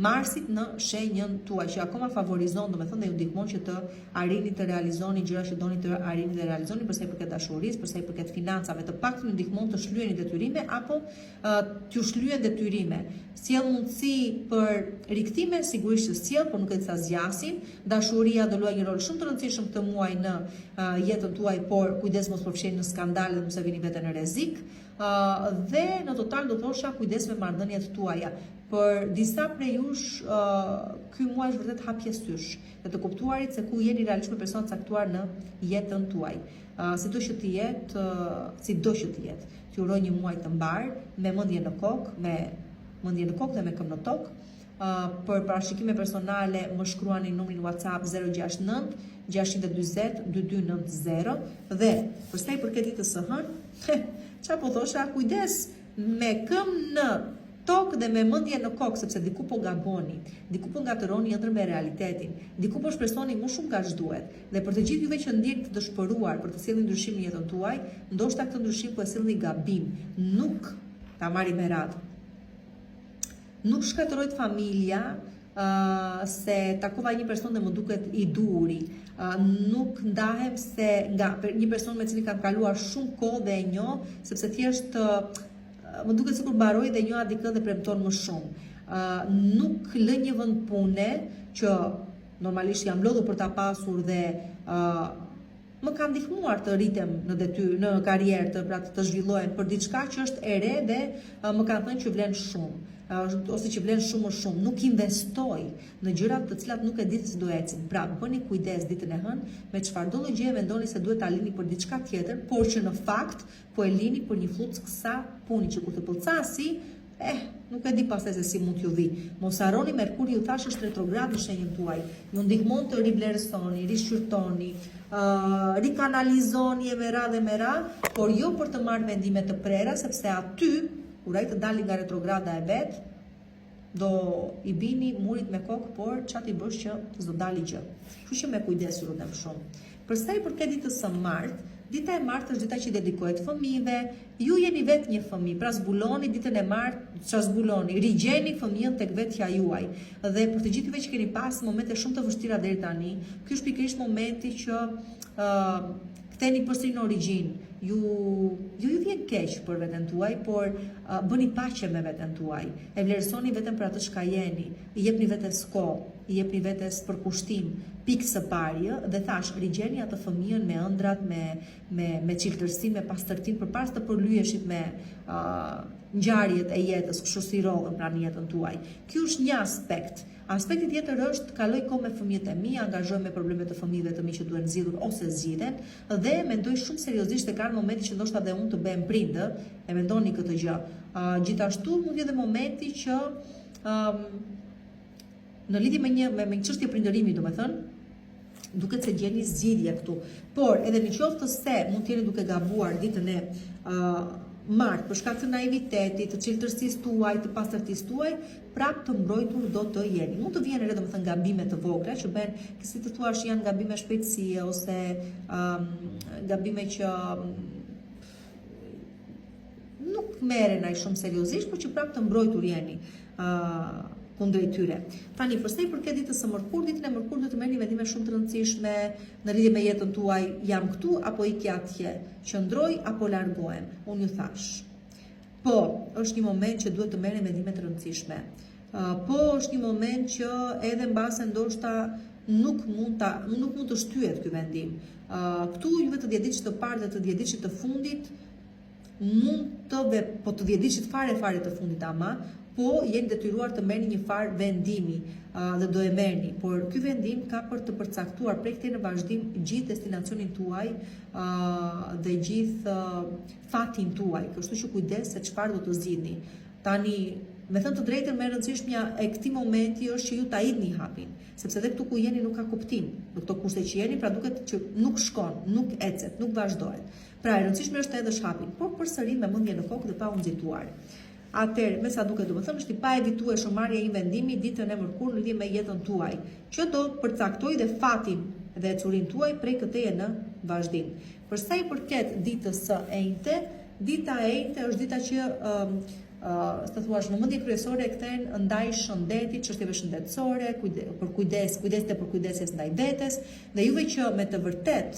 Marsit në shenjën tuaj, që akoma favorizon, domethënë dhe ju ndihmon që të arrini të realizoni gjëra që doni të arrini dhe realizoni, përsa i përket dashurisë, përsa i përket financave, të paktën ju ndihmon të shlyeni detyrime apo t'ju shlyen detyrime. Sjell mundësi për rikthime, sigurisht që sjell, por nuk e sa zgjasin. Dashuria do luajë një rol shumë të rëndësishëm këtë muaj në jetën tuaj, por kujdes mos përfshiheni në skandale dhe mos e vini veten në rrezik. Dhe në total do thosha kujdes me marrëdhëniet tuaja. Për disa prej jush, ky muaj është vërtet hapjesysh dhe të kuptuarit se ku jeni realisht me person të caktuar në jetën tuaj. Sido që të jetë, t'ju uroj një muaj të mbar, me mendje në kokë, dhe me këmbë në tokë. Për parashikime personale më shkruani numrin WhatsApp 069 640 2290 dhe përsa i përket ditës së hënë, çfarë po thosha, kujdes me këmbë në tokë dhe me mendje në kokë, sepse diku po gaboni, diku po ngatëroni ëndër me realitetin, diku po shpresoni më shumë nga ç'duhet. Dhe për të gjithë juve që ndjeni të dëshpëruar për të sjellë ndryshim në jetën tuaj, ndoshta këtë ndryshim po e sillni gabim, nuk ta marri me radhë. Nuk shkatërrojt familja se takova një person dhe më duket i duri. Nuk ndahem se nga një person me cilin kam kaluar shumë kohë dhe e njoh, sepse thjesht më duket sikur mbaroi dhe njoha dikë dhe premton më shumë. Nuk lë një vend pune që normalisht jam lodhur për ta pasur dhe më ka ndihmuar të rritem në detyrë, në karrierë, të zhvillohem për diçka që është e re dhe më kanë thënë që vlen shumë. Ose që vlen shumë më shumë, nuk investoj në gjërat të cilat nuk e di se do ecin. Pra, bëni kujdes ditën e hënë me çfarëdo lloj gjëje mendoni se duhet ta lini për diçka tjetër, por që në fakt po e lini për një fluks kësa puni që kur të pëlcasi, nuk e di pastaj se si mund t'ju vi. Mos harroni Merkuri ju thash është retrograd në shenjën tuaj. Ju ndihmon të rivlerësoni, rishqyrtoni, rikanalizoni e me ra, por jo për të marrë vendime të prera, sepse aty kur ai të dali nga retrograda e vet, do i bini murit me kokë, por çati bësh që s'do dali gjë. Kështu që me kujdes ju lutem shumë. Përsa i përket ditës së martë, dita e martë është dita që dedikohet fëmijëve. Ju jeni vetë një fëmijë, pra zbuloni ditën e martë, çfarë zbuloni, rigjeni fëmijën tek vetja juaj. Dhe për të gjithë juve që keni pas momente shumë të vështira deri tani, ky është pikërisht momenti që ktheni përsëri në origjinë. Ju vjen keq për veten tuaj, por bëni paqe me veten tuaj. E vlerësoni veten për atë çka jeni. I jepni vetes kohë, i jepni vetes përkushtim, pikë së parë, dhe thash, rigjeni atë fëmijën me ëndrat, me çiltërsi, me pastërtin, përpara të përlyeshit me ngjarjet e jetës, kështu si rrollën pra në jetën tuaj. Ky është një aspekt. Aspekti tjetër është kaloj kohë me fëmijët e mi, angazhohem me problemet e fëmijëve të mi që duhen zgjidhur ose zgjidhen dhe mendoj shumë seriozisht se ka momenti që ndoshta dhe unë të bëhem prindër, e mendoni këtë gjë. Gjithashtu mund të jetë momenti që në lidhje me një çështje prindërimi, domethënë, duket se gjeni zgjidhje këtu. Por edhe nëse mund të jeni duke gabuar ditën e martë për shkak të naivitetit, të çeltërsisë tuaj, të pastërtisë tuaj, prapë të mbrojtur do të jeni. Mund të vjen edhe domethënë gabime të vogla që bën, si të thuash janë gabime shpejtësie ose gabime që nuk merren ai shumë seriozisht, por që prapë të mbrojtur jeni. kundrejt tyre. Tani, përsa i përket ditës së mërkurë, ditën e mërkurë do të merrni vendime shumë të rëndësishme në lidhje me jetën tuaj, jam këtu apo iki atje, qëndroj apo largohem. Unë ju thash. Po, është një moment që duhet të merrni vendime të rëndësishme. Po, është një moment që edhe mbase ndoshta nuk mund të shtyhet ky vendim. Këtu juve të 10 ditësh të parë dhe të 10 ditësh të fundit po të 10 ditësh fare të fundit ama, po jeni detyruar të merrni një farë vendimi dhe do e merrni, por ky vendim ka për të përcaktuar prej këtej në vazhdim gjithë destinacionin tuaj dhe gjithë fatin tuaj. Kështu që kujdes se çfarë do të zgjidhni. Tani, me thënë të drejtën, më e rëndësishmja e këtij momenti është që ju ta idhni hapin, sepse edhe këtu ku jeni nuk ka kuptim. Në këto kushte që jeni, pra duket që nuk shkon, nuk ecet, nuk vazhdohet. Pra e rëndësishme është edhe shhapin, por përsëri me mendje në kokë dhe pa u nxituar. Atëherë, me sa duket domethënë është i pa evitueshëm marrja e një vendimi ditën e mërkurë në lidhje me jetën tuaj, që do përcaktojë dhe fatin dhe ecurinë tuaj prej këteje në vazhdim. Për sa i përket ditës së enjte, dita e enjte është dita që të thuash në mendje kryesore e kthehen ndaj shëndetit, çështjeve shëndetësore, për kujdesjes ndaj vetes, dhe juve që me të vërtet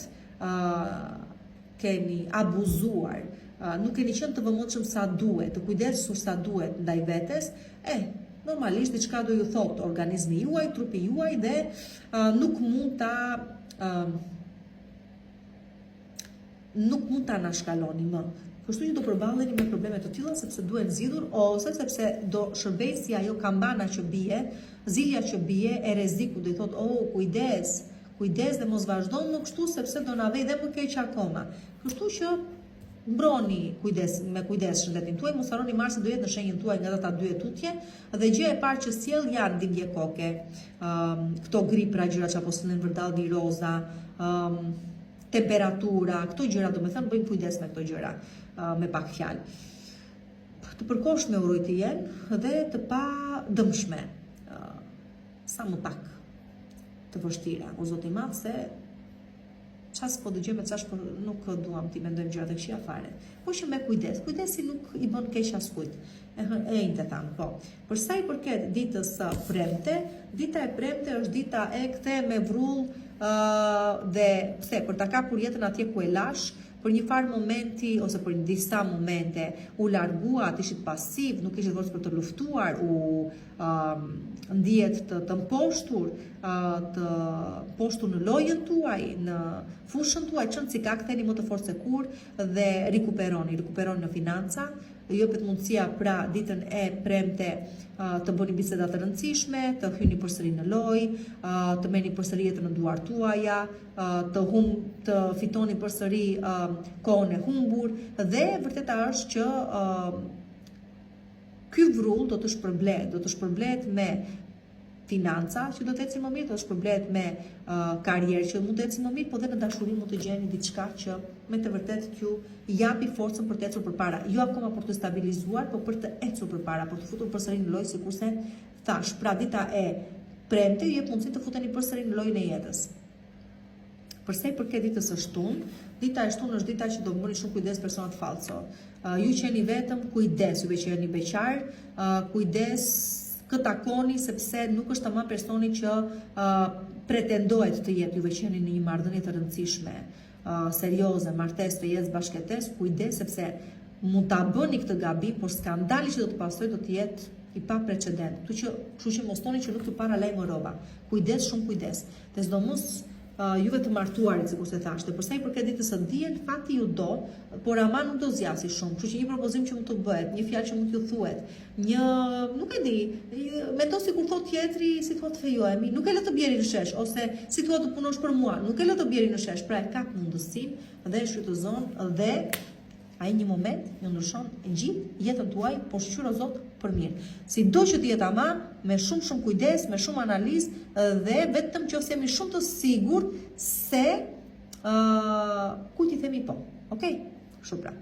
keni abuzuar, nuk keni qenë të vëmendshëm sa duhet, të kujdesur sa duhet ndaj vetes, normalisht diçka do ju thot organizmi juaj, trupi juaj dhe nuk mund ta anashkaloni më. Kështu që do përballeni me probleme të tilla sepse duhet zgjidhur ose sepse do shërbej si ajo kambana që bie, zilja që bie e rreziku, do i thot, kujdes dhe mos vazhdo më kështu sepse do na vej dhe më keq akoma. Kështu që mbroni me kujdes shëndetin tuaj, mos harroni marsin do jetë në shenjën tuaj nga ata dy tutje, dhe gjëja e parë që sjell janë dhimbje koke, këto gripra, gjëra që apo sillen vërdall viroza, temperatura, këto gjëra domethënë bëjmë kujdes me këto gjëra, me pak fjalë. Të përkohshme urojtë jenë dhe të pa dëmshme, sa më pak të vështira. O Zoti i Madh, se ças po dëgjojmë, ças po nuk duam ti mendojmë gjëra të këqija fare. Po që me kujdes, kujdesi nuk i bën keq askujt. Enjte tham, po. Për sa i përket ditës së premte, dita e premte është dita e kthe me vrull dhe për ta kapur jetën atje ku e lash, për një farë momenti ose për një disa momente u larguat, ishit pasiv, nuk ishit forcë për të luftuar, u ndihet të mposhtur, të poshtur në lojën tuaj, në fushën tuaj, qënë si ka ktheni më të forcekur dhe rikuperoni në financa, ju jepet mundësia pra ditën e premte të bëni biseda të rëndësishme, të hyni përsëri në lojë, të merrni përsëri jetën në duart tuaja, të fitoni përsëri kohën e humbur, dhe vërteta është që ky vrull do të shpërblet me financa që do të ecin më mirë, do të shpërblet me karrierë që mund të ecin më mirë, po dhe në dashuri mund të gjeni diçka që me të vërtet t'ju japi forcën për të ecur përpara. Jo akoma për të stabilizuar, por për të ecur përpara, për të futur përsëri në lojë, sikurse thash. Pra dita e premte ju jep mundësi të futeni përsëri në lojën e jetës. Përsa i përket ditës së shtunë, dita e shtunë është dita që do bëni shumë kujdes personat falso. Ju që jeni vetëm, kujdes, juve që jeni beqar, kujdes këtë takoni, sepse nuk është tamam personi që pretendohet të jetë, juve që jeni në një marrëdhënie të rëndësishme, serioze, martesë, të jetë bashkëtesë, kujdes sepse mund ta bëni këtë gabim, por skandali që do të pasojë do të jetë i pa precedent. Kështu që mos toni që nuk të paralajmërova. Kujdes, shumë kujdes. Dhe sidomos juve të martuarit, sikur se thashte, përsa i përket ditës së diel, fati ju do, por ama nuk do zgjasi shumë. Kështu që një propozim që mund të bëhet, një fjalë që mund t'ju thuhet, nuk e di, mendo sikur thot tjetri, si thot fejohemi, nuk e lë të bjeri në shesh, ose si thua të punosh për mua, nuk e lë të bjeri në shesh, pra e kap mundësinë dhe e shfrytëzon dhe ai një moment ju ndryshon gjithë jetën tuaj, por shqyro Zot për mirë. Sido që të jetë ama, me shumë kujdes, me shumë analizë dhe vetëm që jemi shumë të sigurt se kujt i themi po. Okej? Kështu pra.